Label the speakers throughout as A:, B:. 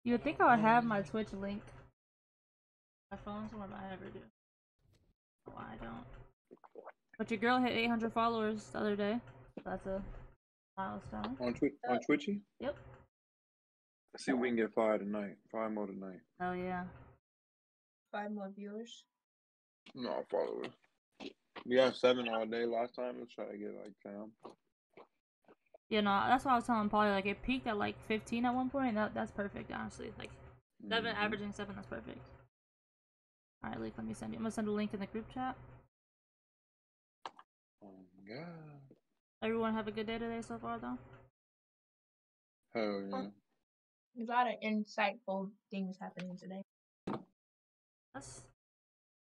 A: You would think I would have my Twitch link. My phone somewhere, but I never do. Why I don't. But your girl hit 800 followers the other day. That's a milestone.
B: On Twitchy?
A: Yep.
B: Let's see if we can get 5 tonight. 5 more tonight.
A: Oh yeah.
C: 5 more viewers.
B: No followers. We have 7 all day last time. Let's try to get like 10.
A: Yeah, no, that's what I was telling Polly. Like it peaked at like 15 at one point. That's perfect, honestly. Like 7, averaging 7. That's perfect. All right, Leak. Let me send you. I'm gonna send a link in the group chat.
B: Oh my god.
A: Everyone have a good day today so far, though.
B: Hell yeah.
C: There's a lot of insightful things happening today.
A: That's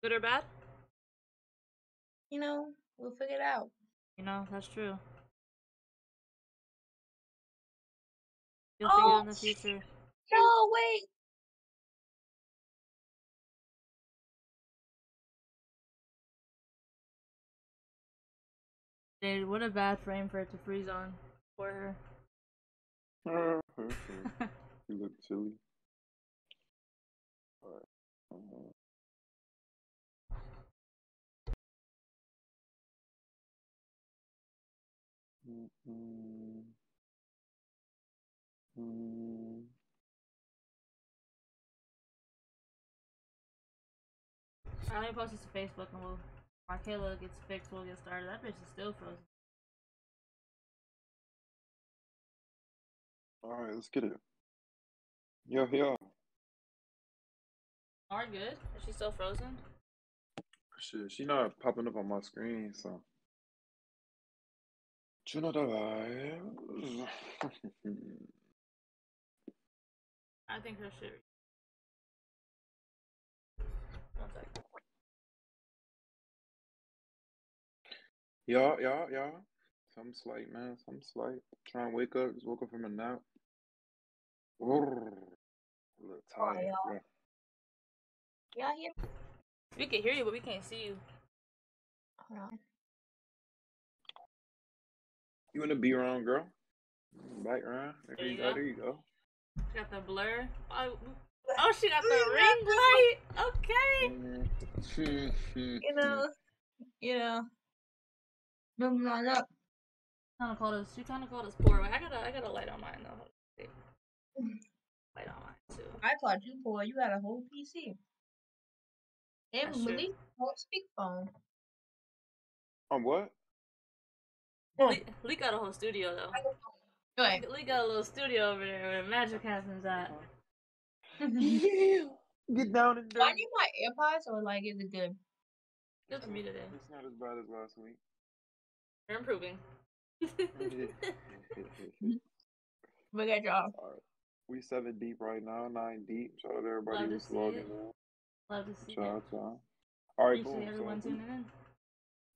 A: good or bad?
C: You know, we'll figure it out.
A: You know, that's true. You'll figure it out in the future.
C: No, wait.
A: Dude, what a bad frame for it to freeze on for her.
B: You look silly. Alright.
A: I only post this to Facebook and we'll Marcala gets fixed, we'll get started. That bitch is still frozen.
B: Alright, let's get it. Yo.
A: Are good? Is she still frozen?
B: Shit, she not popping up on my screen, so. You know the vibes.
A: I think her shit. One second.
B: Yeah. Something slight, man. Something slight. Trying to wake up. Just woke up from a nap. A little tired, bro.
C: Y'all hear?
A: We can hear you, but we can't see you.
C: Hold on.
B: You in the B round, girl? Background. There you go. There you go.
A: She got the blur. Oh, she got the ring light. Okay.
C: You know. Moving on up.
A: She kind of called us poor. I got a light on mine though. Light on mine too.
C: I called you poor. You got a whole PC. And Malik whole speakerphone.
B: On what?
A: Lee got a whole studio though.
C: Go ahead.
A: Lee got a little studio over there where the magic happens at.
B: Yeah. Get down and dirty.
C: Do I need my AirPods or like is it good?
A: Good for me today.
B: It's not as bad as last week.
A: You're improving.
C: We got y'all.
B: All right. We 7 deep right now, 9 deep. Shout out to everybody who's logging in.
A: Love to see
B: Shout
A: it.
B: out to y'all. All right,
A: Appreciate
B: boom.
A: everyone tuning in.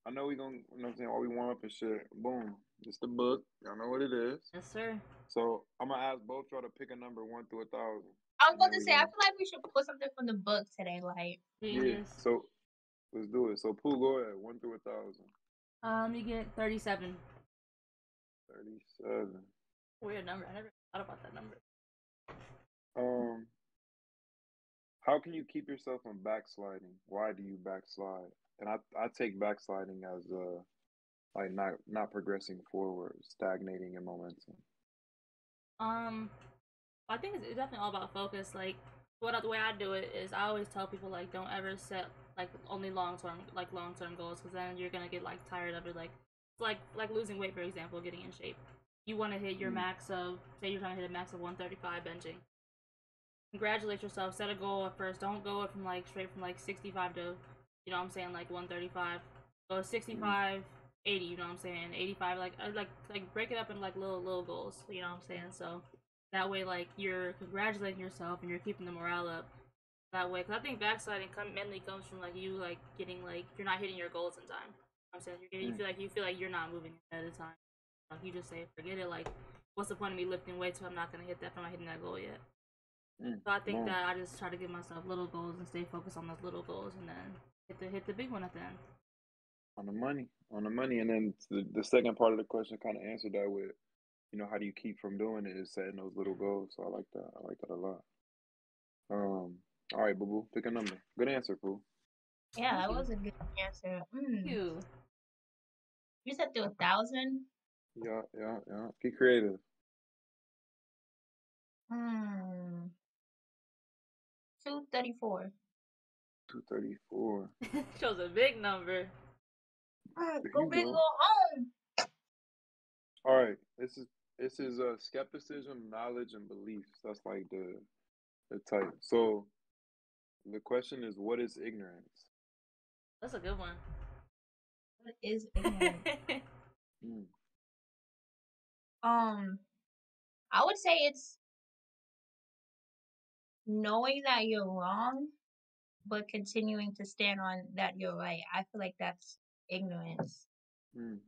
B: I know we gonna, you know what I'm saying, while we warm up and shit. Boom. It's the book. Y'all know what it is.
A: Yes, sir.
B: So I'm gonna ask both y'all to pick a number 1 through 1,000.
C: I was about to say, I feel like we should put something from the book today, like.
B: Yeah. So let's do it. So Pooh, go ahead. 1 through 1,000.
A: You get 37.
B: 37.
A: Weird number. I never thought about that number.
B: How can you keep yourself from backsliding? Why do you backslide? And I take backsliding as like not progressing forward, stagnating in momentum.
A: I think it's definitely all about focus. Like the way I do it is I always tell people like don't ever set like only long term goals because then you're gonna get like tired of it. Like losing weight, for example, getting in shape. You want to hit your max of, say you're trying to hit a max of 135 benching. Congratulate yourself. Set a goal at first. Don't go from like straight from like 65 to, you know what I'm saying, like 135. Go 65, 80. You know what I'm saying, 85. Like break it up in like little goals. You know what I'm saying. So that way, like you're congratulating yourself and you're keeping the morale up. That way, because I think backsliding mainly comes from like you like getting like you're not hitting your goals in time. I'm saying you feel like you're not moving ahead of time. Like you just say forget it. Like what's the point of me lifting weights if I'm not gonna hit that? If I'm not hitting that goal yet. So I think that I just try to give myself little goals and stay focused on those little goals, and then hit the big one at the end.
B: On the money, and then the second part of the question kind of answered that with, you know, how do you keep from doing it? Is setting those little goals. So I like that a lot. All right, boo boo, pick a number. Good answer, boo.
C: Yeah,
A: Thank
C: that
A: you.
C: was a good answer.
A: You.
C: You said to 1,000.
B: Yeah, yeah, yeah. Get creative.
C: 234.
B: 234.
A: Chose a big number.
B: There
C: Go
B: you
C: big, go
B: go.
C: home.
B: All right. This is skepticism, knowledge, and beliefs. That's like the type. So the question is, what is ignorance?
A: That's a good one.
C: What is ignorance?
B: Mm,
C: I would say it's knowing that you're wrong, but continuing to stand on that you're right. I feel like that's ignorance.
B: mm,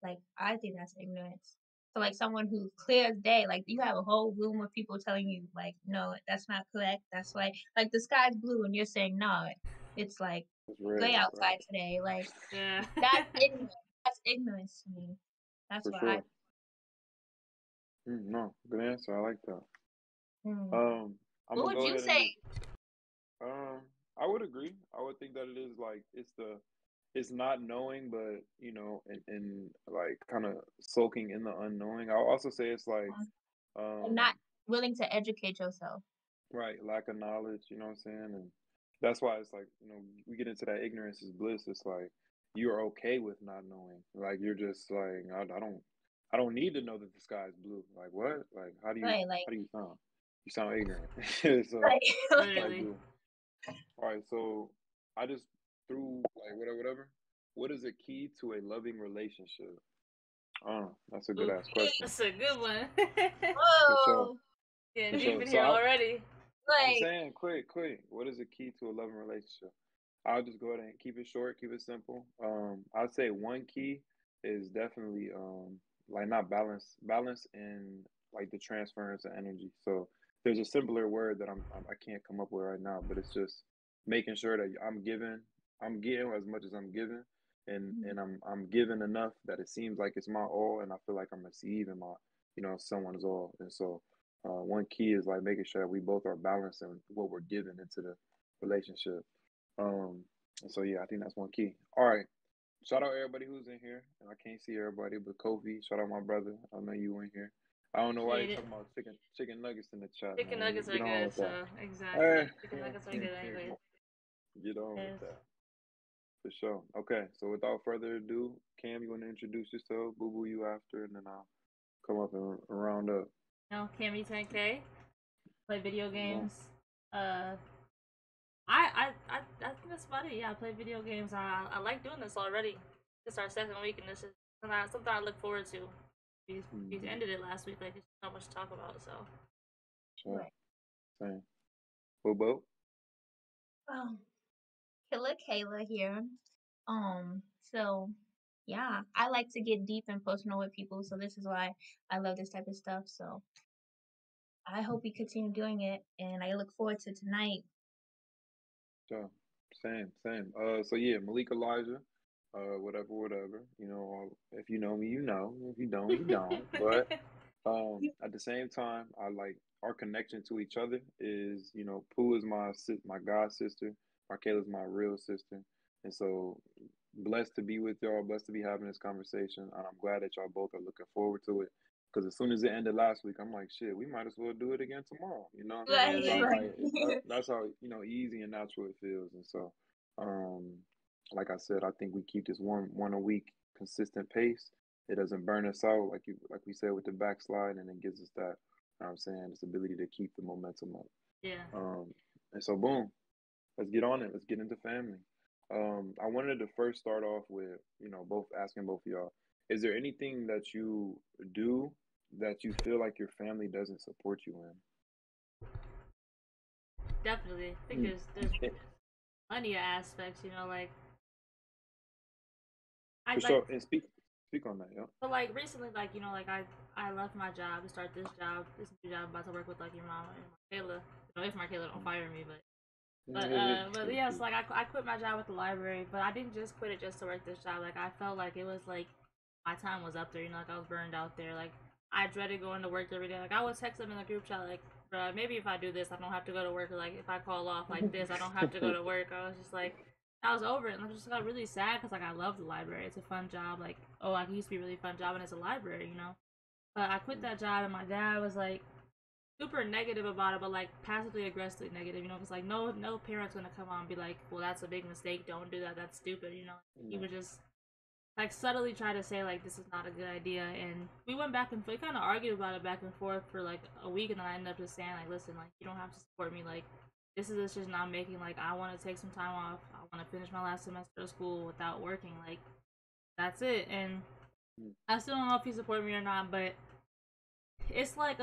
C: Like, I think that's ignorance. So, like, someone who's clear as day, like, you have a whole room of people telling you, like, no, that's not correct. That's like the sky's blue, and you're saying, no, it's like
B: that's
C: gray
B: red, right?
C: outside today. Like,
A: Yeah.
C: that's ignorance. That's ignorance to me. That's
B: For
C: what I.
B: sure. No, good answer. I like that.
C: Hmm.
B: I'm
C: What
B: gonna
C: would
B: go
C: you
B: ahead and
C: say?
B: just. Um, I would agree. I would think that it is like it's not knowing, but and like kind of soaking in the unknowing. I'll also say it's like
C: And
B: um
C: not willing to educate yourself.
B: right, lack of knowledge, you know what I'm saying? And that's why it's like, we get into that ignorance is bliss. It's like you're okay with not knowing. Like you're just like, I don't need to know that the sky is blue. Like what? Like
C: Right, like,
B: how do you sound? You sound ignorant. So
C: like,
B: it's like,
A: Literally.
B: dude. All right, so I just threw like whatever. What is a key to a loving relationship? That's a good
A: Ooh,
B: ass question.
A: that's a good one.
B: For sure.
C: whoa,
A: Getting
B: For
A: deep
B: sure.
A: in
B: So
A: here already.
B: I'm
C: like,
B: saying quick. What is the key to a loving relationship? I'll just go ahead and keep it short, keep it simple. I'd say one key is definitely like not balance in like the transference of energy. So there's a simpler word that I can't come up with right now, but it's just making sure that I'm getting as much as I'm giving, and I'm giving enough that it seems like it's my all, and I feel like I'm receiving my someone's all, and so. One key is like making sure that we both are balancing what we're giving into the relationship. Um, and so yeah, I think that's one key. All right. Shout out everybody who's in here. And I can't see everybody, but Kofi, shout out my brother. I know you in here. I don't know why they
A: Appreciate it.
B: talking about chicken nuggets in the chat,
A: Chicken
B: man.
A: nuggets are
B: Get on
A: good,
B: with that.
A: so exactly.
B: Hey.
A: Chicken nuggets are good anyways.
B: Get on with
A: Yes.
B: that. For sure. Okay, so without further ado, Cam, you want to introduce yourself? Boo boo, you after, and then I'll come up and round up.
A: No, Cammy 10K. Play video
B: Boom.
A: games. Uh, I think that's about it. Yeah, I play video games. I like doing this already. It's our second week, and this is something I look forward to. We
B: Mm-hmm.
A: ended it last week. Like, there's so much to talk about. So
B: Sure.
C: right.
B: Same. Bobo?
C: Um, Killa Cala here. So yeah, I like to get deep and personal with people, so this is why I love this type of stuff. So I hope we continue doing it, and I look forward to tonight.
B: Sure. Same. So yeah, Malik Elijah, whatever. If you know me, you know. If you don't, you don't. But at the same time, I like our connection to each other is, Pooh is my god sister, Marcala is my real sister, and so blessed to be with y'all, blessed to be having this conversation, and I'm glad that y'all both are looking forward to it. Because as soon as it ended last week, I'm like, shit, we might as well do it again tomorrow.
C: Right,
B: That's
A: literally.
B: like that's how easy and natural it feels, and so um, like I said, I think we keep this one a week consistent pace. It doesn't burn us out like we said with the backslide, and it gives us that. I'm saying this ability to keep the momentum up.
A: Yeah.
B: And so boom, let's get on it. Let's get into family. I wanted to first start off with both asking both of y'all, is there anything that you do that you feel like your family doesn't support you
A: Definitely. I think
B: in?
A: there's plenty of aspects. Like I
B: For
A: like.
B: sure, and speak on that, yeah.
A: But like recently, like like I left my job to start this new job. I'm about to work with like your mom and Marcala. If Marcala don't fire me, but yes, like I quit my job at the library, but I didn't just quit it just to work this job. Like I felt like it was like my time was up there. Like I was burned out there. Like I dreaded going to work every day. Like I would text them in the group chat like, bro, maybe if I do this, I don't have to go to work. Or like if I call off like this, I don't have to go to work. I was just like, I was over it, and I just got really sad because like I love the library. It's a fun job. Like it used to be a really fun job, and it's a library, you know. But I quit that job, and my dad was like super negative about it, but like passively aggressively negative, you know, because like no parent's gonna come on and be like, well, that's a big mistake. Don't do that. That's stupid, you know. He would just like subtly try to say like this is not a good idea, and we went back and forth, kind of argued about it back and forth for like a week, and then I ended up just saying like, listen, like you don't have to support me, like this is a decision I'm making, like I want to take some time off, I want to finish my last semester of school without working, like that's it. And I still don't know if he supported me or not, but it's like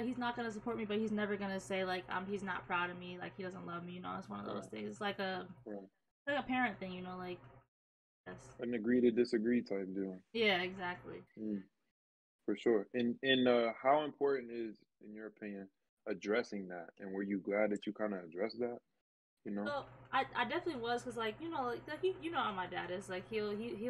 A: he's not gonna support me, but he's never gonna say like he's not proud of me, like he doesn't love me, you know. It's one of those things. It's like a parent thing, you know, like yes.
B: An agree to disagree type deal.
A: Yeah, exactly.
B: For sure. And how important is, in your opinion, addressing that? And were you glad that you kind of addressed that? You know?
A: So I definitely was, because like you know you know how my dad is, like he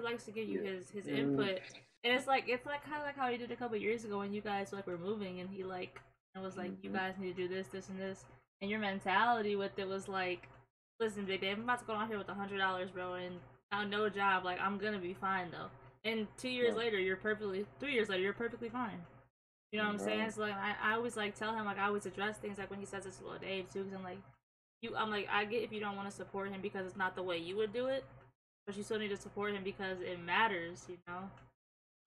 A: likes to give you his input, and it's like kind of like how he did a couple years ago when you guys like were moving, and he like and was like, you guys need to do this and this, and your mentality with it was like, listen, Big Dave, I'm about to go out here with $100, bro, and now no job, like I'm gonna be fine though. And 2 years later, 3 years later, you're perfectly fine. You know what I'm saying? So like I always like tell him, like I always address things like when he says this to little Dave too, because I'm like, I get if you don't want to support him because it's not the way you would do it, but you still need to support him because it matters, you know.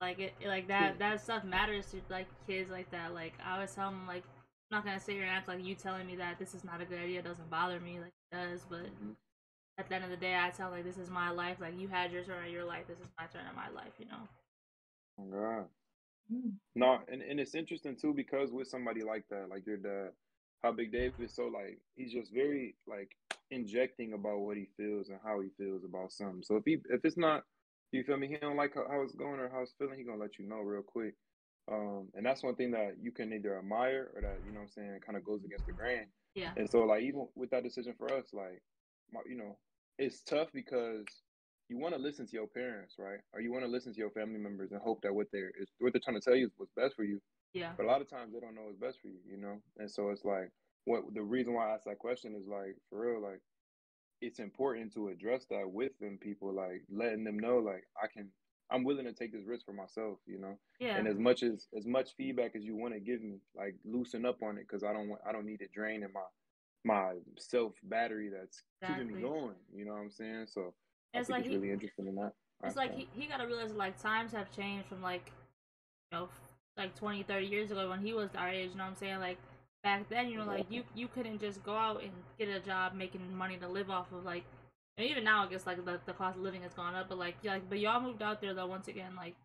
A: Like like that stuff matters to like kids like that. Like I always tell him, like I'm not gonna sit here and act like you telling me that this is not a good idea doesn't bother me, like it does. But at the end of the day, I tell him, like this is my life. Like you had your turn in your life. This is my turn in my life. You know.
B: Oh, God. No, and it's interesting too because with somebody like that, like your dad, how Big Dave is so like he's just very like injecting about what he feels and how he feels about something. So if it's not, you feel me, he don't like how it's going or how it's feeling, he gonna let you know real quick. And that's one thing that you can either admire or that, you know what I'm saying, kind of goes against the grain.
A: Yeah.
B: And so like even with that decision for us, like you know, it's tough because you want to listen to your parents, right? Or you want to listen to your family members and hope that what they're trying to tell you is what's best for you.
A: Yeah.
B: But a lot of times they don't know what's best for you, you know? And so it's like what the reason why I asked that question is like for real, like it's important to address that with them people, like letting them know like I'm willing to take this risk for myself, you know?
A: Yeah.
B: And as much feedback as you want to give me, like loosen up on it because I don't need it draining my self battery that's keeping me going. You know what I'm saying? So I
A: It's
B: think
A: like
B: it's really interesting in that
A: it's like
B: aspect.
A: he gotta realize that, like times have changed from like you know like 20, 30 years ago when he was our age. You know what I'm saying? Like back then, you know, like you couldn't just go out and get a job making money to live off of, like, and even now I guess like the cost of living has gone up, but like yeah, like but y'all moved out there though once again, like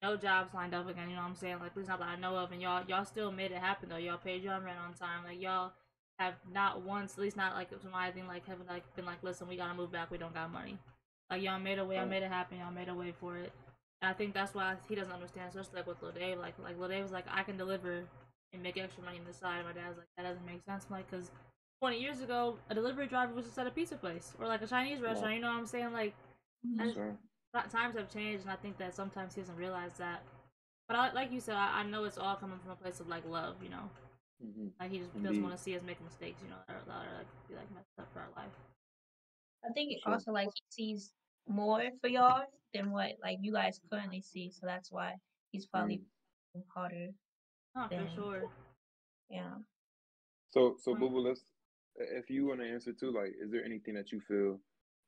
A: no jobs lined up again, you know what I'm saying? Like at least not that I know of, and y'all still made it happen though. Y'all paid your rent on time. Like y'all have not once, at least not like to my thing, like haven't like been like, listen, we gotta move back, we don't got money. Like y'all made a way, y'all made it happen, y'all made a way for it. And I think that's why he doesn't understand, especially like with Lil Dave. Like Lil Dave was like, I can deliver and make extra money on the side. And my dad's like, that doesn't make sense. I'm like, because 20 years ago, a delivery driver was just at a pizza place or like a Chinese restaurant. You know what I'm saying? Like, times have changed, and I think that sometimes he doesn't realize that. But like you said, I know it's all coming from a place of like love, you know. Like he just doesn't want to see us make mistakes, you know, or like be like messed up for our life.
C: I think it also like he sees more for y'all than what like you guys currently see, so that's why he's probably harder.
A: Oh, for sure.
C: Yeah.
B: So Boo Boo, let's if you want to answer too, like, is there anything that you feel,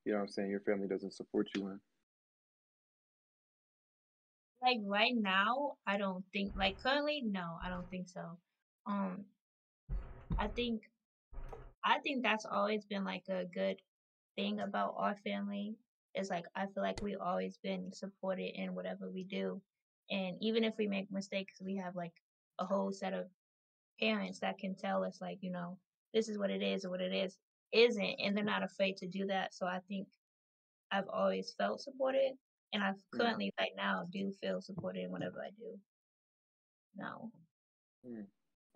B: you know what I'm saying, your family doesn't support you in?
C: Like right now, I don't think like currently, no, I don't think so. Um, I think that's always been like a good thing about our family. Is like I feel like we always been supported in whatever we do, and even if we make mistakes, we have like a whole set of parents that can tell us like, you know, this is what it is or what it isn't, and they're not afraid to do that. So I think I've always felt supported, and I currently right now do feel supported in whatever I do now.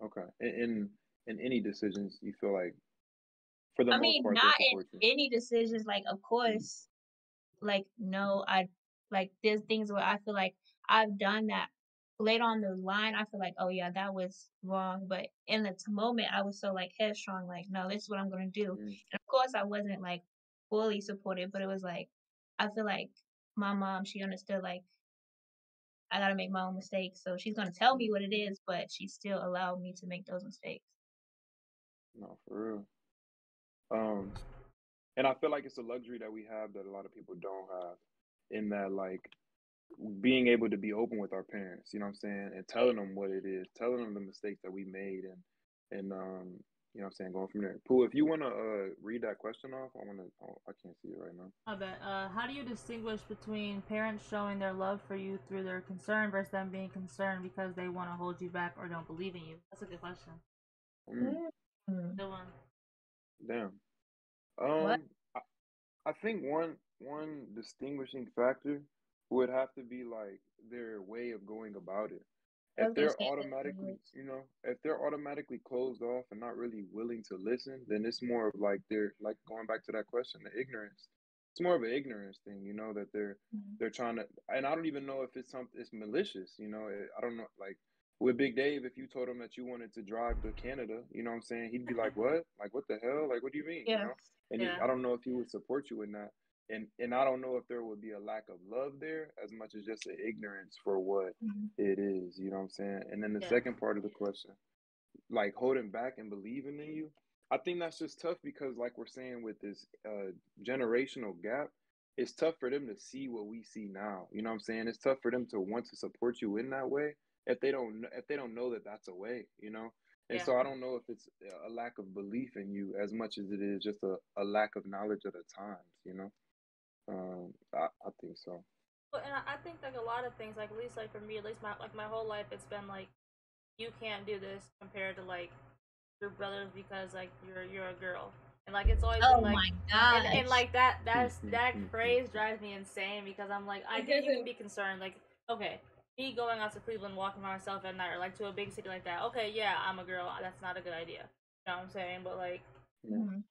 B: Okay. In any decisions, you feel like for the
C: I
B: most
C: mean,
B: part they
C: not in
B: support you.
C: any decisions, like of course, like no, I like there's things where I feel like I've done that later on the line, I feel like, oh yeah, that was wrong. But in the moment, I was so like headstrong, like, no, this is what I'm gonna do.
B: Mm,
C: And of course, I wasn't like fully supportive, but it was like, I feel like my mom, she understood like I gotta make my own mistakes. So she's gonna tell me what it is, but she still allowed me to make those mistakes.
B: no, for real. Um, and I feel like it's a luxury that we have that a lot of people don't have. In that, like, being able to be open with our parents, you know what I'm saying, and telling them what it is, telling them the mistakes that we made, and you know what I'm saying, going from there. Pooh, if you wanna read that question off, I can't see it right now.
A: I bet. How do you distinguish between parents showing their love for you through their concern versus them being concerned because they want to hold you back or don't believe in you? That's a good question.
B: Mm,
C: Mm.
A: Good one.
B: damn.
C: What?
B: Um, I think one distinguishing factor would have to be like their way of going about it.
C: I
B: If
C: was gonna
B: they're
C: say
B: automatically,
C: that.
B: if they're automatically closed off and not really willing to listen, then it's more of like they're like going back to that question, the ignorance. It's more of an ignorance thing, that
C: Mhm.
B: they're trying to, and I don't even know if it's something it's malicious. I don't know. Like with Big Dave, if you told him that you wanted to drive to Canada, you know what I'm saying, he'd be like, "What? Like what the hell? Like what do you mean?"
C: Yeah.
B: And
A: Yeah.
B: I don't know if he would support you in that. And I don't know if there would be a lack of love there as much as just an ignorance for what
C: Mhm.
B: it is, you know what I'm saying? And then the
A: Yeah.
B: second part of the question, like holding back and believing in you, I think that's just tough because, like we're saying, with this generational gap, it's tough for them to see what we see now. You know what I'm saying? It's tough for them to want to support you in that way if they don't know that that's a way. And
A: Yeah.
B: so I don't know if it's a lack of belief in you as much as it is just a lack of knowledge of the times. I think so.
A: But and I think like a lot of things, like at least like for me, at least my whole life, it's been like you can't do this compared to like your brothers because like you're a girl, and like it's always been
C: Oh
A: like,
C: my
A: and
C: gosh.
A: like that phrase drives me insane because I'm like I get you can be concerned like okay me going out to Cleveland walking by myself at night or like to a big city like that okay yeah I'm a girl that's not a good idea you know what I'm saying but like
B: Yeah.
C: Mhm.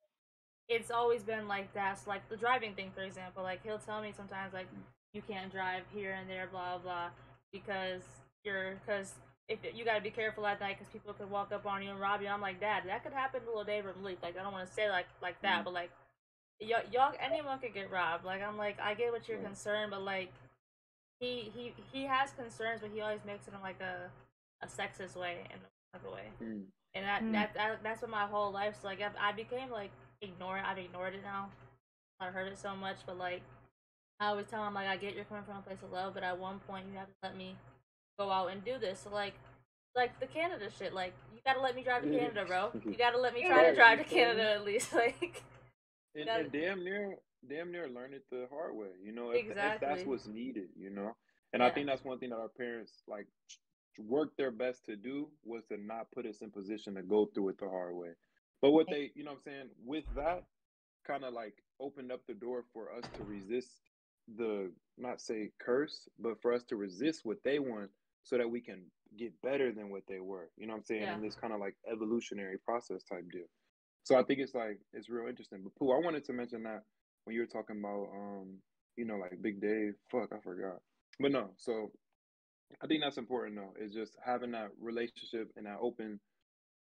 A: it's always been like that's like the driving thing for example like he'll tell me sometimes like you can't drive here and there blah blah because because if you got to be careful at night because people could walk up on you and rob you I'm like dad that could happen to little Dave or Malik like I don't want to say like that
B: Mm,
A: but like y'all anyone could get robbed like I'm like I get what you're
B: right.
A: concerned but like he has concerns but he always makes it in like a sexist way in like a way
B: Mm,
A: and
C: Mm.
A: that's been my whole life so like I became like I've ignored it now I heard it so much, but like I always tell him like I get you're coming from a place of love, but at one point you have to let me go out and do this. So like the Canada shit, like you gotta let me drive to Canada, bro.
B: yeah.
A: You gotta let me try to
B: Right,
A: drive
B: you
A: to
B: feel me?
A: Canada at least, like you
B: And
A: gotta
B: and damn near learn it the hard way, if that's
A: exactly,
B: what's needed. And I
A: yeah,
B: think that's one thing that our parents like worked their best to do was to not put us in position to go through it the hard way. But what
C: Right.
B: they, you know what I'm saying, with that kind of like opened up the door for us to resist the not say curse, but for us to resist what they want so that we can get better than what they were. You know what I'm saying?
A: yeah.
B: In this kind of like evolutionary process type deal. So I think it's like it's real interesting. But Pooh, I wanted to mention that when you were talking about like Big Dave. Fuck, I forgot. But no, so I think that's important though. Is just having that relationship and that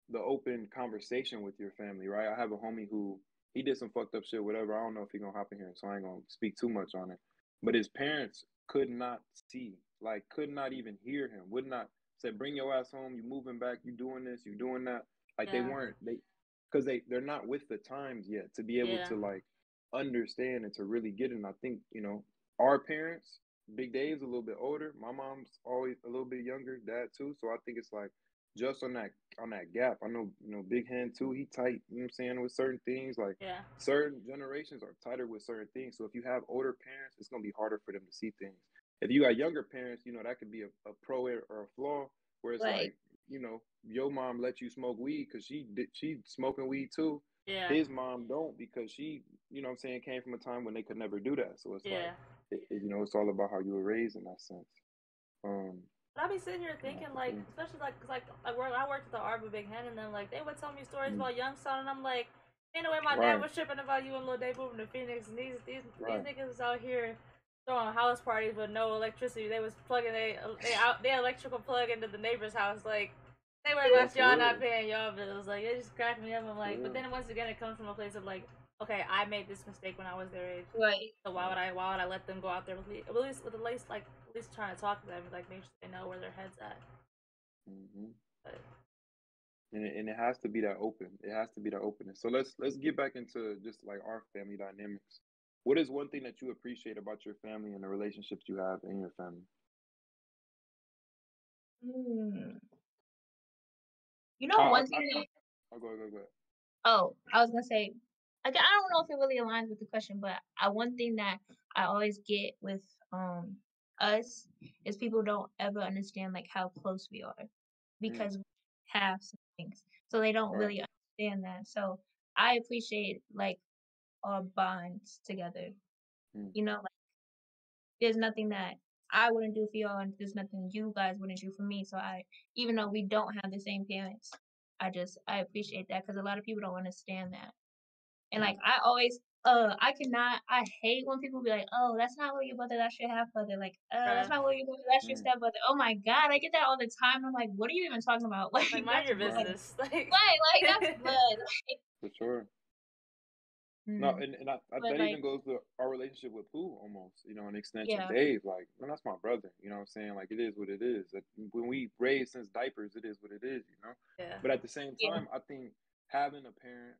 B: the open conversation with your family, right? I have a homie who he did some fucked up shit, whatever. I don't know if he gonna hop in here, so I ain't gonna speak too much on it. But his parents could not see, like, could not even hear him. Would not say, "Bring your ass home. You moving back. You doing this. You doing that." Like they
A: Yeah,
B: weren't because they're not with the times yet to be able
A: yeah,
B: to like understand and to really get it. And I think our parents. Big Dave's a little bit older. My mom's always a little bit younger. Dad too. So I think it's like just on that gap. I know, Big Hand too, he tight, you know what I'm saying, with certain things. Like
A: yeah,
B: certain generations are tighter with certain things. So if you have older parents, it's gonna be harder for them to see things. If you got younger parents, that could be a pro or a flaw where it's
C: Right.
B: like, your mom let you smoke weed because she smoking weed too.
A: yeah,
B: His mom don't because she, you know what I'm saying, came from a time when they could never do that. So it's like
A: yeah.
B: it's all about how you were raised in that sense. Um
A: But I be sitting here
B: yeah,
A: thinking
B: for
A: like,
B: sure.
A: especially like, cause like I worked at the Arbor Big Hen, and then like they would tell me stories
B: Mm,
A: about Youngstown, and I'm like, ain't no way my dad
B: right,
A: was tripping about you and Lil Day moving to Phoenix, and these
B: right.
A: niggas is out here throwing house parties with no electricity. They was plugging they electrical plug into the neighbor's house. Like they worry
B: No,
A: about
B: for
A: y'all
B: real.
A: not paying y'all bills. Like it just cracked me up. I'm
B: For
A: like, but
B: real.
A: then once again, it comes from a place of like, okay, I made this mistake when I was their age.
C: Right.
A: So
B: Right.
A: why would I let them go out there with me? At least trying to talk to them, like make sure they know where their head's at.
B: Hmm.
A: But
B: And it has to be that open. It has to be that openness. So let's get back into just like our family dynamics. What is one thing that you appreciate about your family and the relationships you have in your family?
C: Mm. You
B: I
C: know,
B: I,
C: one
B: I
C: thing that,
B: I'll go ahead.
C: oh, I was gonna say, like, I don't know if it really aligns with the question, but one thing that I always get with us is people don't ever understand like how close we are
B: Mm,
C: because we have some things, so they don't
B: right.
C: really understand that. So I appreciate like our bonds together.
B: Mm,
C: You know, like there's nothing that I wouldn't do for y'all, and there's nothing you guys wouldn't do for me. So even though we don't have the same parents, I appreciate that because a lot of people don't understand that. And like
B: mm,
C: I hate when people be like, "Oh, that's not what your brother, that's your half brother." Like, that's
A: bruh,
C: not what your brother, that's your
B: mm,
C: stepbrother. Oh my God, I get that all the time. I'm like, what are you even talking about? Like,
A: like mind
C: that's
A: your
C: blood.
B: right.
A: business. Like
C: Like that's blood.
B: For sure. No,
C: Mm.
B: and
C: But
B: that
C: like,
B: even goes to our relationship with Pooh almost, an extension.
C: yeah,
B: Dave, like, man, that's my brother. You know what I'm saying? Like, it is what it is. Like, when we raised since diapers, it is what it is.
A: yeah,
B: But at the same
C: yeah,
B: time, I think having a parent,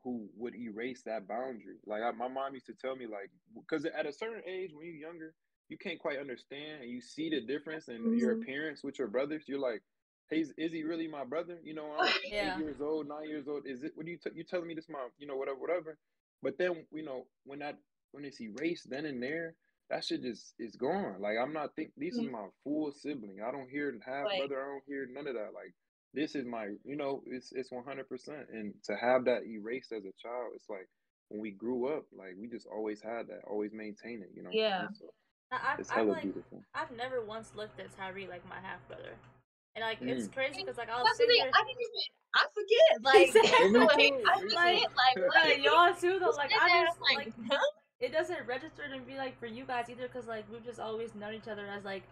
B: who would erase that boundary. Like, my mom used to tell me, like, because at a certain age, when you're younger, you can't quite understand and you see the difference in your
C: hmm
B: appearance with your brothers. You're like, hey, is he really my brother? I'm eight
A: yeah.
B: years old, 9 years old. Is it, what are you telling me this, my, whatever. But then, when it's erased then and there, that shit just is gone. Like, I'm not think this is
C: Mhm.
B: my full sibling. I don't hear half
C: Like,
B: brother. I don't hear none of that. Like, this is my, it's 100%. And to have that erased as a child, it's like when we grew up, like we just always had that, always maintain it. You know what I'm
C: yeah.
B: saying? So it's
A: I've
B: hella
A: like
B: beautiful.
A: I've never once looked at Tyree like my half brother, and like it's
B: Mm.
A: crazy because like I'll
C: That's the
A: sit
C: thing.
A: here
C: I didn't even. I forget.
B: No, me
C: Like
B: too.
C: I
B: Me
A: like
C: forget.
B: too.
C: Like
A: like
C: what
A: y'all too
C: you
A: though. Like
C: said
A: I
C: that.
A: just
C: I'm
A: like
C: like, huh?
A: it doesn't register to be like for you guys either because like we've just always known each other as like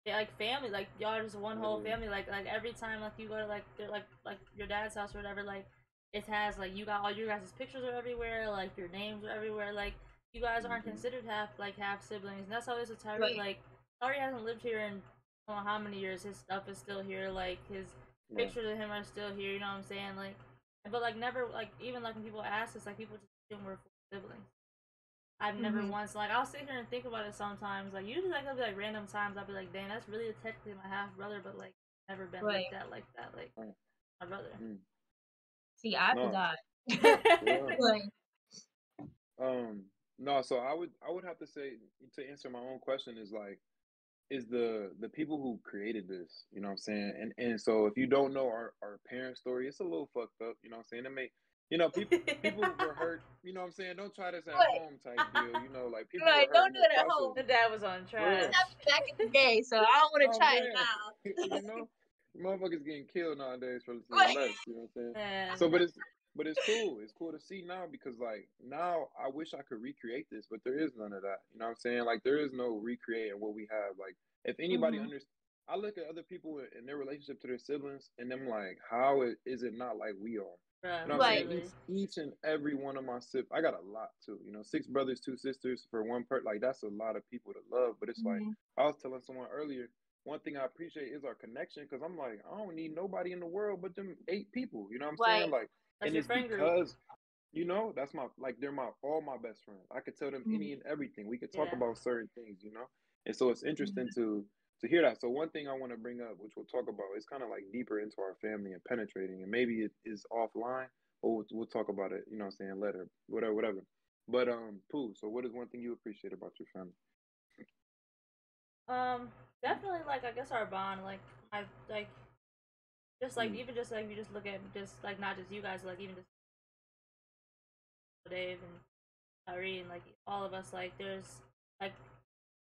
A: yeah, like family. Like y'all are just one whole
B: Yeah.
A: family. Like every time like you go to like your dad's house or whatever, like it has like you got all your guys' pictures are everywhere. Like your names are everywhere. Like you guys aren't
B: Hmm.
A: considered half siblings, and that's how it is with Tyree.
C: Right.
A: Like Tyree hasn't lived here in I don't know how many years. His stuff is still here. Like his
B: Right.
A: pictures of him are still here. You know what I'm saying? Like, but like never like even like when people ask us, like people just assume we're full siblings. I've never
C: Mhm.
A: once like I'll sit here and think about it sometimes. Like usually like it'll be like random times I'll be like, dang, that's really technically my half brother, but like never been
C: Right.
A: looked at like that, like
B: Right.
A: my brother.
B: Mm.
C: See, I
B: No.
C: forgot.
B: Yeah.
C: Like,
B: Um. No. So I would have to say, to answer my own question, is like, is the people who created this, you know what I'm saying? And so if you don't know our parent story, it's a little fucked up, you know what I'm saying? It may, people were hurt, you know what I'm saying? Don't try this at
C: right.
B: home type deal, like people were
C: Right.
B: hurt
C: Don't
B: in
C: do
B: the
C: it at home.
B: process.
A: The dad was on
B: For
C: This
B: real.
A: trash.
C: happened back in the day, so I don't want to
B: Oh
C: try it
B: man.
C: now.
B: you know? Motherfuckers getting killed nowadays for saying
C: Right.
B: less, you know what I'm saying? So
A: And
B: but it's cool. It's cool to see now because like now I wish I could recreate this, but there is none of that. You know what I'm saying? Like there is no recreating what we have. Like if anybody
C: Mhm.
B: understands, I look at other people in their relationship to their siblings and them like, how is it not like we are?
A: bruh,
B: You know what I'm saying?
C: Right.
B: Each
A: literally.
B: each and every one of my siblings, I got a lot too. 6 brothers, 2 sisters for one person. Like that's a lot of people to love. But it's like
C: Mhm.
B: I was telling someone earlier, one thing I appreciate is our connection because I'm like, I don't need nobody in the world but them 8 people. You know what I'm saying?
C: Right.
B: Like,
A: That's
B: and
A: your
B: it's
A: friend group.
B: because, that's they're all my best friends. I could tell them
C: Mhm.
B: any and everything. We could talk
A: Yeah.
B: about certain things. And so it's interesting
C: Mhm.
B: to hear that. So one thing I want to bring up, which we'll talk about, is kind of like deeper into our family and penetrating, and maybe it is offline, or we'll talk about it. You know what I'm saying? Later, whatever. But Pooh. So what is one thing you appreciate about your family?
A: Definitely like I guess our bond, like I like just like
B: Mm,
A: even just like you just look at just like not just you guys, like even just Dave and Tyree and like all of us, like there's like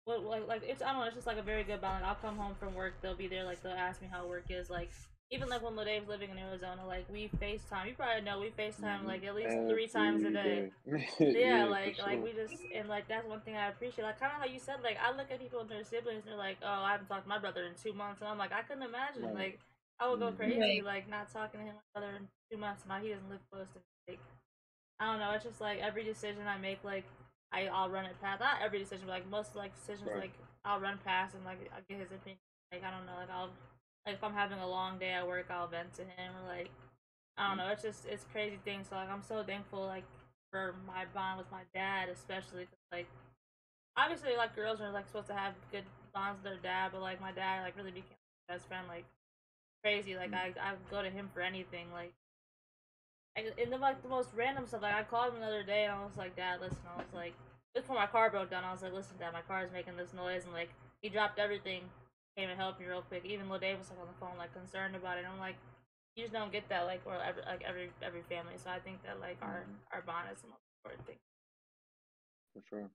A: what like it's I don't know, it's just like a very good bond. Like, I'll come home from work, they'll be there, like they'll ask me how work is, like even like when Lede was living in Arizona, like we FaceTime. You probably know we FaceTime like at least 3 times a
B: Every
A: day.
B: day.
A: Yeah,
B: Yeah, for
A: like
B: sure.
A: we just and like that's one thing I appreciate. Like kind of how you said, like I look at people and their siblings, and they're like, oh, I haven't talked to my brother in 2 months, and I'm like, I couldn't imagine.
B: Right.
A: Like I would go
B: Mm-hmm.
A: crazy,
C: Right.
A: like not talking to him my brother in 2 months, and now he doesn't live close to me. Like I don't know. It's just like every decision I make, like I'll run it past. Not every decision, but like most like decisions,
B: Right.
A: like I'll run past and like I'll get his opinion. Like I don't know, like I'll like if I'm having a long day at work, I'll vent to him or like I don't know. It's just it's crazy things. So like I'm so thankful like for my bond with my dad, especially 'cause, like obviously like girls are like supposed to have good bonds with their dad, but like my dad like really became my best friend like crazy. Like
B: Mm-hmm.
A: I go to him for anything. Like in the like the most random stuff. Like I called him the other day and I was like, Dad, listen. I was like, just before my car broke down, I was like, listen, Dad, my car is making this noise, and like he dropped everything, came and helped me real quick. Even Lil Dave was like on the phone, like concerned about it. And I'm like, you just don't get that like or every family. So I think that like
B: Mm-hmm.
A: our bond is the most important thing.
B: For sure.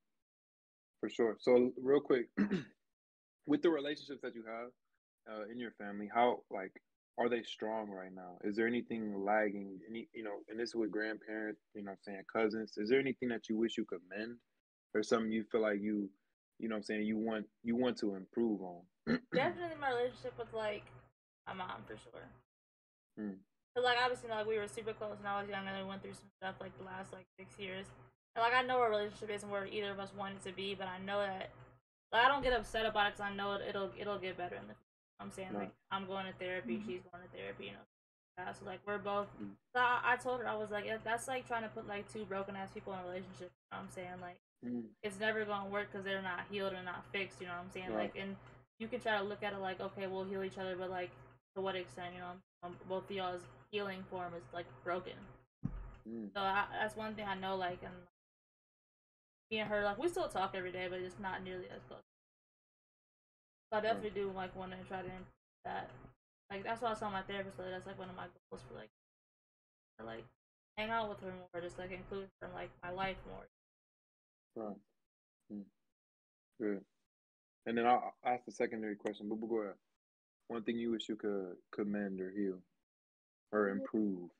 B: For sure. So real quick, with the relationships that you have in your family, how like are they strong right now? Is there anything lagging? Any and this with grandparents, I'm saying cousins. Is there anything that you wish you could mend, or something you feel like I'm saying you want to improve on?
A: Definitely my relationship with like my mom for sure.
B: Mm,
A: Cause like obviously like we were super close when I was younger and we went through some stuff like the last like 6 years. And like I know our relationship isn't where either of us wanted to be, but I know that like I don't get upset about it because I know it'll get better in the future. I'm saying
B: right.
A: like I'm going to therapy,
C: Mhm.
A: she's going to therapy, So like we're both.
B: Mm,
A: So I told her I was like that's like trying to put like two broken ass people in a relationship. You know what I'm saying like
B: mm,
A: it's never gonna work because they're not healed and not fixed. You know what I'm saying
B: right.
A: like and you can try to look at it like okay we'll heal each other, but like to what extent? Both of y'all's healing form is like broken.
B: Mm,
A: So that's one thing I know. Like, and me and her, like, we still talk every day, but it's not nearly as close. So I
B: right.
A: definitely do like want to try to improve that. Like, that's why I saw my therapist. Like, that's like one of my goals for like, to, like, hang out with her more, just like include her in like my life more.
B: Right. Mm, good. And then I'll ask the secondary question, but we'll go ahead. One thing you wish you could mend or heal or improve.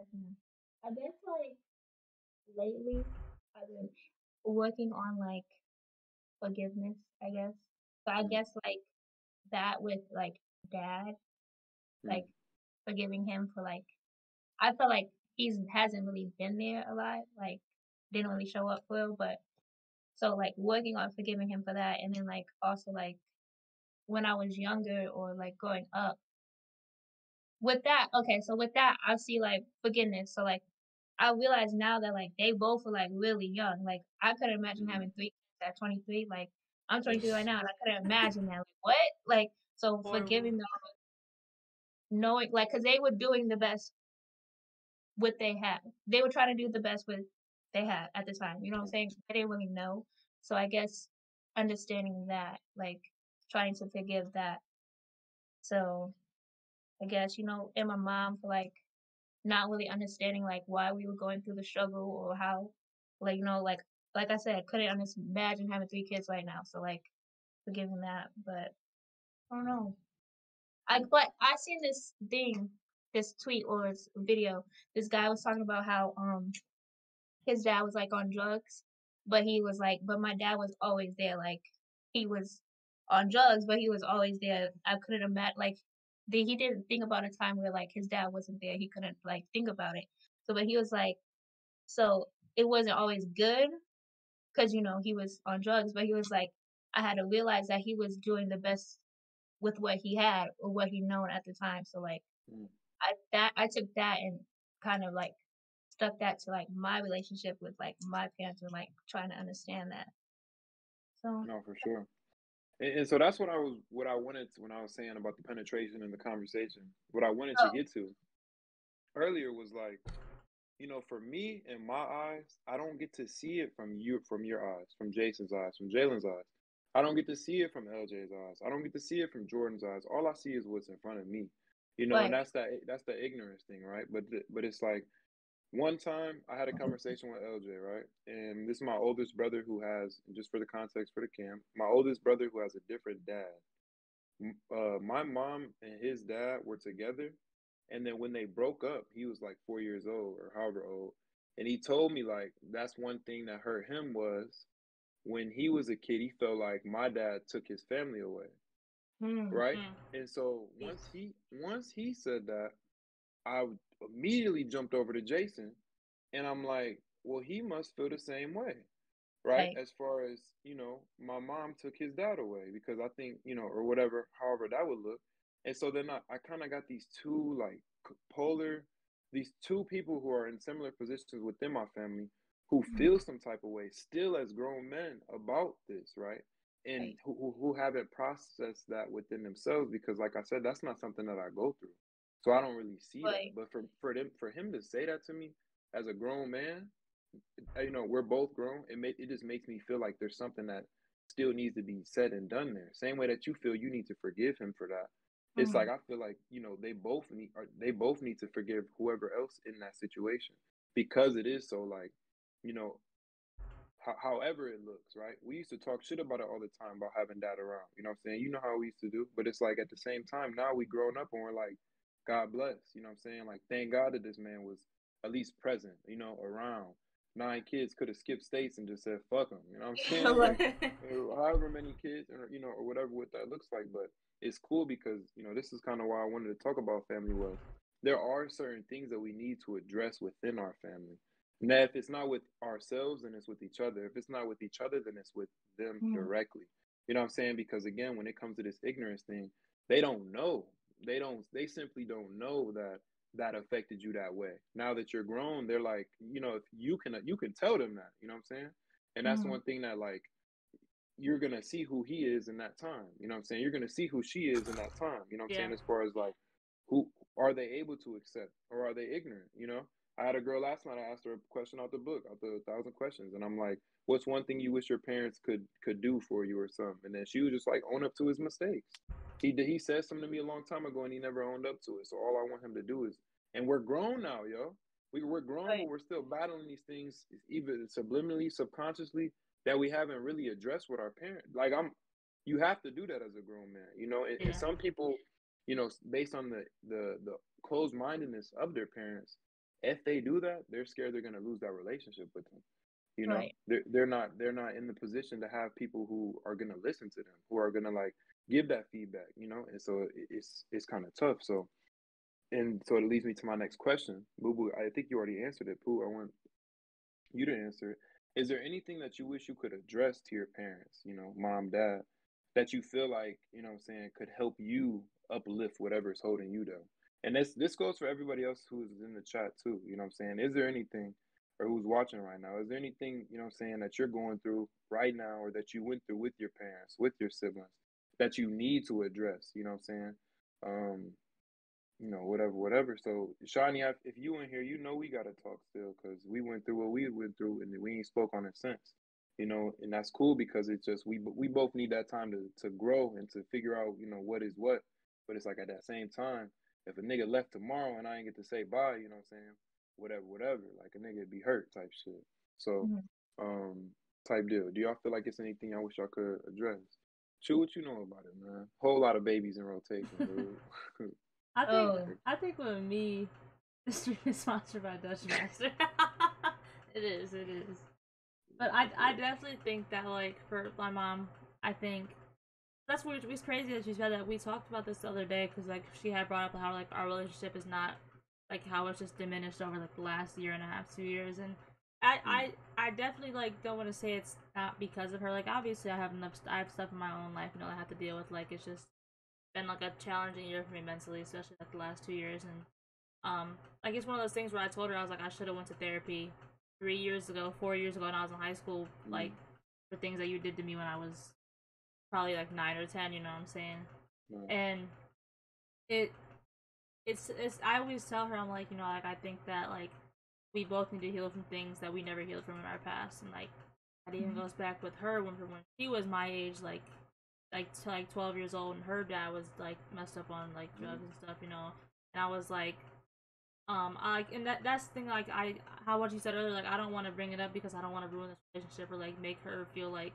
C: Mhm. I guess like lately I've been working on like forgiveness, I guess. So I
B: Mm,
C: guess like that with like dad,
B: mm,
C: like forgiving him for like I feel like he's hasn't really been there a lot, like didn't really show up for real, but so like working on forgiving him for that and then like also like when I was younger or like growing up with that, okay, so with that I see like forgiveness. So like I realize now that like they both were like really young. Like I couldn't imagine
B: mm.
C: having 3 kids at 23. Like I'm 23 right
A: Ish.
C: now and I couldn't imagine that. Like what? Like so
A: Horrible.
C: forgiving them, knowing like because they were doing the best with they had. They were trying to do the best with they had at the time. You know what I'm saying? They didn't really know. So I guess understanding that, like trying to forgive that. So I guess, and my mom for like not really understanding like why we were going through the struggle or how like like I said, couldn't imagine having 3 kids right now. So like forgiving that. But I don't know. I seen this thing, this tweet or this video. This guy was talking about how his dad was like on drugs, but he was like, but my dad was always there. Like he was on drugs, but he was always there. I couldn't imagine like he didn't think about a time where like his dad wasn't there. He couldn't like think about it. So, but he was like, so it wasn't always good because he was on drugs, but he was like, I had to realize that he was doing the best with what he had or what he known at the time. So like
B: Mm.
C: I took that and kind of like stuck that to like my relationship with like my parents and like trying to understand that. So
B: No, for sure. And so that's what I wanted to, when I was saying about the penetration and the conversation. What I wanted to
C: oh,
B: get to earlier was like, for me in my eyes, I don't get to see it from your eyes, from Jason's eyes, from Jalen's eyes. I don't get to see it from LJ's eyes. I don't get to see it from Jordan's eyes. All I see is what's in front of me. And
C: but
B: that's the ignorance thing, right? But it's like One time I had a conversation with LJ, right? And this is my oldest brother who has, just for the context for the camp, my oldest brother who has a different dad. My mom and his dad were together, and then when they broke up, he was like 4 years old or however old, and he told me like that's one thing that hurt him was when he was a kid, he felt like my dad took his family away,
C: Mm.
B: right?
A: Mm.
B: And so
A: Deep.
B: once he said that, I immediately jumped over to Jason, and I'm like, well, he must feel the same way, right?
C: Right.
B: As far as, my mom took his dad away because I think, or whatever, however that would look. And so then I kind of got these two like polar, these two people who are in similar positions within my family who
C: Mm.
B: feel some type of way still as grown men about this, right? And
C: Right.
B: who haven't processed that within themselves because, like I said, that's not something that I go through. So I don't really see that.
C: Right.
B: But for him to say that to me as a grown man, we're both grown. It just makes me feel like there's something that still needs to be said and done there. Same way that you feel you need to forgive him for that. It's like
C: Mm.
B: I feel like they both need to forgive whoever else in that situation because it is so like you know however it looks, right? We used to talk shit about it all the time about having dad around. You know what I'm saying? You know how we used to do, but it's like at the same time now we grown up and we're like, God bless. You know what I'm saying? Like thank God that this man was at least present. Around. 9 kids could have skipped states and just said fuck him. You know what I'm saying?
C: Right.
B: Like however many kids, or whatever what that looks like. But it's cool because this is kind of why I wanted to talk about family was there are certain things that we need to address within our family. Now, if it's not with ourselves, then it's with each other. If it's not with each other, then it's with them
C: Mm.
B: directly. You know what I'm saying? Because again, when it comes to this ignorance thing, they don't know. They simply don't know that that affected you that way. Now that you're grown, they're like, if you can tell them that, you know what I'm saying? And that's
C: Mm.
B: one thing that like you're gonna see who he is in that time. You know what I'm saying? You're gonna see who she is in that time. You know what I'm
A: Yeah.
B: saying? As far as like who are they able to accept or are they ignorant? I had a girl last night, I asked her a question out the book, out the 1,000 questions, and I'm like, what's one thing you wish your parents could do for you or something? And then she was just like, own up to his mistakes. He said something to me a long time ago and he never owned up to it. So all I want him to do is, and we're grown now, yo. We're grown, but
C: Right.
B: we're still battling these things, even subliminally, subconsciously, that we haven't really addressed with our parents. Like you have to do that as a grown man, and
A: Yeah.
B: some people, based on the closed mindedness of their parents, if they do that, they're scared they're gonna lose that relationship with them.
C: Right.
B: They're not in the position to have people who are gonna listen to them, who are gonna like give that feedback, and so it's kind of tough. So it leads me to my next question. Boo Boo, I think you already answered it. Pooh, I want you to answer it. Is there anything that you wish you could address to your parents, mom, dad, that you feel like, what I'm saying, could help you uplift whatever is holding you down? And this goes for everybody else who's in the chat too. You know what I'm saying? Is there anything, or who's watching right now, is there anything, what I'm saying, that you're going through right now or that you went through with your parents, with your siblings, that you need to address? You know what I'm saying? Um, whatever. So, Shani, if you in here, we gotta talk still because we went through what we went through and we ain't spoke on it since. And that's cool because it's just we both need that time to grow and to figure out what is what. But it's like at that same time, if a nigga left tomorrow and I ain't get to say bye, you know what I'm saying? Whatever. Like a nigga be hurt type shit. So,
C: Mm.
B: um, type deal. Do y'all feel like it's anything I wish I could address? Chew what you know about it, man. Whole lot of babies in rotation, dude.
A: I think
C: Oh.
A: I think with me, the stream is sponsored by Dutch Master. It is. It is. But I definitely think that like for my mom, I think that's weird. It's crazy that she said that. We talked about this the other day because like she had brought up how like our relationship is not like how it's just diminished over like the last year and a half, 2 years, and I definitely like don't want to say it's not because of her. Like obviously I have stuff in my own life I have to deal with. Like it's just been like a challenging year for me mentally, especially like the last 2 years, and like it's one of those things where I told her I was like I should have went to therapy 3 years ago, 4 years ago when I was in high school, like for things that you did to me when I was probably like 9 or 10. You know what I'm saying? And it it's I always tell her I'm like like I think that like we both need to heal from things that we never healed from in our past, and like that even
C: Mm.
A: goes back with her when she was my age, like to like 12 years old, and her dad was like messed up on like drugs and stuff, and I was like and that's the thing, like, how what you said earlier, like, I don't want to bring it up because I don't want to ruin this relationship or like make her feel like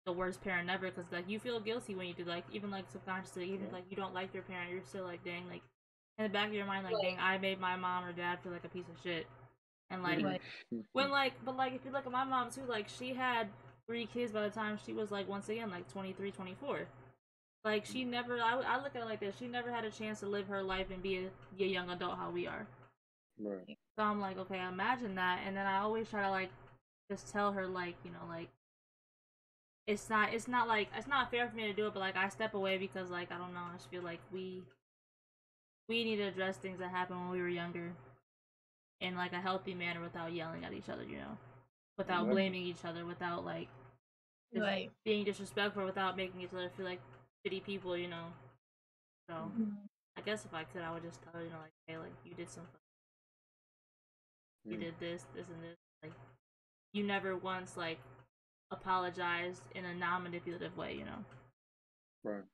A: the worst parent ever, because like you feel guilty when you do, like, even like subconsciously, even if like you don't like your parent, you're still like, dang, like in the back of your mind, like, dang, I made my mom or dad feel like a piece of shit. And like
C: Right.
A: when like, but like if you look at my mom too, like she had 3 kids by the time she was like, once again, like 23, 24. Like she never, I look at it like this, she never had a chance to live her life and be a young adult how we are.
B: Right.
A: So I'm like, okay, imagine that. And then I always try to like just tell her, like, like it's not like it's not fair for me to do it, but like I step away because like I don't know, I just feel like we need to address things that happened when we were younger in like a healthy manner without yelling at each other, without
B: Exactly.
A: blaming each other, without like just
C: Right.
A: being disrespectful, without making each other feel like shitty people. So
C: Mhm.
A: I guess if I could, I would just tell her, like, hey, like you did something, you
B: Mm.
A: did this and this, like you never once like apologized in a non-manipulative way.
B: Right.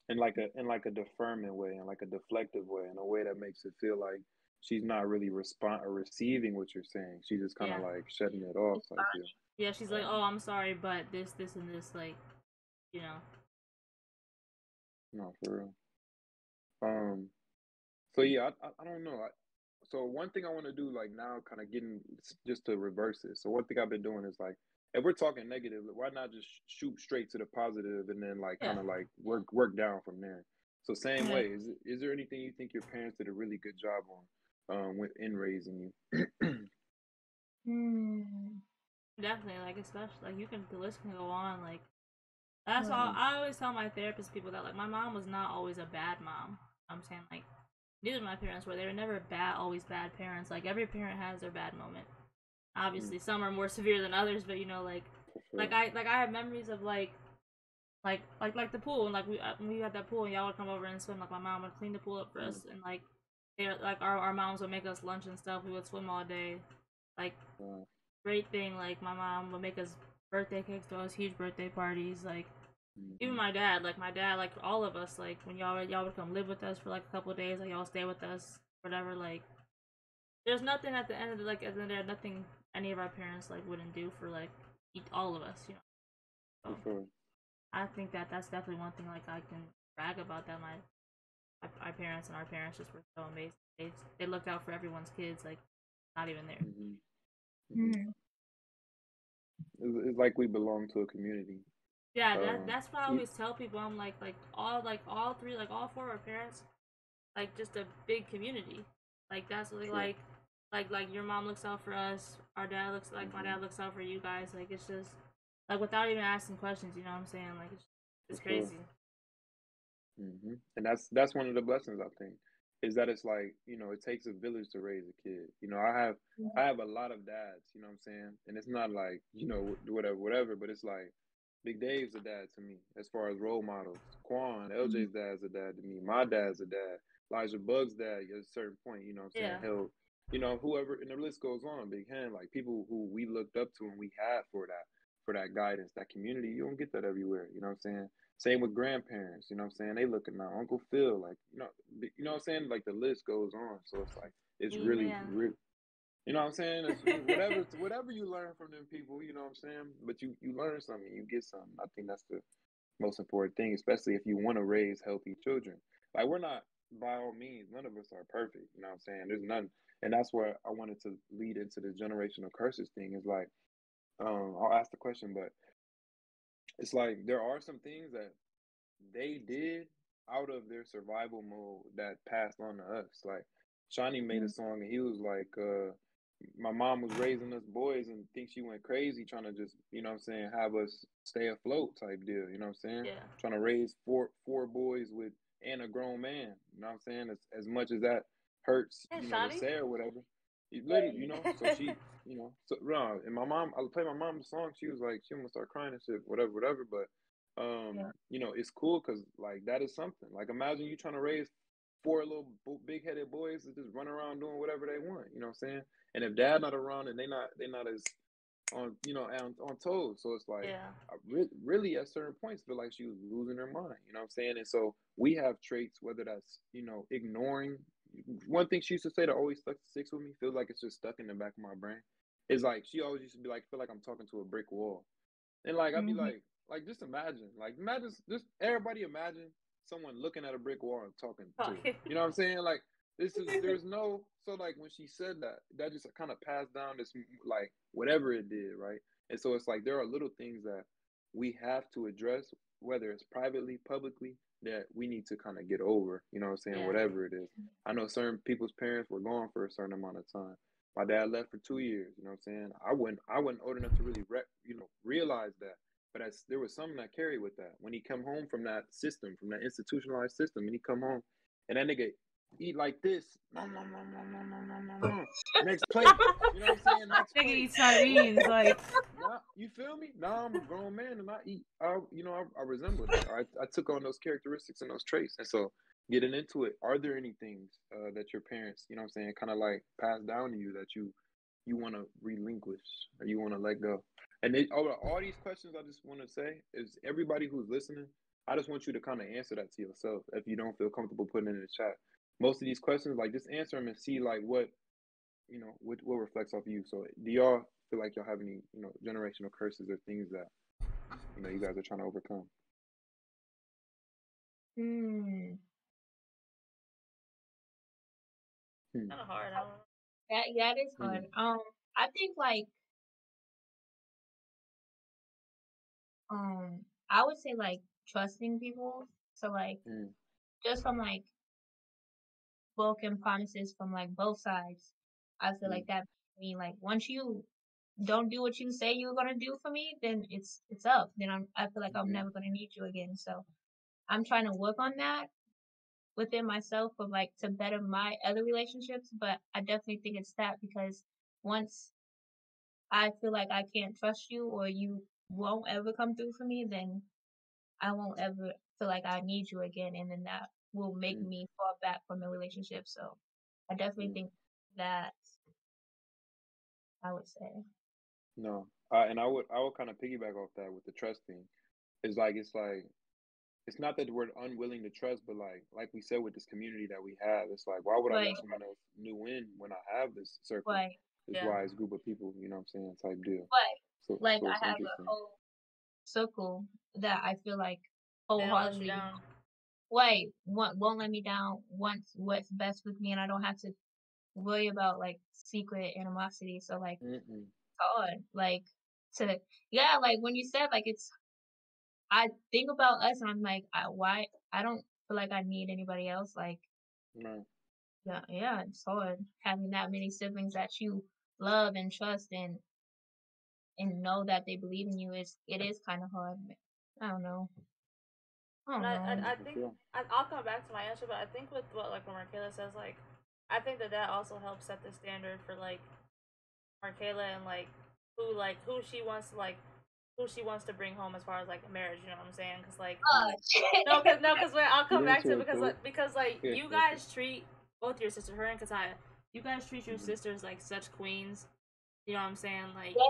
B: In like a deferment way, in like a deflective way, in a way that makes it feel like she's not really respond or receiving what you're saying. She's just kind of
A: Yeah,
B: like shutting it off
C: It's
B: type deal.
C: fine.
A: yeah. She's like, oh, I'm sorry, but this, and this, like, you know.
B: No, for real. Um. So yeah, I don't know. So one thing I want to do, like now, kind of getting just to reverse it. So one thing I've been doing is like, if we're talking negative, why not just shoot straight to the positive and then like
A: Yeah.
B: kind of like work down from there. So same
C: Right.
B: way, is there anything you think your parents did a really good job on, in raising you?
C: Hmm.
A: Definitely, like, especially like the list can go on. Like that's all.
C: Right.
A: I always tell my therapist people that like my mom was not always a bad mom. I'm saying like neither of my parents were. They were never always bad parents. Like every parent has their bad moment.
B: Mm,
A: Obviously, some are more severe than others, but
B: for
A: like
B: sure.
A: I have memories of like the pool, and like when we had that pool and y'all would come over and swim. Like my mom would clean the pool up for
B: Mm,
A: us, and like they like our moms would make us lunch and stuff. We would swim all day. Like
B: uh,
A: great thing. Like my mom would make us birthday cakes, throw us huge birthday parties. Like even
B: mhm,
A: my dad, like all of us, like when y'all would come live with us for like a couple of days, like y'all stay with us, whatever. Like there's nothing at the end of the, like at the end of there, nothing any of our parents like wouldn't do for like all of us.
B: for
A: So
B: sure.
A: I think that that's definitely one thing like I can brag about, that my parents and our parents just were so amazing. They looked out for everyone's kids, like not even there.
B: Hmm. Hmm.
C: Hmm.
B: It's like we belong to a community.
A: Yeah,
B: Um,
A: that's what I
B: e-
A: always tell people. I'm like all three, like all four of our parents, like just a big community. Like that's what,
B: true.
A: like your mom looks out for us. Our dad looks like my
B: Hmm.
A: dad looks out for you guys. Like it's just like without even asking questions. You know what I'm saying? Like
B: For
A: it's
B: sure.
A: crazy.
B: And that's one of the blessings I think is that it's like it takes a village to raise a kid. I have a lot of dads. You know what I'm saying? And it's not like whatever, but it's like Big Dave's a dad to me as far as role models. Quan,
C: Hmm.
B: LJ's dad's a dad to me. My dad's a dad. Elijah Bug's dad at a certain point. You know what I'm saying?
A: Yeah.
B: Whoever, and the list goes on. Big Hand, like people who we looked up to and we had for that guidance, that community. You don't get that everywhere. You know what I'm saying? Same with grandparents, you know what I'm saying? They looking now. Uncle Phil, like, you know what I'm saying? Like the list goes on. So it's like it's really,
A: Amen.
B: really, you know what I'm saying? It's whatever you learn from them people, you know what I'm saying? But you learn something, you get something. I think that's the most important thing, especially if you want to raise healthy children. Like we're not, by all means, none of us are perfect. You know what I'm saying? There's none, and that's where I wanted to lead into the generational curses thing. Is like, I'll ask the question, but it's like there are some things that they did out of their survival mode that passed on to us. Like Shawnee made a song and he was like, my mom was raising us boys and think she went crazy trying to just, you know what I'm saying, have us stay afloat type deal, you know what I'm saying?
A: Yeah.
B: Trying to raise four boys with and a grown man, you know what I'm saying? As much as that hurts,
A: Hey,
B: to
A: Shotty.
B: say or whatever. It literally,
C: Right.
B: so she, so no, and my mom, I would play my mom the song, she was like, she almost start crying and shit, whatever, but
C: Yeah.
B: it's cool because like that is something. Like imagine you trying to raise four little big headed boys that just run around doing whatever they want. You know what I'm saying? And if dad not around and they not as on on toes. So it's like
A: Yeah.
B: I really at certain points feel like she was losing her mind. You know what I'm saying? And so we have traits, whether that's ignoring one thing she used to say that always sticks with me, feels like it's just stuck in the back of my brain, is like she always used to be like, feel like I'm talking to a brick wall. And like I'd be
C: Mhm.
B: like just imagine, just everybody imagine someone looking at a brick wall and talking to it. You know what I'm saying? Like there's no, so like when she said that, that just kind of passed down this like whatever it did, right? And so it's like there are little things that we have to address, whether it's privately, publicly, that we need to kind of get over. You know what I'm saying?
A: Yeah.
B: Whatever it is. I know certain people's parents were gone for a certain amount of time. My dad left for 2 years. You know what I'm saying? I wasn't old enough to really realize that. But there was something I carried with that. When he come home from that system, from that institutionalized system, and he come home, and that nigga eat like this, nom, nom, nom, nom, nom, nom, nom, nom, nom. Next plate. You know what I'm saying? Next
A: Nigga
B: plate.
A: eat sardines, like.
B: Nah, you feel me? Nah, I'm a grown man and I eat. I resemble that. I took on those characteristics and those traits. And so, getting into it, are there any things that your parents, you know what I'm saying, kind of like passed down to you that you want to relinquish or you want to let go? And all these questions, I just want to say is everybody who's listening, I just want you to kind of answer that to yourself if you don't feel comfortable putting it in the chat. Most of these questions, like just answer them and see like what what reflects off you. So do y'all feel like y'all have any generational curses or things that you guys are trying to overcome?
C: Hmm.
B: Hmm.
A: Kind of hard. I don't know.
C: That is hard. I think like I would say like trusting people. So like
B: Hmm.
C: just from like broken promises from like both sides. I feel
B: Hmm.
C: like that mean like once you don't do what you say you're gonna do for me, then it's up. Then I feel like I'm
B: Hmm.
C: never gonna need you again. So I'm trying to work on that within myself of like to better my other relationships. But I definitely think it's that because once I feel like I can't trust you or you won't ever come through for me, then I won't ever feel like I need you again, and then that will make
B: Hmm.
C: me fall back from the relationship. So I definitely
B: Hmm.
C: think that I would say.
B: No, and I would kind of piggyback off that with the trust thing. It's not that we're unwilling to trust, but like we said with this community that we have, it's like why would I let
C: Right,
B: someone else new in when I have this circle,
C: right,
B: this
A: Yeah.
B: wise group of people, you know what I'm saying, type deal.
C: but like
B: So
C: I
B: it's
C: have a
B: interesting.
C: whole circle that I feel like
A: They don't let you
C: wholeheartedly
A: down.
C: won't let me down, wants what's best with me, and I don't have to worry about like secret animosity. So like
B: Mm-mm.
C: it's hard, like to yeah, like when you said like it's I think about us and I'm like, why I don't feel like I need anybody else. Like,
B: Right.
C: yeah, it's hard having that many siblings that you love and trust and know that they believe in you. It is kind of hard. I don't know. I
A: And
C: don't know.
A: I
B: For
A: think
B: sure.
A: I'll come back to my answer, but I think with what like when Marcela says like, I think that also helps set the standard for like Marcela and like who she wants to like who she wants to bring home as far as like marriage. You know what I'm saying? Because like
B: Mm.
A: no, because I'll
B: Get
A: come back to
B: into
A: it
B: it, cool.
A: because like
B: Yeah.
A: you guys treat both your sisters, her and Kataya, you guys treat your
B: Mm-hmm.
A: sisters like such queens. You know what I'm saying?
C: Yeah,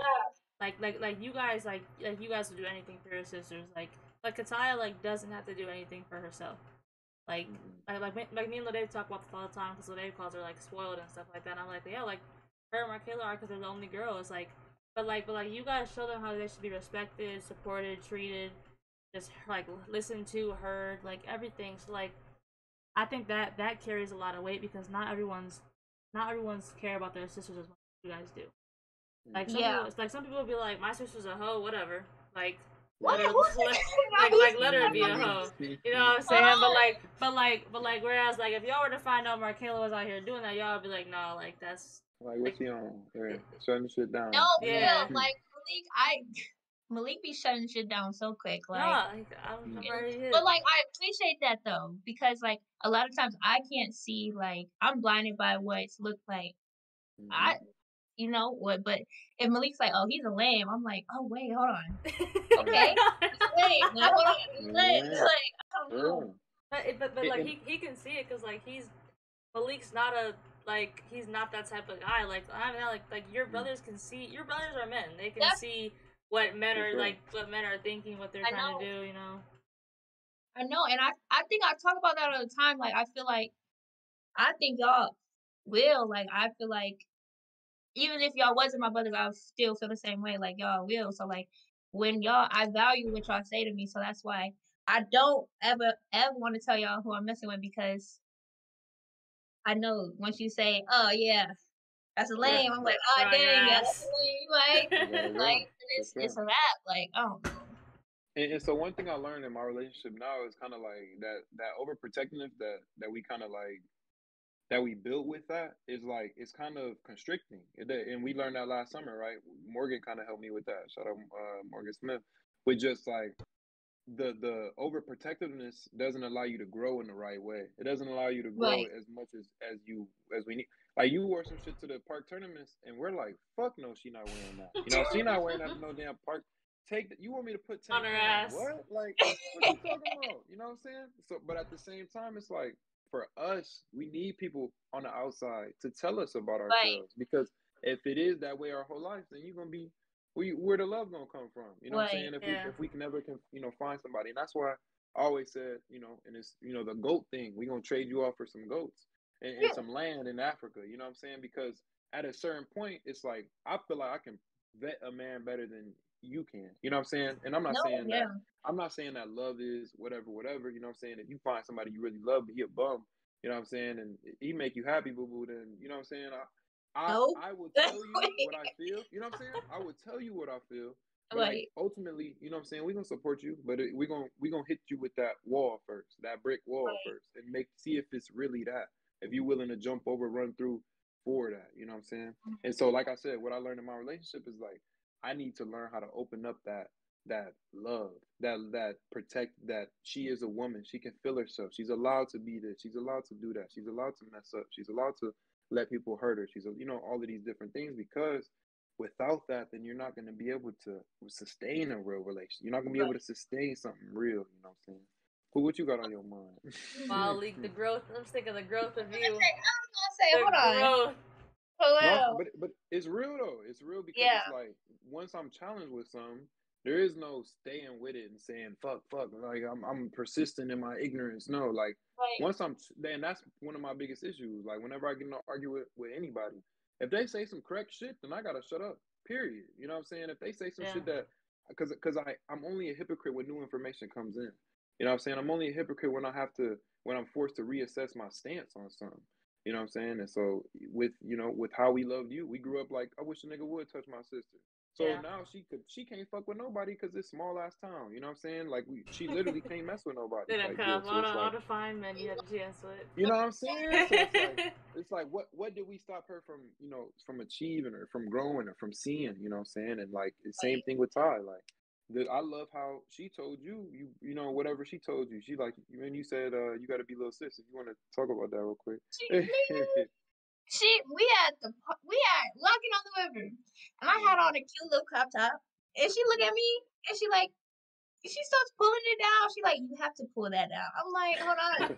A: Like you guys like you guys will do anything for your sisters. Like Kataya like doesn't have to do anything for herself. Like
B: Mm-hmm.
A: like me and Lede talk about this all the time because Lede calls her like spoiled and stuff like that. And I'm like, yeah, like her and Marcela are because they're the only girl. It's like, but you guys show them how they should be respected, supported, treated, just like listened to, heard, like everything. So like, I think that carries a lot of weight because not everyone's care about their sisters as much as you guys do. Like some
C: yeah.
A: people, it's like some people will be like, my sister's a hoe, whatever. Like
C: What?
A: let her
C: Who said that?
A: like let her be a
B: Mm-hmm.
A: hoe. You know what I'm saying?
C: Oh,
A: But like whereas like if y'all were to find out Marcela was out here doing that, y'all would be like, no, like that's
B: Like,
A: like
B: what's he on? Yeah, shutting shit
C: no,
B: down.
C: for
B: Yeah.
C: real.
A: yeah.
C: Like Malik be shutting shit down so quick.
A: No,
C: Like,
A: like, I'm
B: Mm.
A: already
C: but
A: hit.
C: like I appreciate that though because like a lot of times I can't see like I'm blinded by what it's looked like.
B: Mm-hmm.
C: I you know what? But if Malik's like, oh, he's a lame, I'm like, oh wait, hold on,
B: Right.
C: okay, he's a lame. Like, hold on, he's lame.
B: Yeah.
C: Like, I don't know.
B: Yeah.
A: but like
B: And,
A: he can see it because like Malik's not a like he's not that type of guy. Like I mean like your
B: mm,
A: brothers can see your brothers are men. They can
C: That's
A: see what men
B: for
A: are
B: sure.
A: like what men are thinking, what they're
C: I
A: trying to
C: know,
A: do. You know.
C: I know, and I think I talk about that all the time. Like I feel like I think y'all will. Like, I feel like even if y'all wasn't my brothers, I would still feel the same way. Like y'all will. So like when y'all, I value what y'all say to me. So that's why I don't ever want to tell y'all who I'm messing with because I know once you say, "Oh yeah, that's a
B: Yeah,
C: lame," I'm like,
A: We're
C: "Oh
A: on your
C: dang, yeah, that's a
A: ass.
C: lame."
B: you gotta
C: Like
B: go for
C: it's
B: sure.
C: a wrap. Like I don't know.
B: And so one thing I learned in my relationship now is kind of like that overprotectiveness that we kind of like that we built with that is like it's kind of constricting. And we learned that last summer, right? Morgan kind of helped me with that. Shout out Morgan Smith, with just like the overprotectiveness doesn't allow you to grow in the right way. It doesn't allow you to grow
C: Right,
B: as much as we need. Like you wore some shit to the park tournaments, and we're like, fuck no, she not wearing that. You know, she not wearing that to no damn park. You want me to put
A: On
B: tank
A: her
B: on?
A: ass.
B: What? Like, what you talking about? You know what I'm saying? So, but at the same time, it's like for us, we need people on the outside to tell us about
C: right,
B: ourselves because if it is that way our whole life, then you're gonna be where the love gonna come from? You know what I'm
C: right.
B: saying?
A: Yeah.
B: If we can never can find somebody, and that's why I always said and it's the goat thing. We gonna trade you off for some goats and
C: Yeah.
B: some land in Africa. You know what I'm saying? Because at a certain point, it's like I feel like I can vet a man better than you can. You know what I'm saying? And
C: No, yeah.
B: I'm not saying that love is whatever. You know what I'm saying? If you find somebody you really love, but he a bum, you know what I'm saying, and he make you happy, boo boo, then you know what I'm saying.
C: No.
B: I will tell you
C: Wait,
B: what I feel. You know what I'm saying? I would tell you what I feel, but like
C: wait,
B: ultimately, you know what I'm saying? We're gonna support you, but we're gonna hit you with that wall first, that brick wall
C: wait.
B: first, and see if it's really that. If you're willing to jump over, run through for that, you know what I'm saying? And so, like I said, what I learned in my relationship is like I need to learn how to open up that love, that protect that she is a woman. She can feel herself. She's allowed to be this. She's allowed to do that. She's allowed to mess up. She's allowed to let people hurt her. She's all of these different things because without that, then you're not going to be able to sustain a real relationship. You're not going to be able to
C: Right.
B: sustain something real. You know what I'm saying? But what you got on your
A: Wow,
B: mind?
A: leak the growth. I'm just thinking of the growth of
C: I
A: you.
C: was gonna say,
A: The
C: hold on.
A: growth.
B: No,
C: Hello.
B: but it's real though. It's real because
C: Yeah.
B: it's like once I'm challenged with something, there is no staying with it and saying fuck. Like I'm persistent in my ignorance. No, like
C: Right.
B: once then that's one of my biggest issues. Like whenever I get in an argument with anybody, if they say some correct shit, then I gotta shut up. Period. You know what I'm saying? If they say some
A: Yeah.
B: shit that because I'm only a hypocrite when new information comes in. You know what I'm saying? I'm only a hypocrite when I'm forced to reassess my stance on something. You know what I'm saying? And so with how we loved you, we grew up like I wish a nigga would touch my sister. So
A: Yeah.
B: now she can't fuck with nobody because it's small ass town. You know what I'm saying? Like she literally can't mess with nobody
A: They done
B: type
A: cut
B: deal.
A: off
B: So it's
A: all
B: like
A: the fine men you had a chance with.
B: you know what I'm saying? So it's like what did we stop her from from achieving or from growing or from seeing? You know what I'm saying? And like the same thing with Ty. Like I love how she told you know whatever she told you. She like when you said you got to be little sis. If you want to talk about that real quick.
C: Man, we had walking on the river, and I
B: Yeah.
C: had on a cute little crop top, and she look
B: Yeah.
C: at me, and she starts pulling it down. She like, you have to pull that down. I'm like, hold on.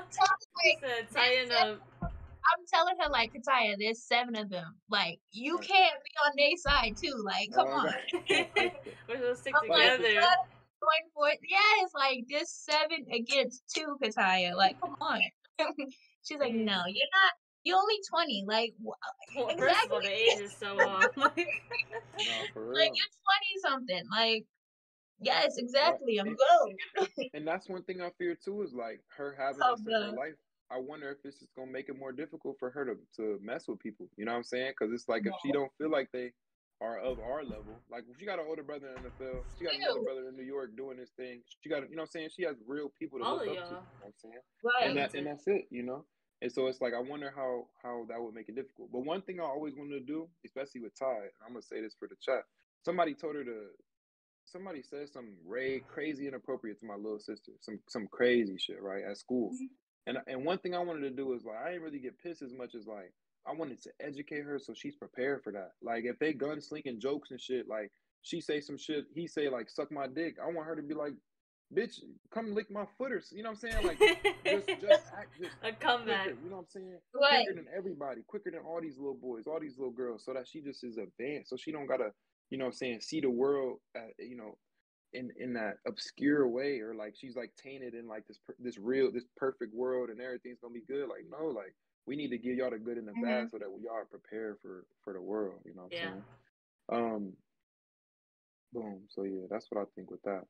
A: She
C: Like,
A: said,
C: there's
A: tighten up.
C: I'm telling her like, Kataya, there's 7 of them. Like, you
B: Right.
C: can't be on their side too. Like, come
B: Oh,
C: on.
A: We're supposed to stick
C: I'm
B: like
C: like,
B: if it's
A: together.
C: going for it. Yeah, it's like this 7 against 2, Kataya. Like, come on. She's like,
A: Jeez.
C: no, you're not. You're only 20. Like,
A: First of all,
C: exactly.
A: the age is so off.
B: no for
C: Like,
B: real.
C: you're 20 something. Like, yes,
B: Right.
C: exactly. I'm good.
B: And that's one thing I fear too is like her having
C: Oh,
B: us in her
C: good.
B: life. I wonder if this is gonna make it more difficult for her to mess with people. You know what I'm saying? Because it's like if she don't feel like they are of our level, like if she got an older brother in the NFL, she got another
C: Ew.
B: brother in New York doing this thing. She got you know what I'm saying? She has real people to
A: All
B: look
A: of
B: up to. You
A: y'all.
B: know what I'm saying? And
C: Right.
A: Talented.
B: that's it. And so it's like I wonder how that would make it difficult. But one thing I always wanted to do, especially with Ty, and I'm gonna say this for the chat. Somebody said something crazy inappropriate to my little sister, some crazy shit, right, at school. And one thing I wanted to do is like I didn't really get pissed as much as like I wanted to educate her so she's prepared for that. Like if they gunslinging jokes and shit, like she say some shit, he say like suck my dick. I want her to be like, bitch, come lick my foot or you know what I'm saying? Like just act just
A: A
B: quicker,
A: comeback.
B: you know what I'm saying?
C: Right.
B: Quicker than everybody, quicker than all these little boys, all these little girls, so that she just is advanced. So she don't gotta, you know what I'm saying, see the world in that obscure way, or like she's like tainted in like this perfect world and everything's gonna be good. Like no, like we need to give y'all the good and the bad
C: Mhm.
B: so that y'all are prepared for the world. You know what
A: Yeah.
B: I'm saying? Um, boom. So yeah, that's what I think with that.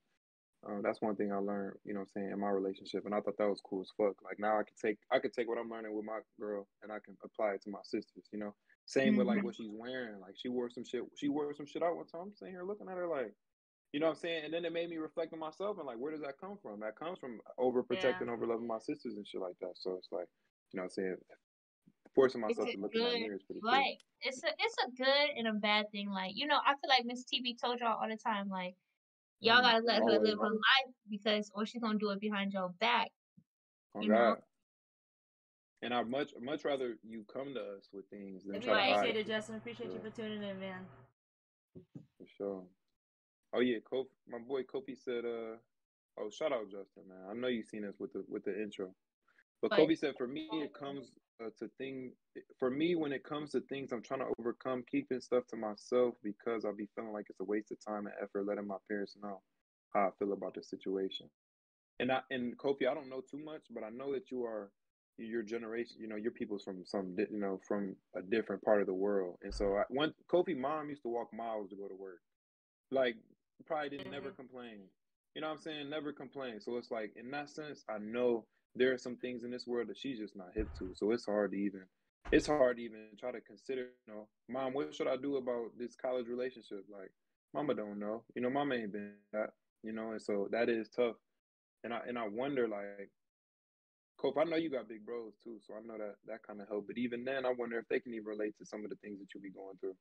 B: That's one thing I learned, you know what I'm saying, in my relationship, and I thought that was cool as fuck. Like now I could take what I'm learning with my girl and I can apply it to my sisters, you know. Same with like
C: Mhm.
B: what she's wearing. Like she wore some shit out one time. I'm sitting here looking at her like, you know what I'm saying? And then it made me reflect on myself and like, where does that come from? That comes from
A: Yeah.
B: overprotecting, overloving my sisters and shit like that. So it's like, you know what I'm saying? Forcing
C: It's
B: myself
C: a
B: to look in that
C: good
B: mirror is pretty cool.
C: like it's a good and a bad thing. Like, I feel like Miss TV told y'all all the time, like, y'all gotta let her live
B: Always.
C: her life because or she's gonna do it behind your back,
B: Oh
C: you know?
B: God. And I'd much rather you come to us with things than
A: I do
B: try to
C: Like,
B: hide
A: appreciate
B: it.
A: it, Justin. Appreciate you
B: For
A: for tuning in, man.
B: for sure. Oh yeah, my boy Kofi said, oh shout out Justin, man. I know you've seen us with the intro. But
C: but
B: Kobe said, for me, it comes for me, when it comes to things I'm trying to overcome, keeping stuff to myself because I'll be feeling like it's a waste of time and effort, letting my parents know how I feel about the situation. And Kofi, I don't know too much, but I know that your generation, your people's from from a different part of the world. And so when Kofi mom used to walk miles to go to work, like probably didn't never
A: Mhm.
B: complain. You know what I'm saying? Never complain. So it's like in that sense, I know there are some things in this world that she's just not hip to. So it's hard to even try to consider, mom, what should I do about this college relationship? Like, mama don't know. Mama ain't been that, and so that is tough. And I wonder like, Cope, I know you got big bros too, so I know that kind of help. But even then, I wonder if they can even relate to some of the things that you'll be going through,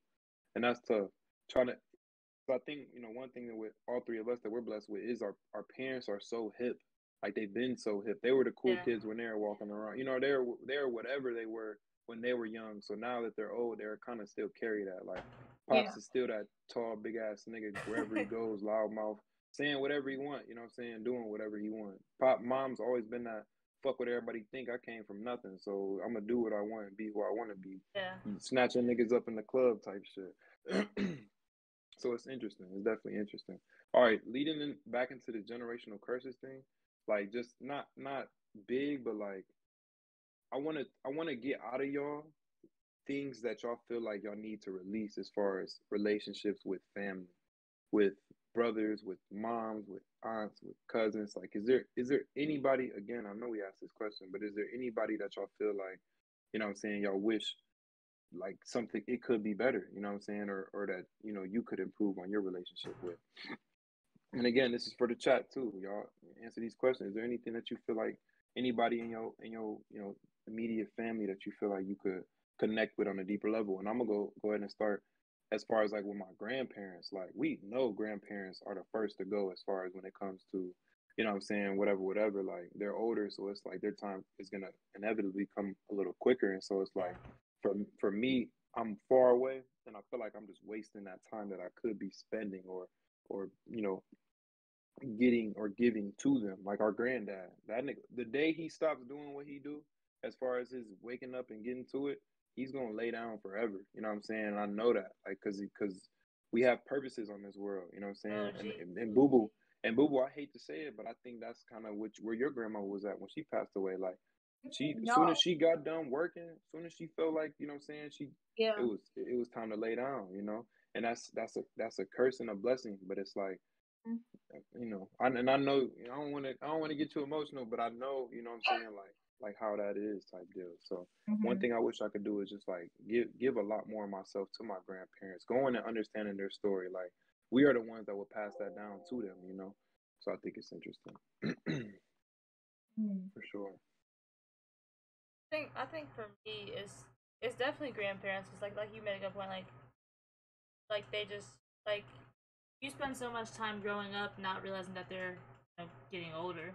B: and that's tough. Trying to so I think, one thing that with all three of us that we're blessed with is our parents are so hip. Like they've been so hip. They were the cool
A: Yeah.
B: kids when they were walking around. They're whatever they were when they were young. So now that they're old, they're kind of still carry that. Like
C: yeah.
B: Pops is still that tall, big ass nigga wherever he goes, loud mouth, saying whatever he want, you know what I'm saying, doing whatever he want. Mom's always been that fuck what everybody think. I came from nothing. So I'm gonna do what I want and be who I wanna be.
A: Yeah.
B: Snatching niggas up in the club type shit. So it's interesting. It's definitely interesting. All right, leading back into the generational curses thing, like just not big, but like I wanna get out of y'all things that y'all feel like y'all need to release as far as relationships with family, with brothers, with moms, with aunts, with cousins. Like, is there anybody? Again, I know we asked this question, but is there anybody that y'all feel like, what I'm saying, y'all wish like something it could be better, you know what I'm saying, or that you could improve on your relationship with. And again, this is for the chat too. Y'all answer these questions. Is there anything that you feel like anybody in your immediate family that you feel like you could connect with on a deeper level? And I'm gonna go ahead and start as far as like with my grandparents. Like we know grandparents are the first to go as far as when it comes to, what I'm saying, whatever. Like they're older, so it's like their time is gonna inevitably come a little quicker. And so it's
A: Yeah.
B: like for me, I'm far away and I feel like I'm just wasting that time that I could be spending or getting or giving to them. Like our granddad, that nigga, the day he stops doing what he do, as far as his waking up and getting to it, he's gonna lay down forever. You know what I'm saying? And I know that, like, cause we have purposes on this world. You know what I'm saying?
A: Oh,
B: And
A: gee.
B: and, and boo boo and boo boo, I hate to say it, but I think that's kind of where your grandma was at when she passed away. Like as soon as
C: Y'all.
B: she got done working, as soon as she felt like, I'm saying, it
C: Yeah.
B: was time to lay down. And that's a curse and a blessing, but it's like, and I know I don't want to get too emotional, but I know, what I'm saying, like how that is type deal. So one
C: Mhm.
B: thing I wish I could do is just like give a lot more of myself to my grandparents, going and understanding their story. Like we are the ones that will pass that down to them. So I think it's interesting.
C: Mhm.
B: For sure.
A: I think for me it's definitely grandparents. Cause like you made a good point. Like they just like you spend so much time growing up not realizing that they're getting older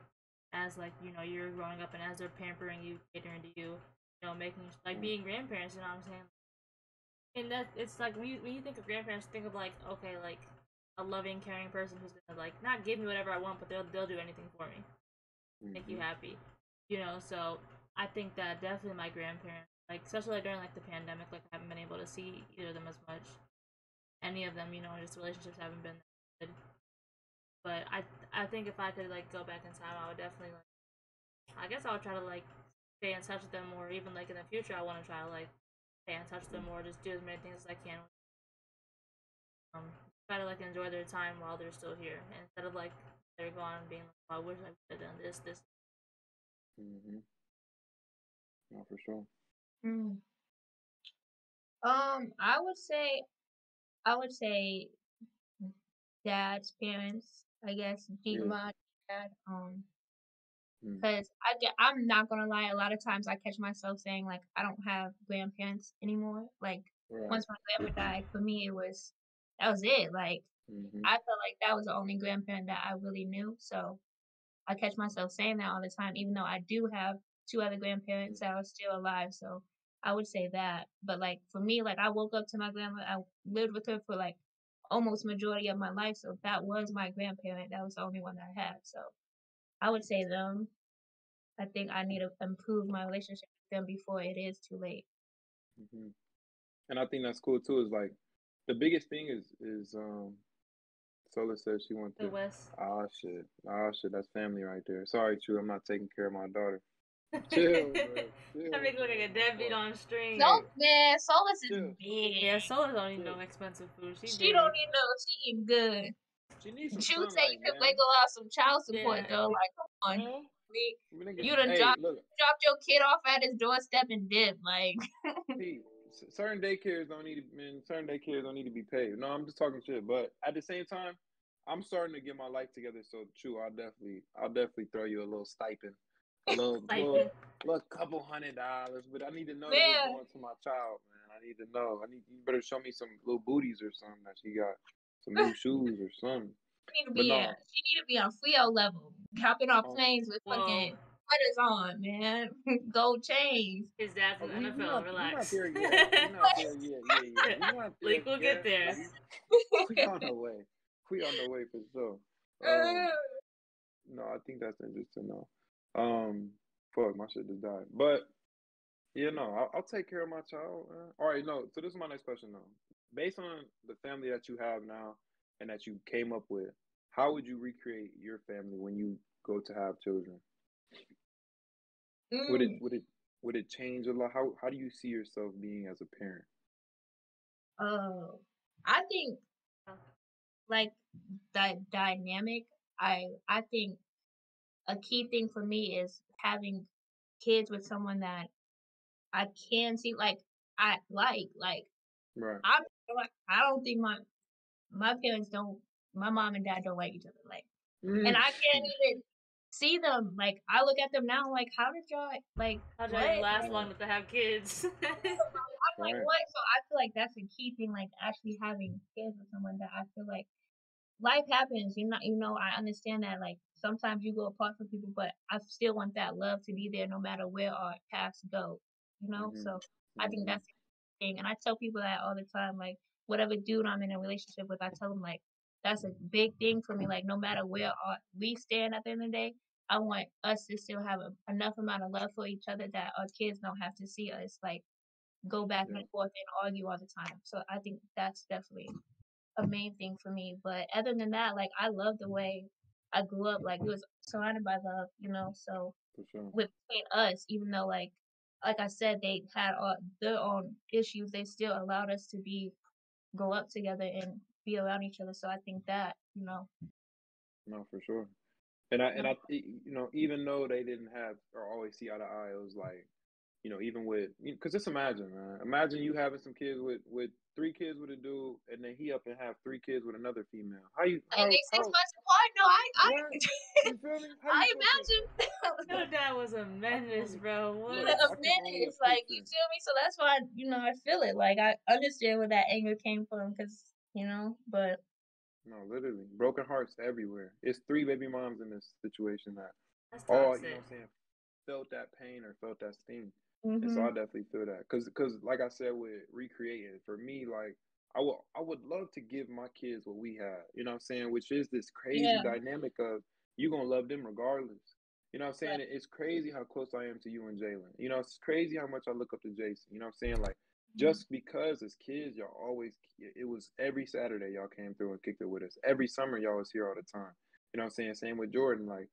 A: as like you're growing up and as they're pampering you, catering to you, making like
B: Mm.
A: being grandparents. You know what I'm saying? And that it's like when you think of grandparents, think of like okay, like a loving, caring person who's gonna like not give me whatever I want, but they'll do anything for me, make you
B: Mm-hmm.
A: happy, So I think that definitely my grandparents, like especially like, during like the pandemic, like I haven't been able to see either of them as much. Any of them, just relationships haven't been that good. But I think if I could like go back in time, I would definitely like. I guess I would try to like stay in touch with them more. Even like in the future, I want to try to like stay in touch with them more. Just do as many things as I can. Um, Try to like enjoy their time while they're still here, instead of like they're gone and being like, oh, I wish I could have done this.
B: Mm-hmm. No, for sure.
C: Mm. I would say dad's parents, I guess,
B: Yeah.
C: mom, dad.
B: Mm.
C: Because I'm not gonna lie, a lot of times I catch myself saying like I don't have grandparents anymore. Like
B: Right.
C: once my grandma died, for me that was it. Like
B: Mm-hmm.
C: I felt like that was the only grandparent that I really knew. So I catch myself saying that all the time, even though I do have two other grandparents that are still alive. So I would say that. But like for me, like I woke up to my grandma. I lived with her for like almost majority of my life. So that was my grandparent. That was the only one that I had. So I would say them. I think I need to improve my relationship with them before it is too late.
B: Mm-hmm. And I think that's cool too. Is like the biggest thing is Sola says she went
A: The
B: to.
A: West.
B: Ah shit, that's family right there. Sorry, True, I'm not taking care of my daughter. Chill, bro.
A: That
B: Chill,
A: makes you look like a
B: man.
A: deadbeat
B: Fuck.
A: on
C: So
A: stream.
B: Hey,
C: man, Solace is
B: chill,
A: Yeah,
C: big.
A: Sola don't need
B: chill.
A: no expensive food. She
C: She don't
A: big.
C: even know she eat good.
B: She needs some
C: She would say you
B: sunlight,
C: could
B: man.
C: wiggle out some child support
A: Yeah.
C: though. Like, come on,
B: Man, nigga.
C: you done
B: Hey, look.
C: dropped your kid off at his doorstep and dip. Like,
B: See, certain daycares don't need to, man. Certain daycares don't need to be paid. No, I'm just talking shit. But at the same time, I'm starting to get my life together. So true, I'll definitely throw you a little stipend, a
A: Like,
B: little couple $100. But I need to know that it's
C: man,
B: going to my child, man. I need to know. You better show me some little booties or something that she got, some new shoes or something. But no,
C: she need to be on Frio level, hopping off
B: um,
C: planes with
A: whoa.
C: fucking sweaters on, man, gold chains.
A: His dad's in the NFL.
B: we not
A: Relax.
B: there yet. We not there yet. Yeah. We not there
A: Leak will get
B: yet.
A: there.
B: We on the way. We on the way for sure. No, I think that's interesting though. Fuck, my shit just died. But yeah, no, I'll take care of my child. All right, no. So this is my next question though. Based on the family that you have now and that you came up with, how would you recreate your family when you go to have children? Would it
C: Mm.
B: would it would it change a lot? How do you see yourself being as a parent?
C: Oh, I think like that dynamic. I think a key thing for me is having kids with someone that I can see I like
B: Right.
C: I like I don't think my parents don't my mom and dad don't like each other and I can't even see them like I look at them now like how did y'all like
A: How do
C: what
A: I even last
C: like
B: Right.
A: long enough to have kids?
C: I'm like
B: Right.
C: what so I feel like that's a key thing like actually having kids with someone that I feel like life happens. I understand that like sometimes you go apart from people, but I still want that love to be there no matter where our paths go.
B: Mhm.
C: So I think
B: Mhm.
C: that's the thing. And I tell people that all the time, like whatever dude I'm in a relationship with, I tell them like that's a big thing for me. Like no matter where we stand at the end of the day, I want us to still have enough amount of love for each other that our kids don't have to see us like go back
B: Yeah.
C: and forth and argue all the time. So I think that's definitely a main thing for me. But other than that, like I love the way I grew up. Like it was surrounded by love. So
B: For sure.
C: with between us, even though like I said, they had their own issues, they still allowed us to grow up together and be around each other. So I think that.
B: No, for sure. Even though they didn't have or always see eye to eye, it was like, even with, because just imagine, man. Imagine you having some kids with three kids with a dude, and then he up and have three kids with another female.
C: And they 6 months apart. No,
B: what? You feel me? How
C: I
B: you supposed to?
A: Your
C: imagine.
A: dad was a
B: I can
A: menace,
B: only
A: bro.
B: look.
A: What?
C: A
B: I can only
C: minute. Like you
B: picture.
C: feel me? So that's why I feel it. Like I understand where that anger came from, because but
B: No, literally, broken hearts everywhere. It's three baby moms in this situation that
A: That's
B: all,
A: toxic.
B: saying, felt that pain or felt that sting. And so I
C: mhm.
B: definitely feel that, cause like I said, with recreating for me, like I would love to give my kids what we had, what I'm saying, which is this crazy
C: Yeah.
B: dynamic of you gonna love them regardless. You know what I'm
C: Right.
B: saying? It's crazy how close I am to you and Jalen. It's crazy how much I look up to Jason. You know what I'm saying? Like
C: Mhm.
B: just because as kids, y'all always it was every Saturday y'all came through and kicked it with us. Every summer y'all was here all the time. You know what I'm saying? Same with Jordan. Like,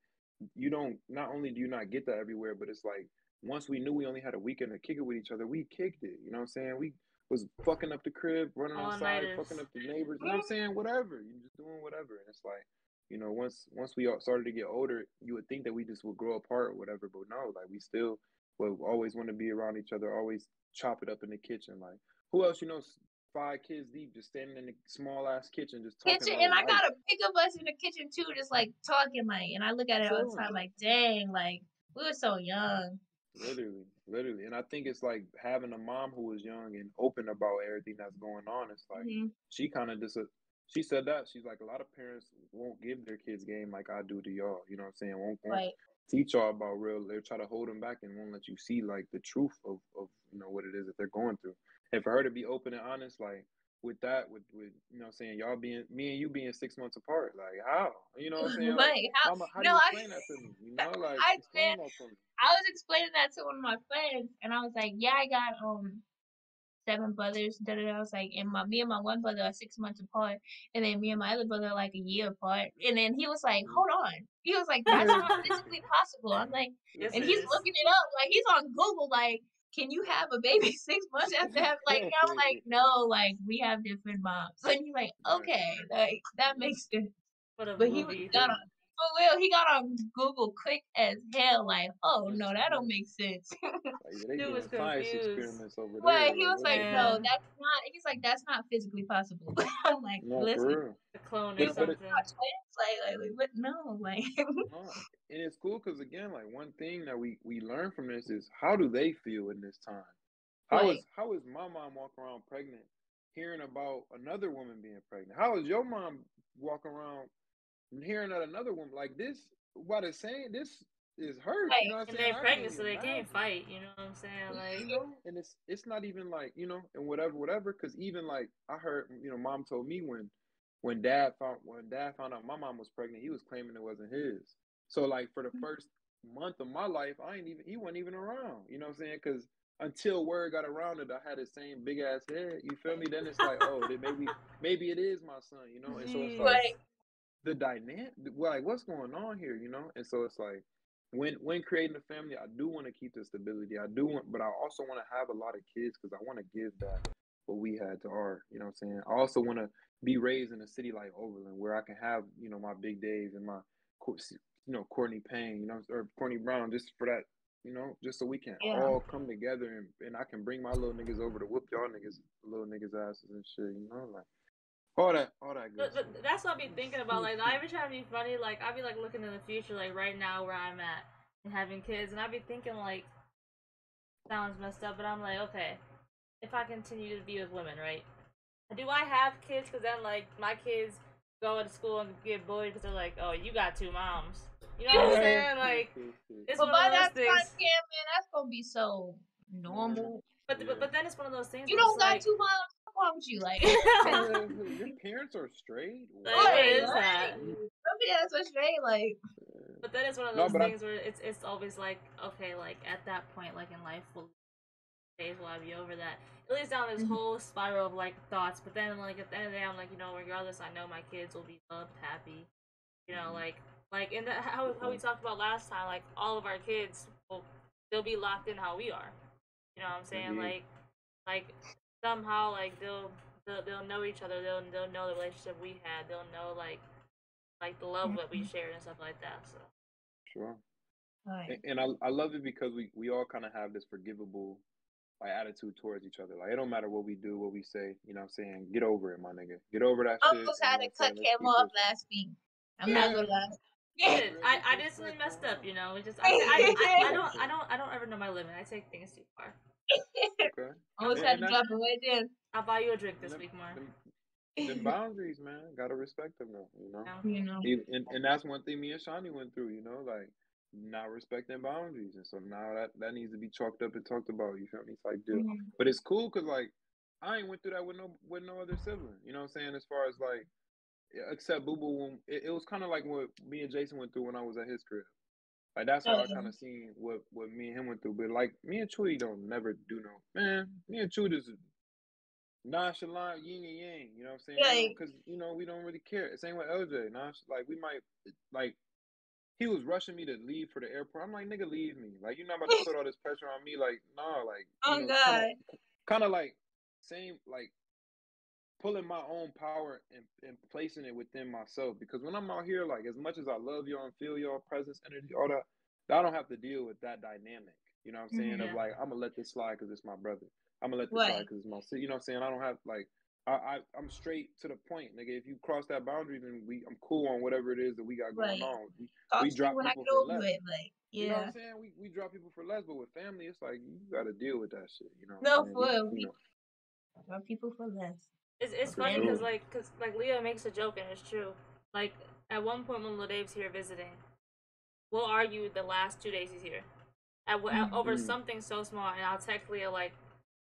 B: you don't, not only do you not get that everywhere, but it's like, once we knew we only had a weekend to kick it with each other, we kicked it. You know what I'm saying? We was fucking up the crib, running
A: All
B: outside,
A: nighters.
B: fucking up the neighbors. You know what I'm saying? Whatever. You just doing whatever. And it's like, once we all started to get older, you would think that we just would grow apart or whatever, but no, like we still will always want to be around each other, always chop it up in the kitchen. Like, who else 5 kids deep, just standing in the small ass kitchen, just talking
C: Kitchen,
B: about
C: and I
B: life,
C: got a pic of us in the kitchen too, just like talking, like, and I look at it all the
B: chilling.
C: time, like, dang, like we were so young.
B: Literally. And I think it's like having a mom who was young and open about everything that's going on. It's like she kind of just she said that she's like, a lot of parents won't give their kids game like I do to y'all. You know what I'm saying? Won't
C: Right.
B: teach y'all about real. They try to hold them back and won't let you see like the truth of what it is that they're going through. And for her to be open and honest, like with that, with you know what I'm saying, y'all being, me and you being 6 months apart, like how? You know what I'm saying? Like,
C: Right.
B: mama, how do
C: No,
B: you explain that to me? Like
C: I
B: explain that to me.
C: I was explaining that to one of my friends, and I was like, yeah, I got 7 brothers. Da da da. I was like, and me and my one brother are 6 months apart, and then me and my other brother are like a year apart. And then he was like, hold on. He was like, that's not physically possible. I'm like,
A: Yes,
C: and
A: it
C: he's
A: is.
C: looking it up, like he's on Google, like, can you have a baby 6 months after having, like, I'm like, no, like we have different moms. And he's like, okay, like that makes sense.
A: What a
C: But he
A: movie.
C: got on, for real, he got on Google quick as hell, like, oh no, that don't make sense.
B: Like, they
A: Dude was
B: doing science
A: confused.
B: experiments over
C: But
B: there.
C: he
B: Like,
C: was
B: what
C: like,
B: the
C: no,
B: hell?
A: Man,
C: that's not. He's like, that's not physically possible. I'm like,
B: No,
C: listen,
B: for real.
A: a clone or
C: you
B: But
A: something.
C: got twins? Like, what? No, like,
B: no, and it's cool because again, like one thing that we learn from this is, how do they feel in this time?
C: right,
B: How is my mom walking around pregnant, hearing about another woman being pregnant? How is your mom walking around and hearing that another woman like this? What it's saying, this is hurt. You
C: right.
B: know what I'm
A: And
B: saying?
A: they're
B: I can
A: pregnant,
B: only
A: so they can't
B: imagine.
A: fight. You know what I'm saying? Like,
B: And it's not even like, and whatever. Because even like I heard, mom told me when dad found out my mom was pregnant, he was claiming it wasn't his. So like for the first month of my life, he wasn't even around. You know what I'm saying? Because until word got around that I had the same big ass head, you feel me? Then it's like, oh, then maybe it is my son, And so it's like
A: jeez.
C: Right.
B: the dynamic, like what's going on here, And so it's like, when creating a family, I do want to keep the stability. I do want, but I also want to have a lot of kids because I want to give back what we had to our, you know what I'm saying? I also want to be raised in a city like Overland where I can have, my big days and my, Courtney Payne, or Courtney Brown, just for that, just so we can
C: Yeah.
B: all come together and I can bring my little niggas over to whoop y'all niggas, little niggas asses and shit, like all that good
A: But
B: stuff.
A: that's what I be thinking about. Like, I be trying to be funny. Like, I be like looking in the future, like right now where I'm at and having kids, and I be thinking like, sounds messed up, but I'm like, okay, if I continue to be with women, right? Do I have kids? Because then like my kids go to school and get bullied because they're like, oh, you got 2 moms. You know what I'm saying? Like, it's
C: But
A: one of
C: by
A: those
C: that
A: things.
C: time, yeah, man, that's gonna be so normal.
A: But then it's one of those things
C: You
A: where it's
C: don't got
A: like,
C: 2 moms. What's wrong with you? Like,
B: Your parents are straight?
A: like what
C: right?
A: is
C: What?
A: that?
C: Somebody that's so straight. Like,
A: But then it's one of
B: No,
A: those
B: but
A: things where it's always like, okay, like at that point, like in life, days will I be over that? It leads down this whole spiral of like thoughts. But then like at the end of the day, I'm like, regardless, I know my kids will be loved, happy. Like in the how we talked about last time, like all of our kids will they'll be locked in how we are. You know what I'm saying?
B: indeed.
A: Like somehow like they'll know each other. They'll know the relationship we had. They'll know like the love that we shared and stuff like that. So
B: Sure.
C: right.
B: And I love it because we all kind of have this forgivable like attitude towards each other. Like it don't matter what we do, what we say, you know what I'm saying? Get over it, my nigga. Get over that shit.
C: Almost
B: And you
C: had
B: know
C: to
B: what I'm
C: cut
B: saying? Let's
C: Cam
B: keep
C: off
B: pushing.
C: last week. I'm not
A: yeah.
C: gonna lie.
A: Did.
B: Real
A: I instantly
B: disrespect
A: messed
B: going
A: up,
B: on.
A: It's just I don't ever know my limit. I take things too far.
B: Okay.
C: Almost had
B: And
C: to
B: that's
C: drop it right there.
A: I'll buy you a drink
B: and
A: this week, more.
B: them boundaries, man. Gotta respect them though,
C: You know.
B: And that's one thing me and Shawnee went through, like not respecting boundaries. And so now that needs to be chalked up and talked about, you feel me, type deal.
C: Mhm.
B: But it's cool because like I ain't went through that with no other sibling. You know what I'm saying? As far as like, except Boo Boo, when it was kind of like what me and Jason went through when I was at his crib. Like that's
C: Oh
B: how I
C: yeah.
B: kind of seen what me and him went through. But like me and Chewy don't never do no, man. Me and Chewy just nonchalant, yin and yang. You know what I'm saying?
C: Like,
B: Because we don't really care. Same with LJ. Like we might like he was rushing me to leave for the airport. I'm like, nigga, leave me. Like, you're not about to put all this pressure on me. Like, nah, like,
C: oh
B: kind
C: God.
B: of like same like pulling my own power and placing it within myself. Because when I'm out here, like as much as I love y'all and feel y'all presence, energy, all that, I don't have to deal with that dynamic. You know what I'm saying? Of
A: Yeah.
B: like, I'm gonna let this slide because it's my brother. I'm gonna let this slide
C: Right.
B: because it's my sister. You know what I'm saying? I don't have like I'm straight to the point, nigga. If you cross that boundary, then I'm cool on whatever it is that we got going
C: Right.
B: on.
C: Talk
B: We
C: to me
B: drop
C: when I
B: people
C: get
B: for
C: over
B: less.
C: it. Like,
B: You know what I'm
C: yeah.
B: saying? We drop people for less, but with family, it's like you gotta deal with that shit. You know what
C: No,
B: I'm saying?
C: for real. We drop people for less.
A: It's
B: For
A: funny
B: sure.
A: because Leah makes a joke and it's true. Like at one point when Lil Dave's here visiting, we'll argue the last 2 days he's here, over
B: Mm.
A: something so small, and I'll text Leah like,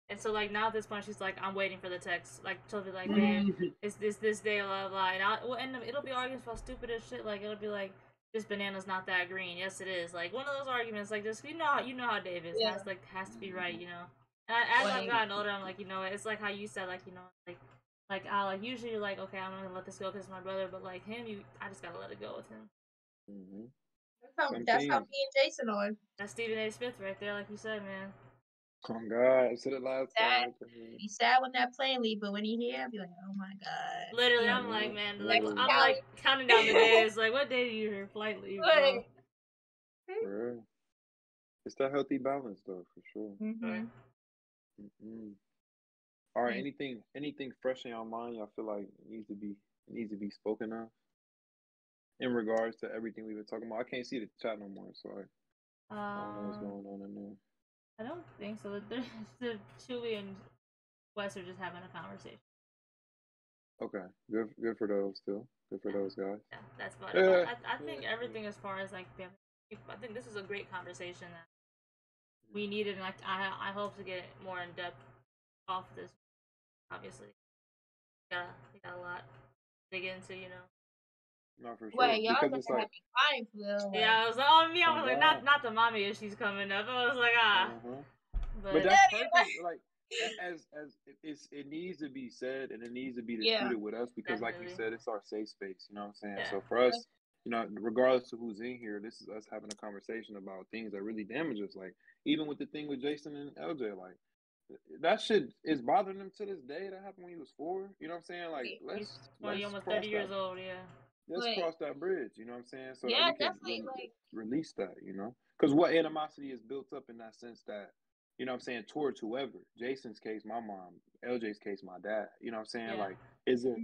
A: and so like now at this point she's like, I'm waiting for the text. Like she'll be like, babe, it's this day, blah blah, and we'll end up, it'll be arguments about stupid as shit. Like it'll be like, this banana's not that green. Yes, it is. Like one of those arguments. Like just you know how Dave is.
C: Yeah.
A: Has to be right. You know. And as I've
C: Right.
A: gotten older, I'm like, it's like how you said, like I like usually you're like, okay, I'm not gonna let this go because it's my brother, but like him, I just gotta let it go with him.
B: Mm-hmm.
C: That's how me and Jason are.
A: That's Stephen A. Smith right there, like you said, man.
B: Oh God, I said it last
C: Sad.
B: time.
C: Be sad when that plane leave, but when he here, I'll be like, oh my God.
A: Literally,
C: Yeah.
A: I'm like, man, like
C: Like
A: I'm
C: Cali.
A: like counting down the days. Like, what day do your flight leave, bro?
C: Like,
B: For real. It's that healthy balance, though, for sure.
C: mm-hmm.
B: Mm-mm. All right, anything fresh in your mind? I feel like needs to be spoken of in regards to everything we've been talking about. I can't see the chat no more, so I don't know what's going on in there.
A: I don't think so. The Chewy and Wes are just having a conversation.
B: Okay, good for those still. Good for those guys.
A: Yeah, that's about it. But I think everything as far as like, I think this is a great conversation that we needed, and I hope to get more in depth off this. Obviously, we got a lot to dig into, you know.
B: No, for sure.
C: Wait, y'all
B: Because
C: gonna
B: it's
C: have
B: like,
C: me crying for real. Like,
A: Yeah, I was like, oh me, I
B: oh
A: was like,
B: God.
A: not the mommy issues coming up. I was like,
B: But that's perfect. Like as it needs to be said and it needs to be disputed with us because, like you said, it's our safe space. You know what I'm saying?
A: Yeah.
B: So for us, regardless of who's in here, this is us having a conversation about things that really damage us. Like even with the thing with Jason and LJ, like that shit is bothering them to this day. That happened when he was 4. You know what I'm saying? Like let's
A: almost
B: cross
A: 30 years
B: that.
A: old. Yeah.
B: Let's cross that bridge. You know what I'm saying? So that
C: yeah,
B: we can
C: definitely. Like,
B: release that. Because what animosity is built up in that sense that. You know what I'm saying, towards whoever. Jason's case, my mom. LJ's case, my dad. You know what I'm saying?
A: Yeah.
B: Like, is it,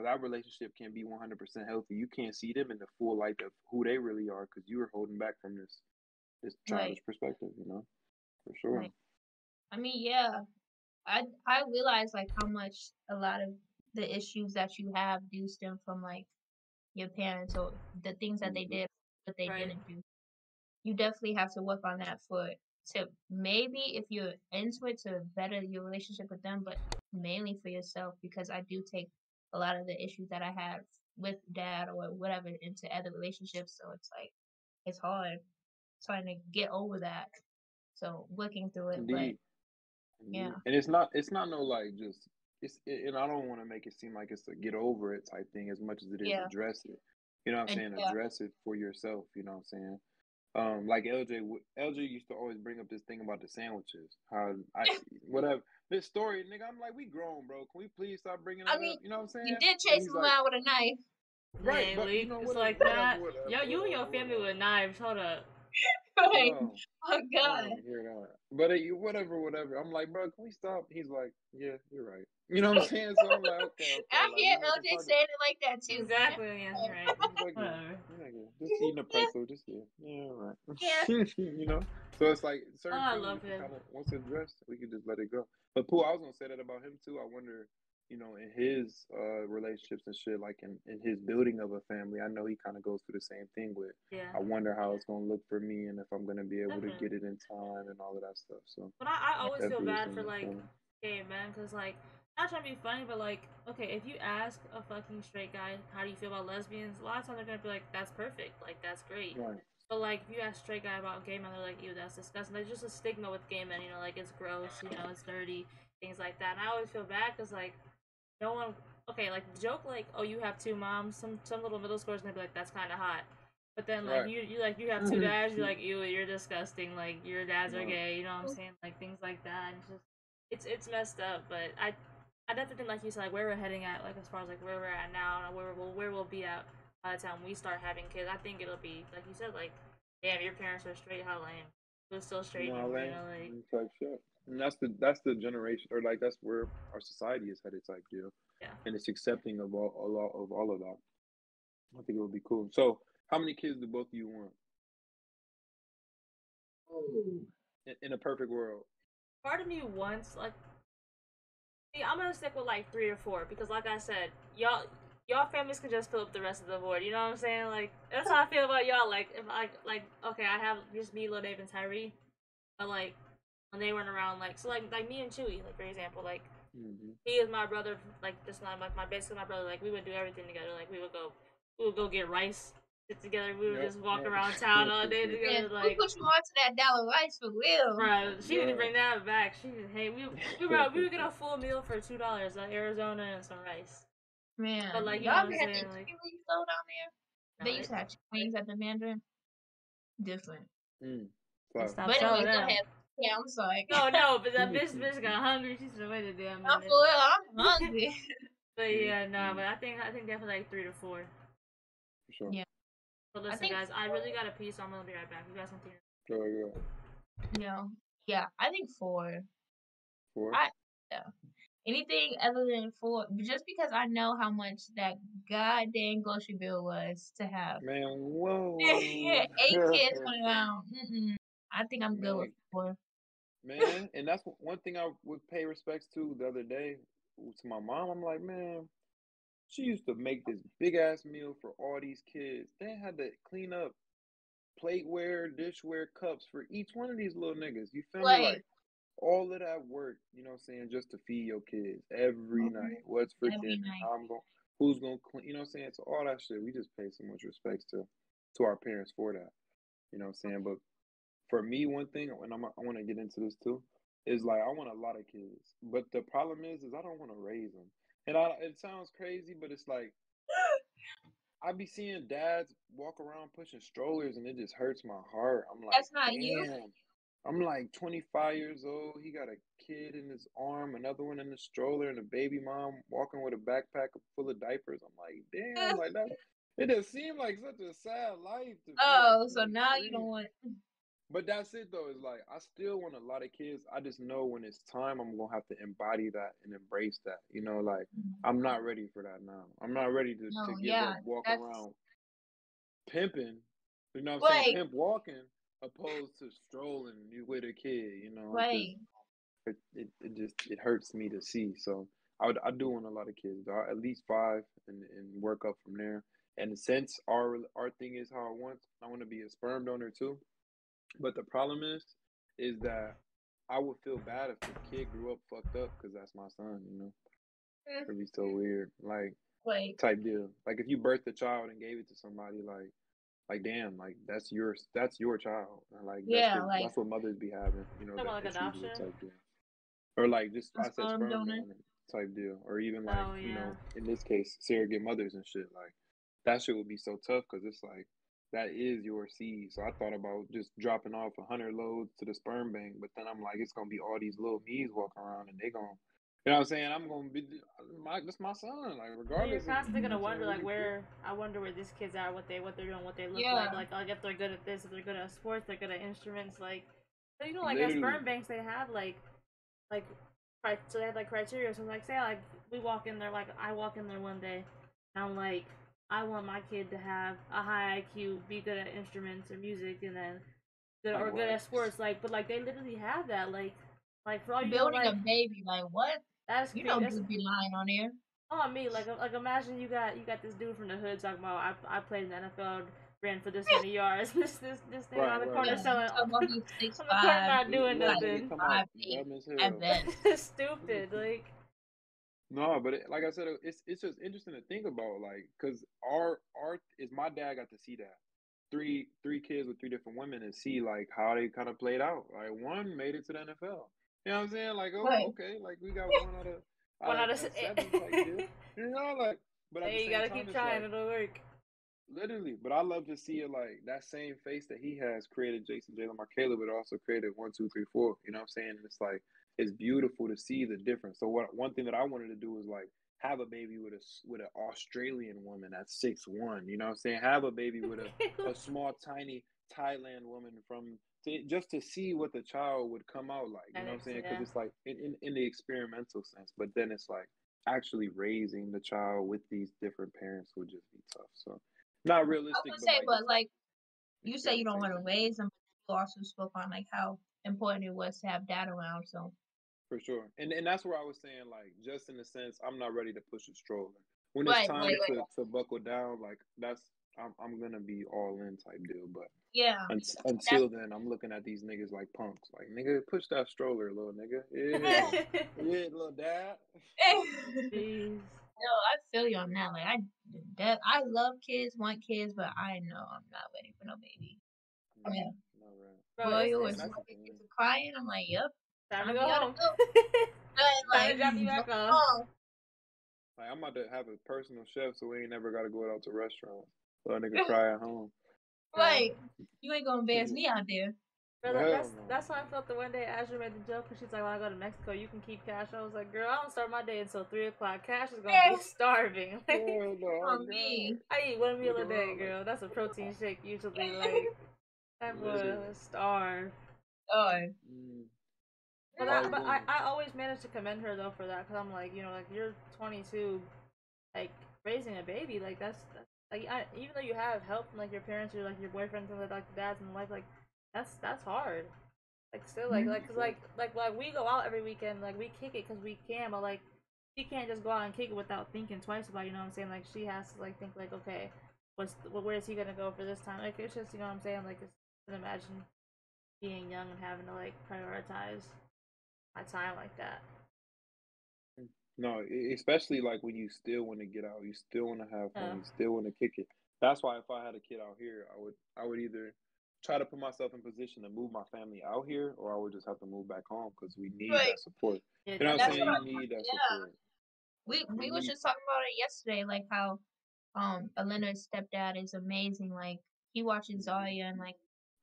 B: that relationship can be 100% healthy. You can't see them in the full light of who they really are because you were holding back from this childish perspective, for sure.
C: Right. I mean, yeah, I realize like how much a lot of the issues that you have do stem from like your parents or the things that they did, but they didn't do. You definitely have to work on that to maybe if you're into it to better your relationship with them, but mainly for yourself because I do take a lot of the issues that I have with dad or whatever into other relationships. So it's like it's hard trying to get over that. So working through it, but yeah.
B: And it's not no like just and I don't want to make it seem like it's a get over it type thing as much as it is address it. You know what I'm saying? Address it for yourself. You know what I'm saying? Like LJ used to always bring up this thing about the sandwiches. Whatever this story, nigga. I'm like, we grown, bro. Can we please stop bringing that up? You know what I'm saying?
C: You did chase him around with a knife,
B: right? But
A: it's like that. Yo, you and your family with knives. Hold up.
C: Right.
B: No,
C: oh God.
B: I don't want to hear that. But whatever. I'm like, bro, can we stop? He's like, yeah, you're right. You know what I'm saying? So I'm like, okay.
C: I
B: like,
C: hear LJ saying it like that too.
A: Exactly. Yeah, right.
B: Like, whatever. Just eating a pretzel. Just yeah, right.
C: Yeah.
B: So it's like certain
A: I
B: things
A: love
B: we
A: him.
B: can once addressed, we can just let it go. But Pooh, I was gonna say that about him too. I wonder, in his relationships and shit, like in his building of a family, I know he kind of goes through the same thing with.
A: Yeah.
B: I wonder how it's gonna look for me and if I'm gonna be able to get it in time and all of that stuff. So.
A: But I always feel bad for like gay men because like. Not trying to be funny, but like, okay, if you ask a fucking straight guy, how do you feel about lesbians? A lot of times they're gonna be like, that's perfect, like that's great.
B: Right.
A: But like, if you ask a straight guy about gay men, they're like, ew, that's disgusting. There's just a stigma with gay men, like it's gross, it's dirty, things like that. And I always feel bad because like no one. Okay, like the joke like, oh, you have two moms. Some little middle schoolers gonna be like, that's kind of hot. But then like
B: Right.
A: you have two dads. You're like, ew, you're disgusting. Like your dads are
B: No.
A: gay. You know what I'm saying? Like things like that. And it's messed up. But I definitely think, like you said, like where we're heading at, like as far as like where we're at now, and where we'll be at by the time we start having kids. I think it'll be like you said, like damn, your parents are straight. How lame. We're still straight,
B: No,
A: you
B: lame
A: know, like
B: type shit. And that's the generation, or like that's where our society is headed type deal,
A: yeah.
B: and it's accepting of all of that. I think it would be cool. So, how many kids do both of you want
C: Ooh.
B: in a perfect world?
A: Part of me wants like see, I'm gonna stick with like 3 or 4 because, like I said, y'all families can just fill up the rest of the board. You know what I'm saying? Like that's how I feel about y'all. Like if like okay, I have just me, Lil Dave, and Tyree, but like when they weren't around, like so like me and Chewy, like for example, like
B: Mm-hmm.
A: he is my brother, like just not like my basically my brother. Like we would do everything together. Like we would go get rice, sit together. We would
B: Yep.
A: just walk
B: Yep.
A: around town all day
C: Man,
A: together.
C: who
A: Like
C: put you onto that dollar rice for real?
A: bro, she need to
B: Bruh.
A: bring that back. She hey we would get a full meal for $2, Arizona and some rice. But
C: Man,
A: like you know
C: y'all
A: what
C: ever
A: I'm
C: had
A: saying,
C: that
A: like
C: chicken wing store down there?
A: no,
C: They used to have chicken wings at the Mandarin. Different.
A: they
B: Fuck.
A: stopped
C: But
A: selling
C: anyway, go
A: them.
C: ahead. Yeah, I'm sorry.
A: No, but that bitch got hungry. She said, "Wait a damn
C: I'm
A: minute."
C: for real. I'm hungry.
A: But yeah, no,
B: Mm-hmm.
A: but I think definitely like 3 to 4.
B: For sure.
C: Yeah,
A: But
C: I
A: listen,
C: think
A: guys, I
C: 4.
A: really got a piece, so I'm gonna be right back. You got something?
B: Go ahead.
C: No. Yeah, I think 4.
B: 4.
C: I yeah. Anything other than 4, just because I know how much that goddamn grocery bill was to have.
B: Man, whoa.
C: 8 kids running around. I think I'm good with
B: man,
C: 4.
B: man, and that's one thing I would pay respects to the other day to my mom. I'm like, man, she used to make this big ass meal for all these kids. They had to clean up plateware, dishware, cups for each one of these little niggas. You feel me?
C: Like
B: Like all of that work, you know what I'm saying, just to feed your kids every night. What's for
C: every
B: dinner?
C: night.
B: How I'm going who's gonna clean, you know what I'm saying? So all that shit, we just pay so much respect to our parents for that. You know what I'm saying? But for me, one thing, and I want to get into this too, is like I want a lot of kids, but the problem is I don't want to raise them. And it sounds crazy, but it's like I be seeing dads walk around pushing strollers, and it just hurts my heart. I'm like,
C: That's not you.
B: damn. I'm like 25 years old. He got a kid in his arm, another one in the stroller, and a baby mom walking with a backpack full of diapers. I'm like, damn, like that. It just seemed like such a sad life to be like
C: Oh, so now you
B: 23.
C: don't want.
B: But that's it though. It's like I still want a lot of kids. I just know when it's time, I'm gonna have to embody that and embrace that. You know, like I'm not ready for that now. I'm not ready to
C: No,
B: give
C: yeah,
B: up, walk
C: that's
B: around pimping. You know what I'm saying?
C: like
B: Pimp walking, opposed to strolling with a kid. You know, it's just
C: like
B: it hurts me to see. So I do want a lot of kids, though. At least 5, and work up from there. And since our thing is how I want to be a sperm donor too. But the problem is that I would feel bad if the kid grew up fucked up because that's my son. You know,
C: eh,
B: it'd be so weird,
C: like
B: type deal. Like if you birthed a child and gave it to somebody, like damn, like that's your child. And like
C: yeah, like
B: that's what mothers be having,
A: Talking
B: that
A: about like
B: issues with
A: adoption.
B: type deal. Or like just
C: a
B: I said
C: sperm
B: sperm
C: donor.
B: donor type deal, or even like
A: Oh yeah.
B: in this case surrogate mothers and shit. Like that shit would be so tough because it's like that is your seed. So I thought about just dropping off 100 loads to the sperm bank, but then I'm like, it's gonna be all these little me's walking around, and they gonna, you know what I'm saying? I'm gonna be that's my son, like
A: Well, you're
B: regardless of
A: constantly
B: you know
A: gonna
B: what I'm saying
A: wonder
B: what
A: like
B: he do.
A: where I wonder where these kids are, what they're doing, what they look
C: Yeah,
A: like if they're good at this, if they're good at sports, they're good at instruments, like so, you know, like at
B: Literally,
A: sperm banks they have like so they have like criteria. So like say like we walk in there, like I walk in there one day, and I'm like I want my kid to have a high IQ, be good at instruments or music, and then
B: like
A: good
B: what?
A: at sports. Like but like they literally have that like for all you know
C: building a
A: like
C: baby. Like what?
A: that's
C: You know,
A: that's
C: dudes be lying on there.
A: on me. Like imagine you got this dude from the hood talking about I played in the NFL, ran for this many yards. This thing on
B: Right,
A: the
B: right,
A: corner
C: Yeah,
B: right.
C: you
A: selling
C: talk about he's six
A: on the corner
C: five,
A: not doing
C: like
B: Literally
A: nothing.
B: come out
C: 5'8"
B: dumb as
C: at
B: hell.
C: best.
A: Stupid. Like
B: No, but like I said, it's just interesting to think about, like, cause our is my dad got to see that three kids with 3 different women and see like how they kind of played out. Like one made it to the NFL, You know what I'm saying? Like, oh,
C: Right.
B: okay, like we got one
A: One
B: out
A: out
B: of
A: of
B: seven type deal. You know, like, but at the
A: hey, you
B: same
A: gotta
B: time,
A: keep
B: it's
A: trying.
B: like
A: It'll work.
B: literally. But I love to see it like that same face that he has created Jason, Jalen, Marcala, but also created 1, 2, 3, 4. You know what I'm saying? And it's like it's beautiful to see the difference. So what one thing that I wanted to do was like have a baby with an Australian woman that's 6'1". You know what I'm saying? Have a baby with a small, tiny Thailand woman just to see what the child would come out like. You know what I'm saying? Because
A: Yeah.
B: it's like in the experimental sense, but then it's like actually raising the child with these different parents would just be tough. So not
C: I
B: realistic,
C: would
B: but
C: say,
B: like
C: but like you say you don't want to
B: experimentation
C: raise them, but you also spoke on like how important it was to have dad around. So
B: for sure. And that's where I was saying like just in the sense I'm not ready to push a stroller. When it's
C: right,
B: time
C: right,
B: to buckle down, like I'm gonna be all in type deal. But
C: yeah,
B: until then, I'm looking at these niggas like punks. Like nigga, push that stroller, little nigga. Yeah, yeah, little dad.
A: Jeez.
C: No, I feel you on that. Like I love kids, want kids, but I know I'm not ready for no baby. Yeah.
B: No, right.
A: Bro,
C: Boy, you
B: And
C: was
B: that's the
C: fucking
B: thing.
C: kids are crying. I'm like, yep,
A: Time to
C: time
A: go
C: for y'all to
A: home.
C: go. Right,
A: Time
C: like,
A: to drop you back off.
C: oh,
B: Like I'm about to have a personal chef, so we ain't never got to go out to restaurants. So a nigga cry at home.
C: right. You ain't gonna embarrass me out there.
A: Bro,
B: Hell no.
A: that's how I felt the one day Azure made the joke because she's like, when I go to Mexico, you can keep Cash. I was like, girl, I don't start my day until 3 o'clock. Cash is gonna be
C: Yeah,
A: starving.
B: Hell no. Oh
C: on
B: God.
C: me.
A: I eat one meal
B: Look
A: a day,
B: around like
A: girl. That's a protein shake usually. Like that boy
B: literally.
A: starve.
C: Oh,
B: Mm.
A: But
B: I was
A: I always managed to commend her though for that because I'm like, like you're 22, like raising a baby, like that's like even though you have help from like your parents or like your boyfriends and like the dads and life, like that's hard. Like still
C: mhm.
A: cause like we go out every weekend, like we kick it because we can, but like she can't just go out and kick it without thinking twice about it, you know what I'm saying? Like she has to like think like okay, where is he gonna go for this time? Like it's just you know what I'm saying? Like it's imagine being young and having to like prioritize my time like that.
B: no, especially like when you still want to get out, you still want to have
A: Yeah.
B: fun, you still want to kick it. That's why if I had a kid out here, I would either try to put myself in position to move my family out here, or I would just have to move back home because we need
C: Right.
B: that support.
A: Yeah,
B: You know what I'm
C: That's
B: saying?
C: what
A: definitely.
C: I,
B: You need that
C: yeah.
B: support.
C: We
B: You
C: was
B: need.
C: just talking about it yesterday, like how Elena's stepdad is amazing. Like he watches
B: Mhm.
C: Zarya and like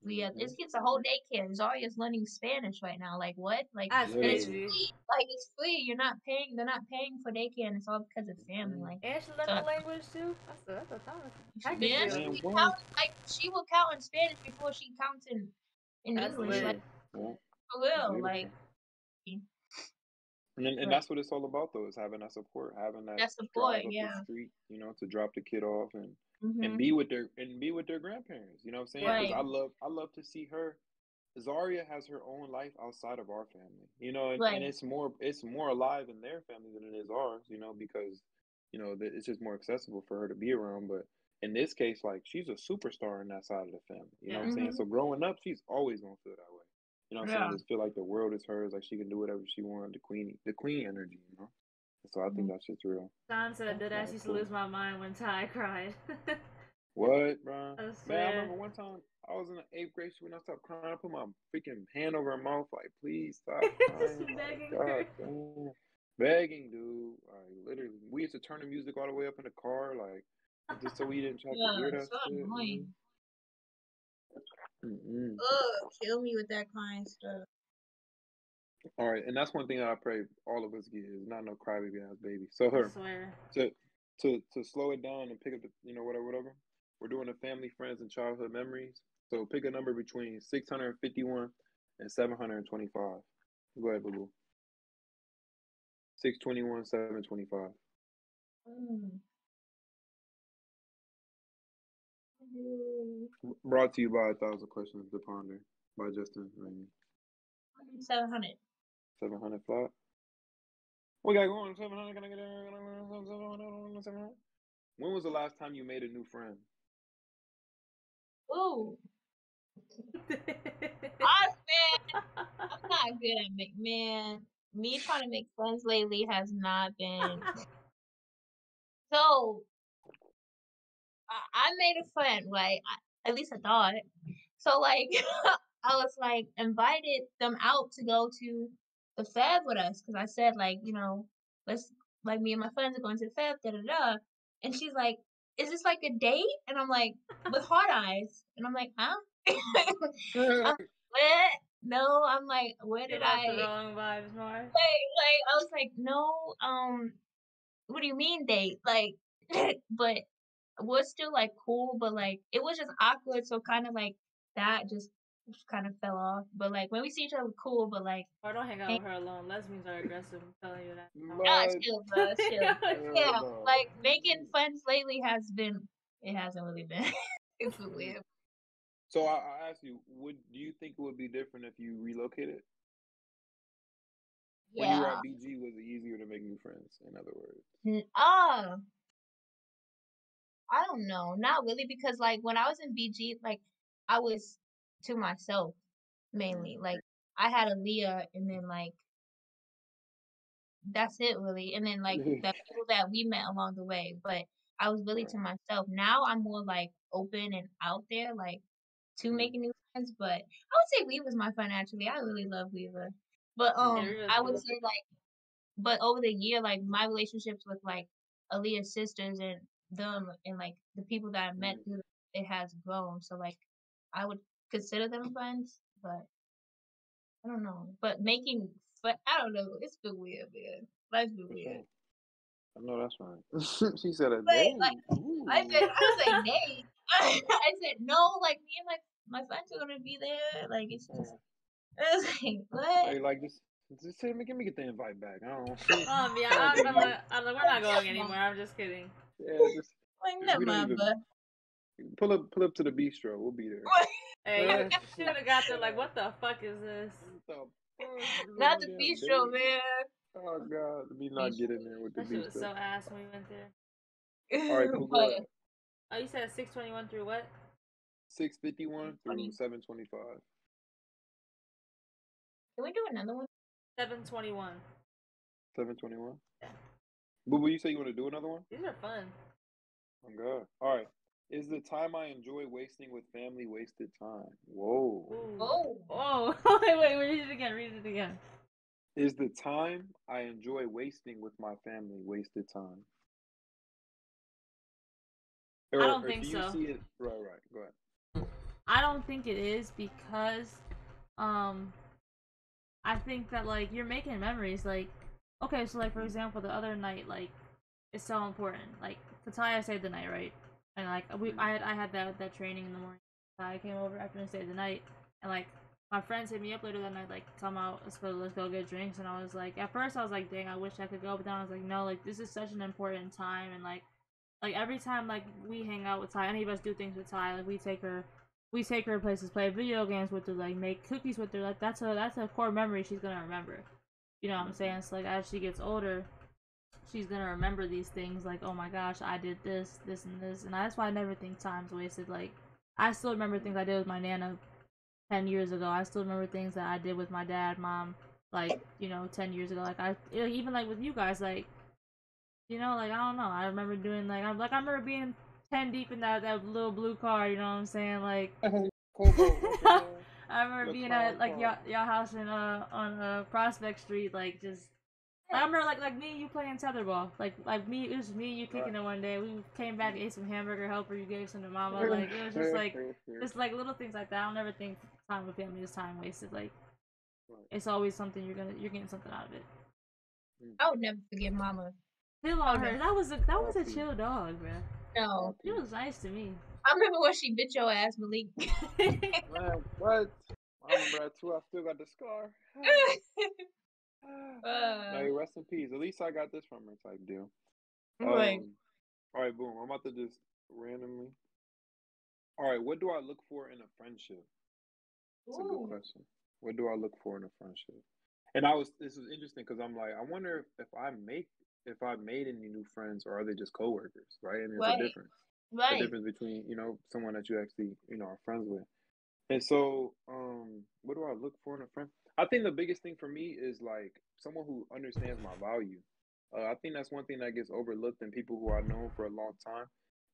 B: Mhm.
C: it's a whole daycare. Zarya's learning Spanish right now. Like what? Like
A: That's
C: and it's
B: Literally.
A: crazy.
C: free. Like it's free. You're not paying. They're not paying for daycare, and it's all because of family.
B: Mhm.
C: Like
A: And she learned
C: so,
A: the language too. That's a ton. Package
C: yeah,
A: deal.
C: she
B: Man,
C: be
B: what?
C: count like she will count in Spanish before she counts in
A: That's
C: English. Like
A: lit.
B: Yeah,
C: for real. Like
B: beautiful. And
C: but
B: that's what it's all about though, is having that support, having that
C: that's the
B: drive
C: boy.
B: up the
C: Yeah.
B: street, to drop the kid off and
C: Mhm.
B: be with their grandparents. You know what I'm saying?
A: Yeah.
B: Because
C: Right.
B: I love to see her. Zaria has her own life outside of our family, and
C: Right.
B: it's more alive in their family than it is ours, because it's just more accessible for her to be around. But in this case, like she's a superstar in that side of the family. You know what I'm
A: Yeah.
B: saying?
C: Mhm.
B: So growing up, she's always gonna feel that way. You know what I'm saying?
C: Yeah.
B: Just feel like the world is hers, like she can do whatever she wants, the queen energy. So I think
C: Mhm.
B: that shit's real.
A: John said that I
B: Like
A: used to
B: cool.
A: lose my mind when Ty cried.
B: What, bro?
A: I
B: Man, I
A: swear.
B: remember one time I was in the eighth grade when I stopped crying. I put my freaking hand over her mouth, like, please stop crying.
A: Just
B: Like,
A: begging her.
B: God damn. Begging, dude. Like, literally. We used to turn the music all the way up in the car, like, just so we didn't have to
C: Yeah.
B: hear that
C: So
B: shit.
C: annoying.
B: Mm-mm.
C: Ugh, kill me with that crying stuff.
B: All right, and that's one thing that I pray all of us get is not no crybaby ass baby. So
A: I
B: her
A: swear.
B: to to slow it down and pick up the whatever. We're doing the family, friends, and childhood memories. So pick a number between 651 and 725. Go ahead, boo boo. 621, 725.
C: Mm.
B: Brought to you by 1,000 Questions to Ponder by Justin A Ramey.
C: 700.
B: 700 flat. We got going. 700. Can I get 700? When was the last time you made a new friend?
C: Ooh. I'm not good at man. Me trying to make friends lately has not been. So I made a friend, right? At least I thought. So like I was like invited them out to go to the Fab with us because I said like, let's like me and my friends are going to the Fab, da da da. And she's like, "Is this like a date?" And I'm like, with hard eyes, and I'm like, "Huh?" I'm what? No, I'm like, where did
A: Give
C: I
A: off the wrong vibes, Mar.
C: like? I was like, no, what do you mean date? Like, but we're still like cool, but like it was just awkward, so kind of like that just kind of fell off. But like when we see each other, cool, but like.
A: Or don't hang out with her alone. Lesbians are aggressive. I'm telling you that.
C: Ah,
B: But
C: chill, bro, chill. Yeah,
B: no.
C: like making friends lately it hasn't really been. It's been weird.
B: So I ask you, do you think it would be different if you relocated? When you were
C: Yeah.
B: at BG, was it easier to make new friends? In other words.
C: Uh, I don't know. Not really because like when I was in BG, like I was to myself
B: Mm.
C: mainly. Like I had Aaliyah and then like that's it really. And then like the people that we met along the way. But I was really
B: Right.
C: to myself. Now I'm more like open and out there, like to
B: Mm.
C: making new friends. But I would say Weaver's my friend actually. I really love Weaver. But
A: Yeah, Riva's
C: I would
A: cool.
C: say like but over the year, like my relationships with like Aaliyah's sisters and them and like the people that I met
B: Mm.
C: through it has grown. So like I would consider them friends, but I don't know. But but I don't know. It's been weird, man. Life's been
B: For
C: weird.
B: sure. I know that's right. She said a
C: Like
B: day.
C: I
B: Ooh.
C: was like, dang. I said no. Like me and my friends are gonna be there. Like it's just. I was like, what?
B: Like just say, give me get the invite back. I don't.
A: Yeah,
B: I don't think you.
A: we're not going
C: Never
A: anymore.
C: mind.
A: I'm just kidding.
B: Yeah, just
C: Like never
B: we don't
C: mind,
B: even
C: but
B: pull up to the bistro. We'll be there.
A: Hey, you would have got there like, what the fuck is this?
B: What the fuck? You
C: not
B: no
C: the
B: damn
C: bistro,
B: date.
C: man.
B: Oh god, me not
C: Bistro.
B: get in there with the
A: That shit was
B: bistro.
A: so ass when we went there.
B: All right, cool. Go
C: But
B: ahead.
A: Oh, you said 621 through what?
B: 651 through
C: funny.
B: 725.
C: Can we do another one?
A: 721.
B: 721.
A: Yeah.
B: Boo boo, you say you want to do another one?
A: These are fun.
B: Oh god. All right. Is the time I enjoy wasting with family wasted time? Whoa.
A: Ooh.
C: Oh,
A: Oh, wait, read it again. Read it again.
B: Is the time I enjoy wasting with my family wasted time?
A: I don't
B: Or
A: think
B: do you
A: so.
B: see it? Right. Go ahead.
A: I don't think it is because, um, I think that like you're making memories. Like, okay, so like for example, the other night, like, it's so important. Like, Kataya saved the night, right? And like I had that training in the morning. I came over after and stayed the night, and like my friends hit me up later that night, like, come out, let's go get drinks. And I was like, at first I was like, dang, I wish I could go, but then I was like, no, like this is such an important time, and like every time like we hang out with Ty, any of us do things with Ty, like we take her places, play video games with her, like make cookies with her. Like that's a core memory she's gonna remember. You know what I'm saying? So like as she gets older, she's gonna remember these things. Like, oh my gosh, I did this, this, and this, and that's why I never think time's wasted. Like I still remember things I did with my nana 10 years ago. I still remember things that I did with my dad, mom, like 10 years ago. Like even like with you guys, like like I don't know. I remember doing I remember being 10 deep in that little blue car. You know what I'm saying? Like
B: Cobalt, what the hell?
A: I remember
B: The
A: being
B: clown
A: at like
B: car.
A: y'all house in on Prospect Street. Like just I remember like me and you playing tetherball. Like me it was me and you
B: Right.
A: kicking it one day. We came back ate some hamburger helper. You gave some to mama. Like it was just like little things like that. I'll never think time with family is time wasted. Like
B: Right.
A: it's always something you're getting something out of it.
C: I would never forget Mama.
A: Chill
C: I
A: on
C: would
A: her.
C: never.
A: That was a
B: RP.
A: chill dog, man.
C: No,
A: She
B: RP.
A: was nice to me.
C: I remember when she bit your ass, Malik.
B: Man, what? I remember that too. I still got the scar.
C: uh,
B: Hey, rest in peace. At least I got this from her type deal.
C: right.
B: All right, boom. I'm about to just randomly. All right, what do I look for in a friendship? It's a good
C: Ooh,
B: question. What do I look for in a friendship? And this was interesting because I'm like, I wonder if I made any new friends or are they just coworkers, right? And there's
C: right,
B: a
C: right.
B: difference between someone that you actually are friends with. And so, what do I look for in a friend? I think the biggest thing for me is like someone who understands my value. I think that's one thing that gets overlooked in people who I've known for a long time,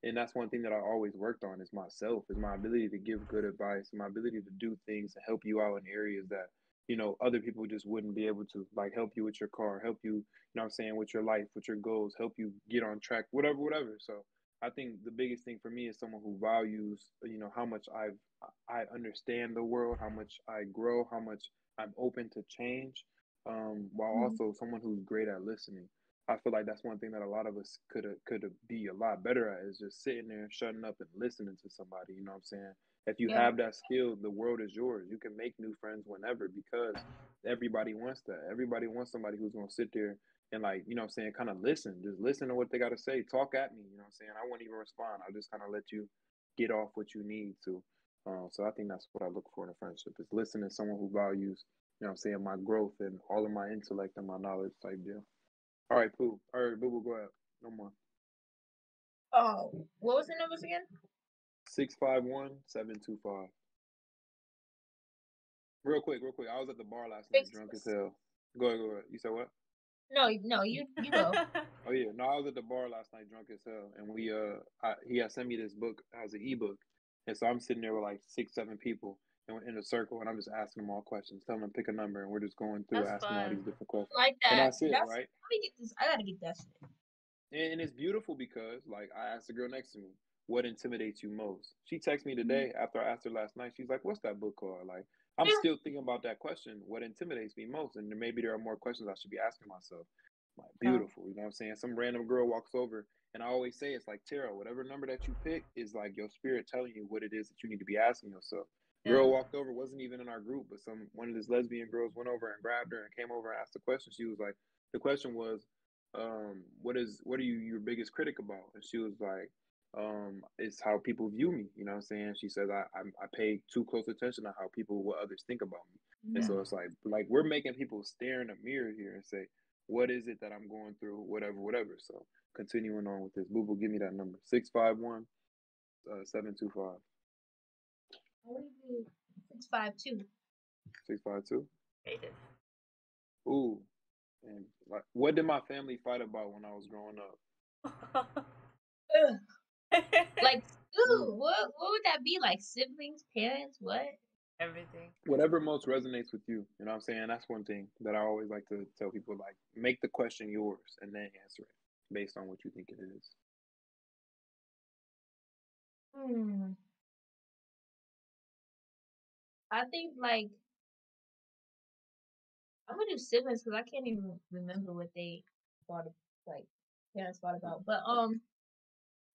B: and that's one thing that I always worked on is myself, is my ability to give good advice, my ability to do things and help you out in areas that other people just wouldn't be able to, like, help you with your car, help you, with your life, with your goals, help you get on track, whatever. So I think the biggest thing for me is someone who values, how much I understand the world, how much I grow, how much I'm open to change, while
C: Mhm.
B: also someone who's great at listening. I feel like that's one thing that a lot of us could be a lot better at, is just sitting there, shutting up, and listening to somebody. You know what I'm saying? If you
C: Yeah.
B: have that skill, the world is yours. You can make new friends whenever, because everybody wants that. Everybody wants somebody who's gonna sit there and, like, kind of listen. Just listen to what they gotta say. Talk at me. I won't even respond. I'll just kind of let you get off what you need to. So I think that's what I look for in a friendship, is listening to someone who values, my growth and all of my intellect and my knowledge type deal. All right, Pooh. All right, Boo Boo, go ahead. No more.
C: Oh, what was the numbers again?
B: 651-725. Real quick. I was at the bar last night, drunk as
C: Six.
B: hell. Go ahead. You said what?
C: No, you go.
B: Oh yeah, no, I was at the bar last night, drunk as hell, and he had sent me this book as an ebook, and so I'm sitting there with like 6, 7 people, and we're in a circle, and I'm just asking them all questions, telling them to pick a number, and we're just going through
A: That's
B: asking all these
A: fun.
B: different questions,
C: Like
B: and
C: that.
B: that's it,
C: That's
B: right?
C: let me get this. I gotta get that shit.
B: And it's beautiful because, like, I asked the girl next to me, what intimidates you most? She texted me
C: Mhm.
B: today after I asked her last night. She's like, what's that book called? Like, I'm
C: Yeah.
B: still thinking about that question. What intimidates me most? And maybe there are more questions I should be asking myself. Like,
C: Yeah.
B: beautiful. You know what I'm saying? Some random girl walks over, and I always say, it's like, tarot, whatever number that you pick is like your spirit telling you what it is that you need to be asking yourself.
A: Yeah.
B: Girl walked over, wasn't even in our group, but one of these lesbian girls went over and grabbed her and came over and asked the question. She was like, the question was, what are you your biggest critic about? And she was like, it's how people view me. You know what I'm saying? She says I pay too close attention to how people, what others think about me. And
C: Yeah.
B: so it's like we're making people stare in a mirror here and say, what is it that I'm going through? Whatever. So continuing on with this, Boo Boo, give me that number. 651-725.
C: 652.
B: 652.
A: Hated.
B: Ooh. And like, what did my family fight about when I was growing up?
C: Ugh. Like,
B: Mm.
C: what would that be? Like siblings, parents, what?
A: Everything.
B: Whatever most resonates with you. You know what I'm saying? That's one thing that I always like to tell people, like, make the question yours and then answer it based on what you think it is.
C: Hmm. I think like I'm gonna do siblings because I can't even remember what they thought of, like parents thought about. But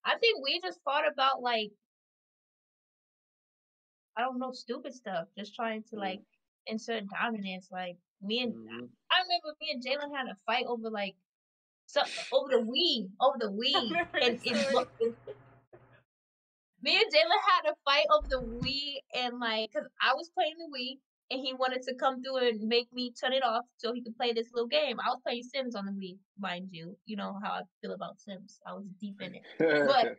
C: I think we just thought about like I don't know, stupid stuff, just trying to like
B: Mm.
C: insert dominance. Like me and
B: Mm-hmm.
C: I remember me and Jalen had a fight over like over the
A: I
C: Wii,
A: remember
C: and
A: this story.
C: me and Jalen had a fight over the Wii, and like, cause I was playing the Wii, and he wanted to come through and make me turn it off so he could play this little game. I was playing Sims on the Wii, mind you. You know how I feel about Sims. I was deep in it, but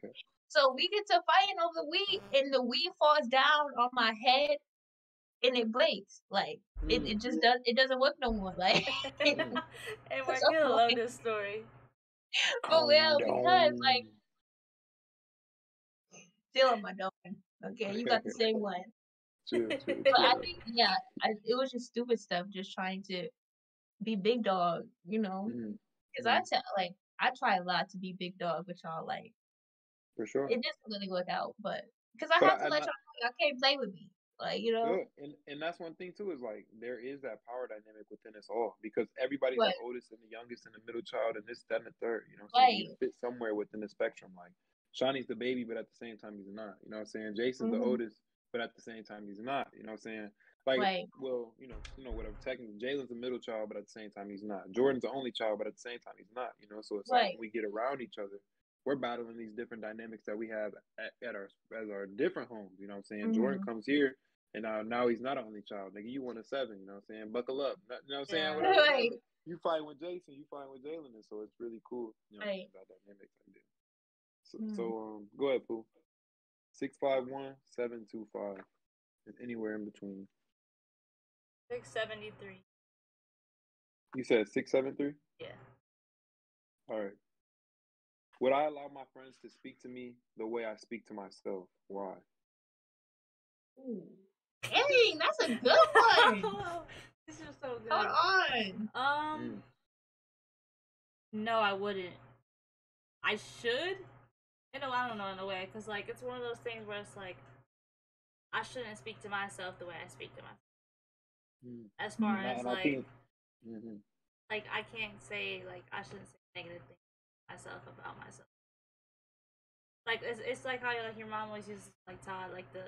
C: so we get to fighting over the Wii, and the Wii falls down on my head, and it breaks. Like it
B: Mm.
C: just doesn't work no more. Like
B: Mm.
A: And
C: so
A: Marcala loved
C: like
A: this story.
C: for
B: Dong,
C: real, because like
B: dong.
C: still on my dog. Okay, you got the same one.
B: Chill, chill,
C: But I
B: chill.
C: think, yeah, it was just stupid stuff, just trying to be big dog, you know?
B: Mm.
C: Because
B: Mm.
C: I try a lot to be big dog, but y'all like
B: For sure.
C: it doesn't really work out. But because I
B: But
C: have to let y'all know y'all can't play with me, like you know.
B: good. And that's one thing too, is like there is that power dynamic within us all, because everybody's
C: But
B: the oldest and the youngest and the middle child and this, that, and the third. You know what I'm saying? We
C: like,
B: fit somewhere within the spectrum. Like Shawnee's the baby, but at the same time he's not. You know what I'm saying? Jason's the
C: hmm
B: oldest, but at the same time he's not. You know what I'm saying? Like,
C: like,
B: well, whatever. Technically, Jalen's the middle child, but at the same time he's not. Jordan's the only child, but at the same time he's not. You know, so it's like
C: like,
B: when we get around each other, we're battling these different dynamics that we have at our different homes. You know what I'm saying? Jordan
C: hmm
B: comes here, and now he's not an only child. Nigga, you want a 7, you know what I'm saying? Buckle up. You know what I'm saying?
A: Yeah.
C: like,
B: Whatever. You fight with Jason, you fight with Jalen. And so it's really cool,
C: like,
B: that dynamic I do.
C: mm.
B: Go ahead, Pooh. 651-725. And anywhere in between.
A: 673.
B: You said 673?
A: Yeah.
B: All right. Would I allow my friends to speak to me the way I speak to myself? Why?
C: Ooh. Dang, that's a good one.
A: This is so good.
C: Hold on.
A: No, I wouldn't. I should. I don't know in a way, cause like it's one of those things where it's like I shouldn't speak to myself the way I speak to myself. As far as
B: And
A: like,
B: I think,
A: like I can't say like I shouldn't say negative things to myself about myself. Like it's like how like your mom always uses like Todd like the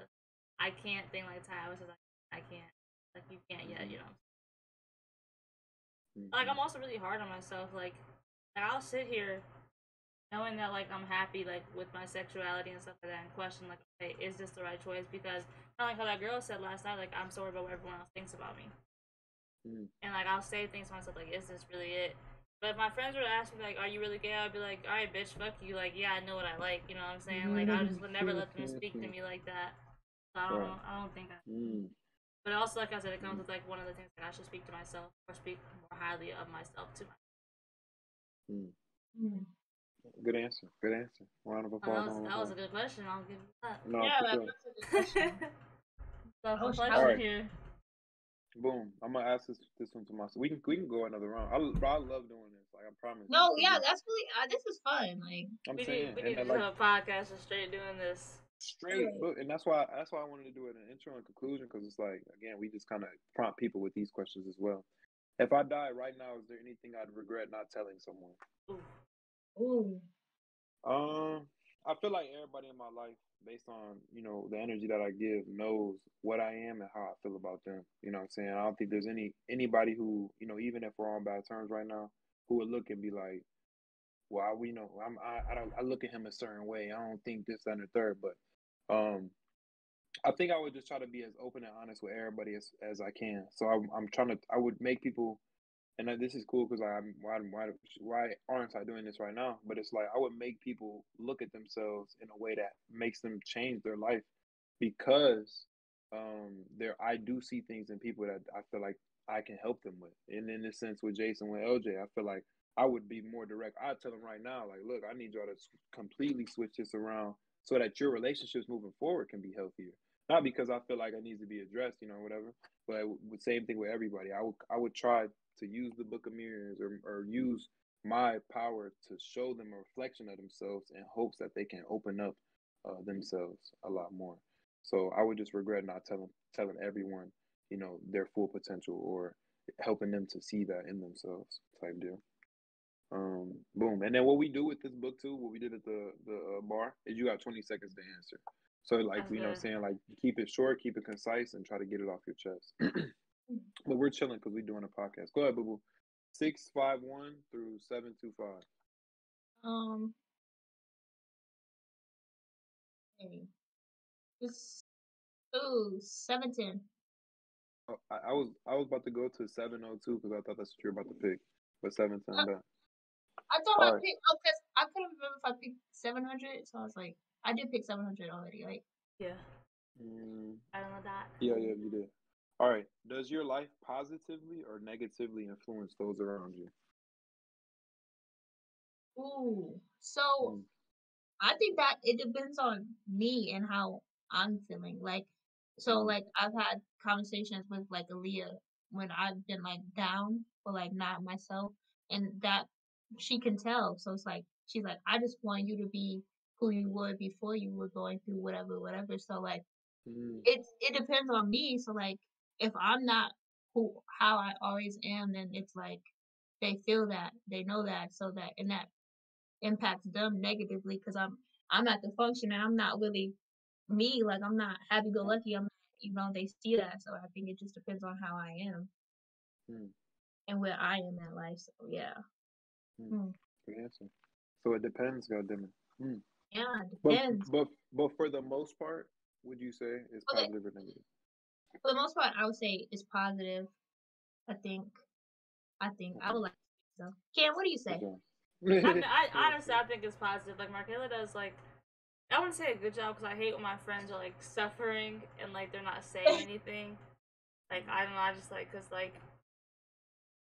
A: I can't thing like Todd always says I can't like you can't yet Like I'm also really hard on myself like I'll sit here knowing that like I'm happy like with my sexuality and stuff like that and question like okay is this the right choice because kind of like how that girl said last night like I'm so worried about what everyone else thinks about me and like I'll say things to myself like is this really it. But if my friends were to ask me like, "Are you really gay?" I'd be like, "All right, bitch, fuck you." Like, yeah, I know what I like. You know what I'm saying? Like, I just would never let them speak to me like that. So I don't think I. But also, like I said, it comes with like one of the things like I should speak to myself or speak more highly of myself to myself.
B: Good answer. Good answer. Round of applause.
A: That was a good question. I'll give you that.
B: No,
C: yeah,
B: for sure.
C: that's a good question.
A: So complexion here.
B: Boom. I'm gonna ask this one to myself. We can go another round. I love doing this. Like I promise.
C: No, yeah, that's really this is fun. Like
B: I'm
A: we
B: saying,
A: need to do a podcast and straight doing this.
B: Straight, but and that's why I wanted to do it an intro and conclusion because it's like again we just kind of prompt people with these questions as well. If I die right now, is there anything I'd regret not telling someone?
C: Ooh.
B: I feel like everybody in my life, based on the energy that I give, knows what I am and how I feel about them. You know what I'm saying? I don't think there's anybody who even if we're on bad terms right now, who would look and be like, well, I look at him a certain way. I don't think this, that, and the third, but I think I would just try to be as open and honest with everybody as I can. So I would make people, and this is cool because why aren't I doing this right now? But it's like I would make people look at themselves in a way that makes them change their life because I do see things in people that I feel like I can help them with. And in this sense with Jason, with LJ, I feel like I would be more direct. I'd tell them right now, like, look, I need y'all to completely switch this around so that your relationships moving forward can be healthier. Not because I feel like it needs to be addressed, whatever. But the same thing with everybody. I would try to use the book of mirrors or use my power to show them a reflection of themselves in hopes that they can open up themselves a lot more. So I would just regret not telling everyone, their full potential or helping them to see that in themselves type deal. Boom. And then what we do with this book too, what we did at the bar is you got 20 seconds to answer. So like, saying like keep it short, keep it concise and try to get it off your chest. But we're chilling because we're doing a podcast. Go ahead, boo boo. 651 through 725.
C: It's 710.
B: Oh, I was about to go to 702 because I thought that's what you were about to pick. But 710 back.
C: I thought I picked because I couldn't remember if I picked 700, so I was like, I did pick 700 already, right?
A: Yeah. I don't know that.
B: Yeah, you did. All right. Does your life positively or negatively influence those around you?
C: Ooh. So I think that it depends on me and how I'm feeling. Like, so like I've had conversations with like Aaliyah when I've been like down or like not myself, and that she can tell. So it's like she's like, I just want you to be who you were before you were going through whatever. So like, it depends on me. So like, if I'm not how I always am, then it's like they feel that they know that, so that and that impacts them negatively because I'm at the function and I'm not really me. Like I'm not happy go lucky. I'm they see that. So I think it just depends on how I am and where I am in life. So yeah.
B: Good answer. So it depends, goddammit.
C: Yeah, it depends.
B: But for the most part, would you say it's positive or negative?
C: For the most part, I would say it's positive. I think I would like to so. Cam, what do you say?
A: I honestly I think it's positive. Like Marcala does like I wouldn't say a good job because I hate when my friends are like suffering and like they're not saying anything. Like I don't know, I just like because like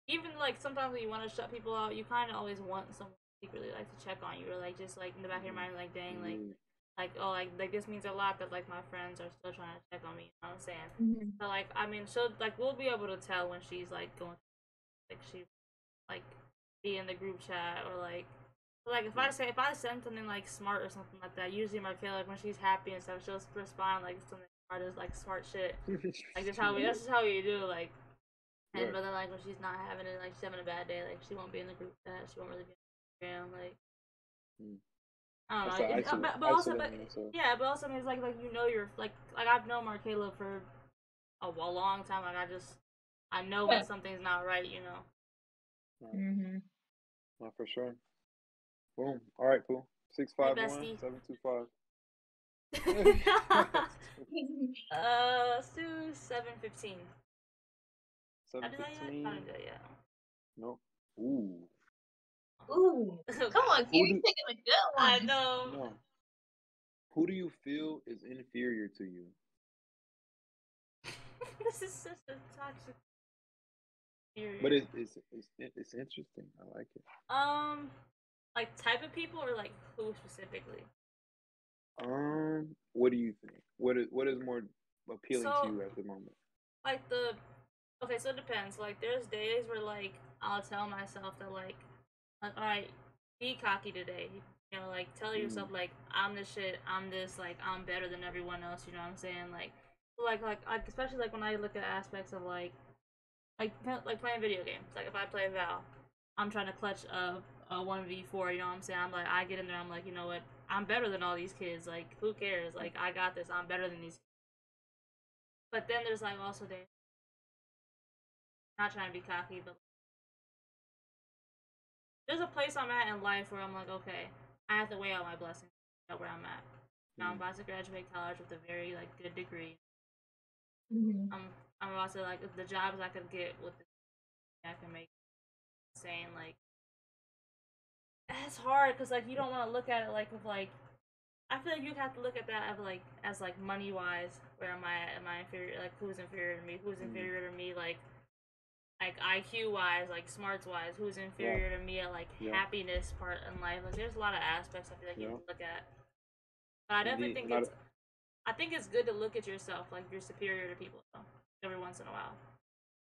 A: even like sometimes when you want to shut people out, you kind of always want someone secretly like to check on you or like just like in the back of your mind like dang like like, oh, like this means a lot that like my friends are still trying to check on me. You know what I'm saying?
C: Mhm.
A: So like, I mean, she'll like we'll be able to tell when she's like going, like she like be in the group chat or like if I send something like smart or something like that, usually Marcella, like when she's happy and stuff, she'll respond like something smart as like smart shit. Like that's just how we do like. And
B: Right.
A: but then like when she's not having it, like she's having a bad day, like she won't be in the group chat. She won't really be on Instagram. Like
B: Mm.
A: I don't
B: That's
A: know.
B: like
A: But
B: isolating yourself.
A: yeah, but also means like you know you're like I've known Marcela for a long time. Like I know when
C: Yeah.
A: something's not right. You know.
B: Right.
C: Mhm.
B: Not for sure. Boom. All right, cool.
A: Hey
B: 651
A: bestie.
B: 725.
A: Let's do 7:15. I did that yet? I
B: 715.
A: didn't do that yet.
B: Nope. Ooh.
C: Ooh,
A: Oh
C: come on,
A: God.
C: kid,
B: Who
C: you
B: do
C: picking the good
A: I
C: ones.
A: know.
B: no? Who do you feel is inferior to you?
A: This is such a toxic
B: But
A: period.
B: it's interesting. I like it.
A: Like type of people or like who specifically?
B: What do you think? What is more appealing to
A: So
B: you at the moment?
A: like the okay, so it depends. Like there's days where like I'll tell myself that like all right, be cocky today. You know, like tell
B: Mm,
A: yourself like I'm the shit. I'm this. Like I'm better than everyone else. You know what I'm saying? Like especially like when I look at aspects of like playing video games. Like if I play Val, I'm trying to clutch a 1v4. You know what I'm saying? I'm like I get in there. I'm like you know what? I'm better than all these kids. Like who cares? Like I got this. I'm better than these. But then there's like also days not trying to be cocky, but there's a place I'm at in life where I'm like, okay, I have to weigh out my blessings, know where I'm at. Now I'm
B: mm,
A: about to graduate college with a very like good degree.
C: Mhm.
A: I'm I'm about to like the jobs I could get with the I can make. Saying like it's hard because like you don't want to look at it like with like I feel like you have to look at that as like money wise. Where am I at? Am I inferior? Like who's inferior to me? Who's
B: mm.
A: inferior to me? Like IQ wise, like smarts wise, who's
B: Yeah,
A: inferior to me at like
B: yeah,
A: happiness part in life. Like there's a lot of aspects I feel like you have
B: yeah.
A: to look at. But I definitely
B: Indeed.
A: think
B: And I
A: it's good to look at yourself like you're superior to people though, every once in a while.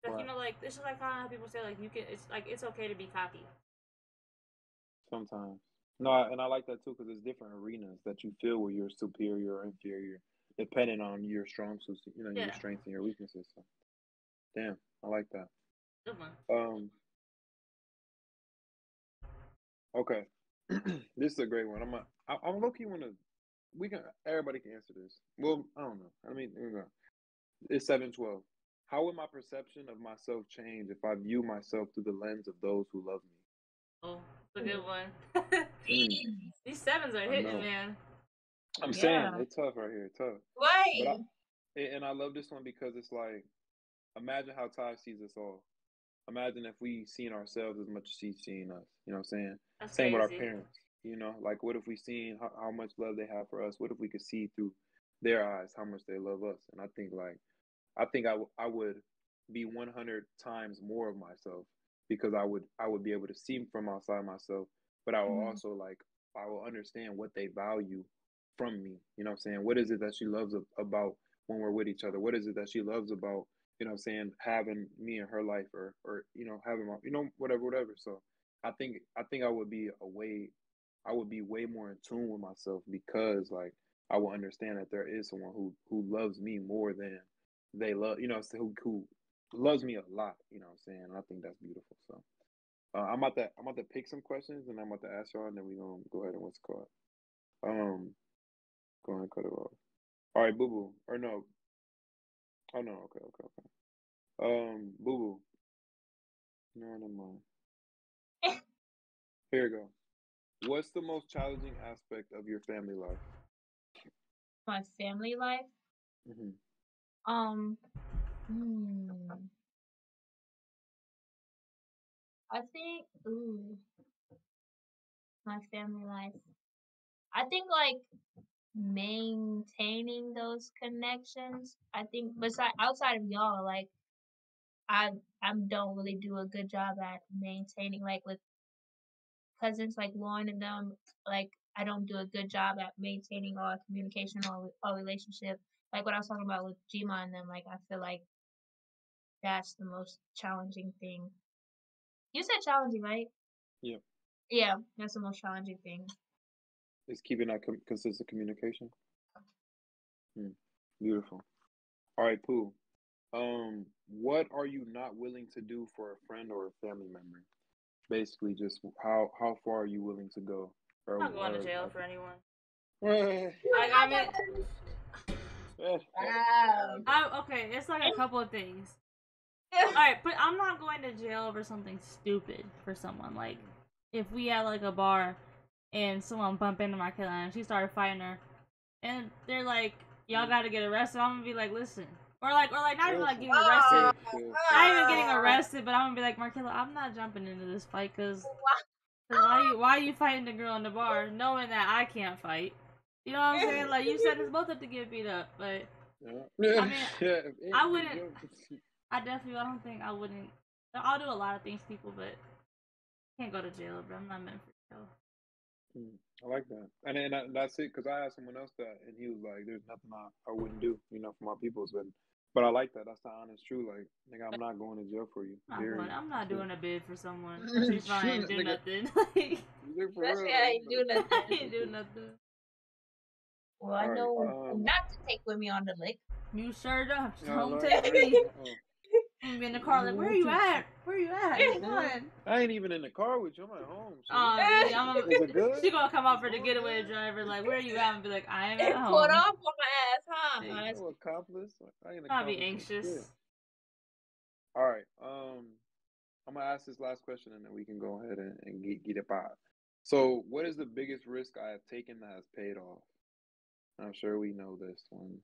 A: Like you
B: right.
A: know, like it's just like how people say like you can. It's like it's okay to be cocky.
B: Sometimes. No, and I like that too because it's different arenas that you feel where you're superior or inferior, depending on your strong suits, your
A: Yeah,
B: strengths and your weaknesses. So, damn, I like that.
A: good one.
B: Um, okay, this is a great one. I'm low key wanna. We can. Everybody can answer this. Well, I don't know. I mean, here we go. It's 712. How would my perception of myself change if I view myself through the lens of those who love
A: Oh, it's a good
C: Ooh.
A: one.
B: me?
C: Damn.
A: These sevens are
B: I
A: hitting,
B: know.
A: man.
B: I'm saying
C: Yeah.
B: it's tough right here, tough. But
C: Right.
B: I love this one because it's like, imagine how Ty sees us all. Imagine if we seen ourselves as much as she's seeing us. You know what I'm saying?
A: That's
B: Same with our
A: crazy.
B: parents. Like what if we seen how much love they have for us? What if we could see through their eyes how much they love us? And I would be 100 times more of myself because I would be able to see from outside myself, but I will
C: Mhm.
B: also like I will understand what they value from me. You know what I'm saying? What is it that she loves about when we're with each other? What is it that she loves about, what I'm saying, having me in her life or having my, whatever. So I think I would be way more in tune with myself because like I will understand that there is someone who loves me more than they love, who loves me a lot. You know what I'm saying? I think that's beautiful. So I'm about to pick some questions and I'm about to ask y'all, and then we're gonna go ahead and what's it called. Um, go ahead and cut it off. All right, boo boo. Or no. Oh no. Okay. Boo boo. No, never mind. Here you go. What's the most challenging aspect of your family life?
C: My family life.
B: Hmm.
C: Um. Hmm. I think. Ooh. My family life. I think like maintaining those connections. I think beside outside of y'all, like I don't really do a good job at maintaining like with cousins like Lauren and them. Like I don't do a good job at maintaining all communication or relationship. Like what I was talking about with Gma and them, like I feel like that's the most challenging thing. You said challenging, right?
B: Yeah,
C: Yeah, that's the most challenging thing.
B: it's keeping that consistent communication. Beautiful. All right, Pooh. What are you not willing to do for a friend or a family member? Basically, just how far are you willing to go,
A: I'm not going to
B: or
A: jail
B: like,
A: for anyone.
B: eh,
A: I mean,
C: Wow.
A: okay, it's like a couple of things. All right, but I'm not going to jail over something stupid for someone. Like, if we at like a bar and someone bump into Marcala and she started fighting her, and they're like, "Y'all got to get arrested." I'm gonna be like, "Listen," or not even like getting arrested, not even getting arrested, but I'm gonna be like, Marcala, I'm not jumping into this fight because why are you fighting the girl in the bar knowing that I can't fight? You know what I'm saying? Like you set us both up to get beat up, but
B: yeah.
A: I mean, I wouldn't. I don't think I wouldn't. I'll do a lot of things, people, but can't go to jail, bro. I'm not meant for jail.
B: I like that, and then that's it. Cause I asked someone else that, and he was like, "There's nothing I wouldn't do, for my peoples." But I like that. That's the honest truth. Like, nigga, I'm not going to jail for you.
A: I'm not doing a bid for someone.
C: That's
A: She's fine. Do nothing.
C: why I ain't do nothing.
A: I ain't do nothing.
C: Well, I know not to take with me on the lick.
A: You sure don't take me. I'm in the car like, where you at? Where you at? Come on.
B: I ain't even in the car with you. I'm at home.
A: So
B: is it good?
A: She gonna come out for the getaway driver. Like, where you at? And be like, I am at home.
C: Put off on my ass, huh?
B: Hey, no accomplice. I ain't
A: I'll be anxious.
B: All right. I'm gonna ask this last question and then we can go ahead and get it out. So, what is the biggest risk I have taken that has paid off? I'm sure we know this one.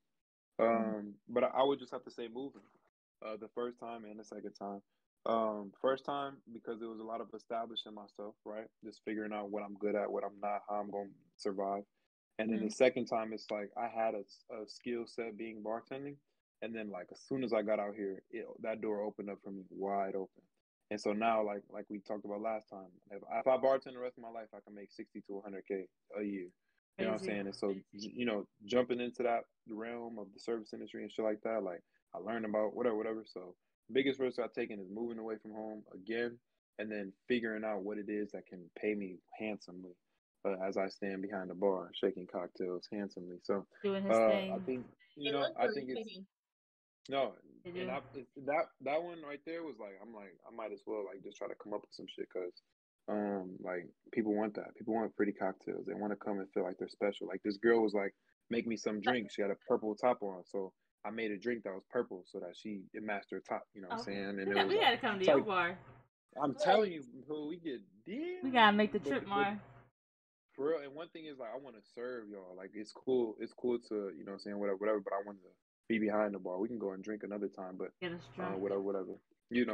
B: But I would just have to say moving. The first time and the second time. First time because it was a lot of establishing myself, right? Just figuring out what I'm good at, what I'm not, how I'm going to survive. And then the second time, it's like I had a skill set being bartending, and then like as soon as I got out here, that door opened up for me wide open. And so now, like we talked about last time, if I bartend the rest of my life, I can make 60 to 100K a year. You know what I'm saying? And so, jumping into that realm of the service industry and shit like that, like I learned about whatever. So, biggest risk I've taken is moving away from home again, and then figuring out what it is that can pay me handsomely as I stand behind the bar, shaking cocktails handsomely. So,
A: doing his thing.
B: I think I think it's no, and that one right there was like I'm like I might as well like just try to come up with some shit because like people want that. People want pretty cocktails. They want to come and feel like they're special. Like this girl was like, make me some drinks. She had a purple top on, so I made a drink that was purple so that it matched her top. You know what I'm saying? And it was
A: we gotta come to your bar.
B: I'm telling you, we get deal.
A: We gotta make the trip, Mar.
B: For real. And one thing is like I want to serve y'all. Like it's cool. It's cool to whatever. But I want to be behind the bar. We can go and drink another time, but whatever.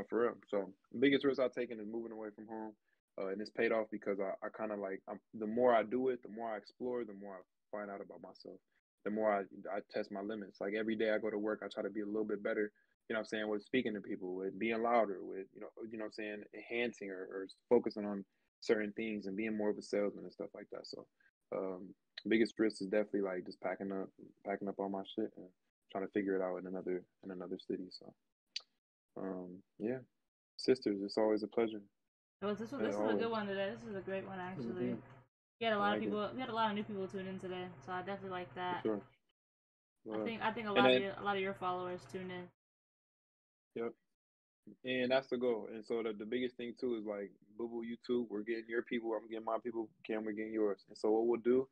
B: For real. So the biggest risk I've taken is moving away from home. And it's paid off because I kind of like the more I do it, the more I explore, the more I find out about myself. The more I test my limits. Like every day I go to work, I try to be a little bit better. You know what I'm saying? With speaking to people, with being louder, with what I'm saying, enhancing or focusing on certain things and being more of a salesman and stuff like that. So, biggest risk is definitely like just packing up all my shit and trying to figure it out in another city. So, yeah, sisters, it's always a pleasure.
A: This is a good one today. This is a great one actually. We had a lot of people. We had a lot of new people tune in today, so I definitely like that.
B: For sure.
A: I think a lot of your followers tune in.
B: Yep. And that's the goal. And so the biggest thing too is like Boo Boo YouTube, we're getting your people, I'm getting my people, Cam, we're getting yours. And so what we'll do,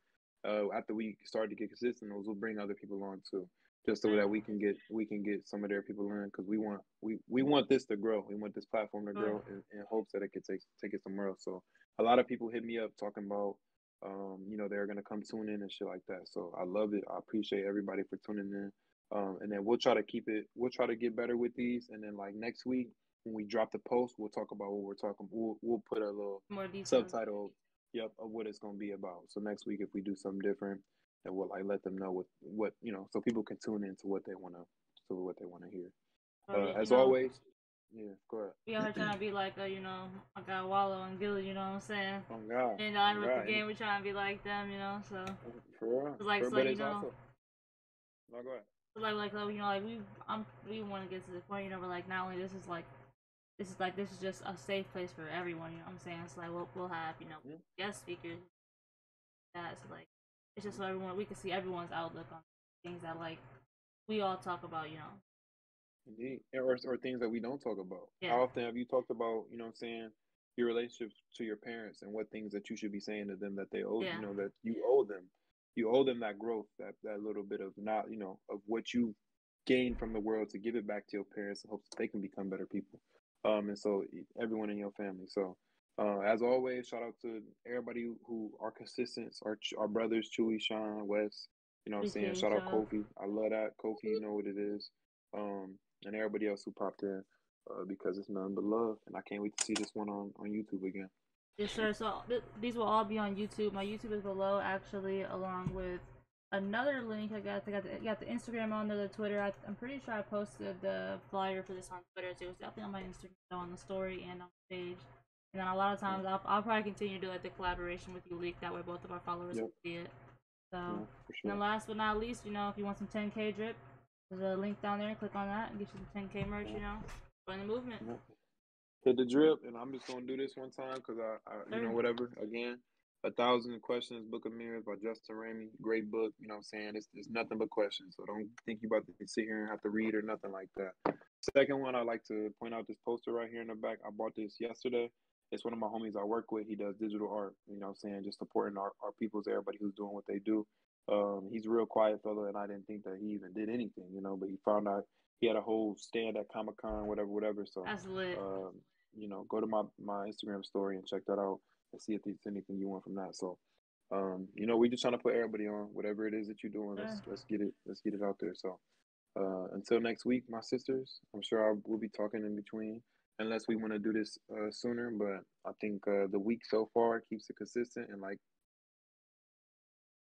B: after we start to get consistent, we'll bring other people on too. Just so that we can get some of their people in because we want this to grow. We want this platform to grow in hopes that it could take it somewhere else. So a lot of people hit me up talking about they're gonna come tune in and shit like that. So I love it. I appreciate everybody for tuning in. And then we'll try to we'll try to get better with these. And then like next week when we drop the post, we'll talk about what we're talking. We'll put a little subtitle, of what it's gonna be about. So next week if we do something different, then we'll like let them know what so people can tune into what they wanna hear. As always, Yeah, go ahead.
A: We out here trying to be like, I got Wallow and Gilly, you know what I'm saying?
B: Oh God,
A: And
B: oh
A: with the
B: God, and
A: game, we trying to be like them, so
B: for real.
A: it's like,
B: For,
A: so
B: but
A: like,
B: it's also no, go ahead.
A: so like we want to get to the point, where like not only this is just a safe place for everyone, you know what I'm saying? It's like we'll have,
B: Mhm.
A: guest speakers, that, so like it's just so everyone we can see everyone's outlook on things that like we all talk about.
B: Indeed. Or things that we don't talk about.
A: Yeah,
B: How often have you talked about, what I'm saying, your relationships to your parents and what things that you should be saying to them that they owe,
A: yeah,
B: that you owe them. You owe them that growth, that little bit of not, of what you gain from the world to give it back to your parents in hopes that they can become better people. And so everyone in your family. So, as always, shout out to everybody who are consistent, our brothers, Chewy, Sean, Wes. You know what I'm saying?
A: appreciate
B: Shout out
A: y'all.
B: Kofi. I love that. Kofi, you know what it is. And everybody else who popped in, because it's nothing but love. And I can't wait to see this one on YouTube again.
A: Yes, sir. So these will all be on YouTube. My YouTube is below, actually, along with another link. I got the Instagram on there, the Twitter. I'm pretty sure I posted the flyer for this on Twitter too. It's definitely on my Instagram, on the story and on the page. And then a lot of times I'll probably continue to do like the collaboration with you, Leak. That way both of our followers
B: Yep.
A: can see it. So,
B: Yeah, for
A: and then
B: sure.
A: last but not least, if you want some 10K drip, there's a link down there. Click on that and get you some 10K merch.
B: Yeah,
A: Join the movement.
B: yeah. Hit the drip, and I'm just gonna do this one time because
A: Sure.
B: whatever. Again, 1,000 Questions, Book of Mirrors by Justin Ramey. Great book. You know what I'm saying? It's nothing but questions. So don't think you about to sit here and have to read or nothing like that. Second one, I like to point out this poster right here in the back. I bought this yesterday. It's one of my homies I work with. He does digital art. You know what I'm saying? Just supporting our peoples, everybody who's doing what they do. He's a real quiet fellow, and I didn't think that he even did anything, but he found out he had a whole stand at Comic Con, whatever. So,
A: That's lit.
B: um, go to my Instagram story and check that out and see if there's anything you want from that. So, we just trying to put everybody on whatever it is that you're doing.
A: Sure.
B: Let's get it out there. So, until next week, my sisters, I'm sure we'll be talking in between, unless we want to do this sooner. But I think the week so far keeps it consistent, and like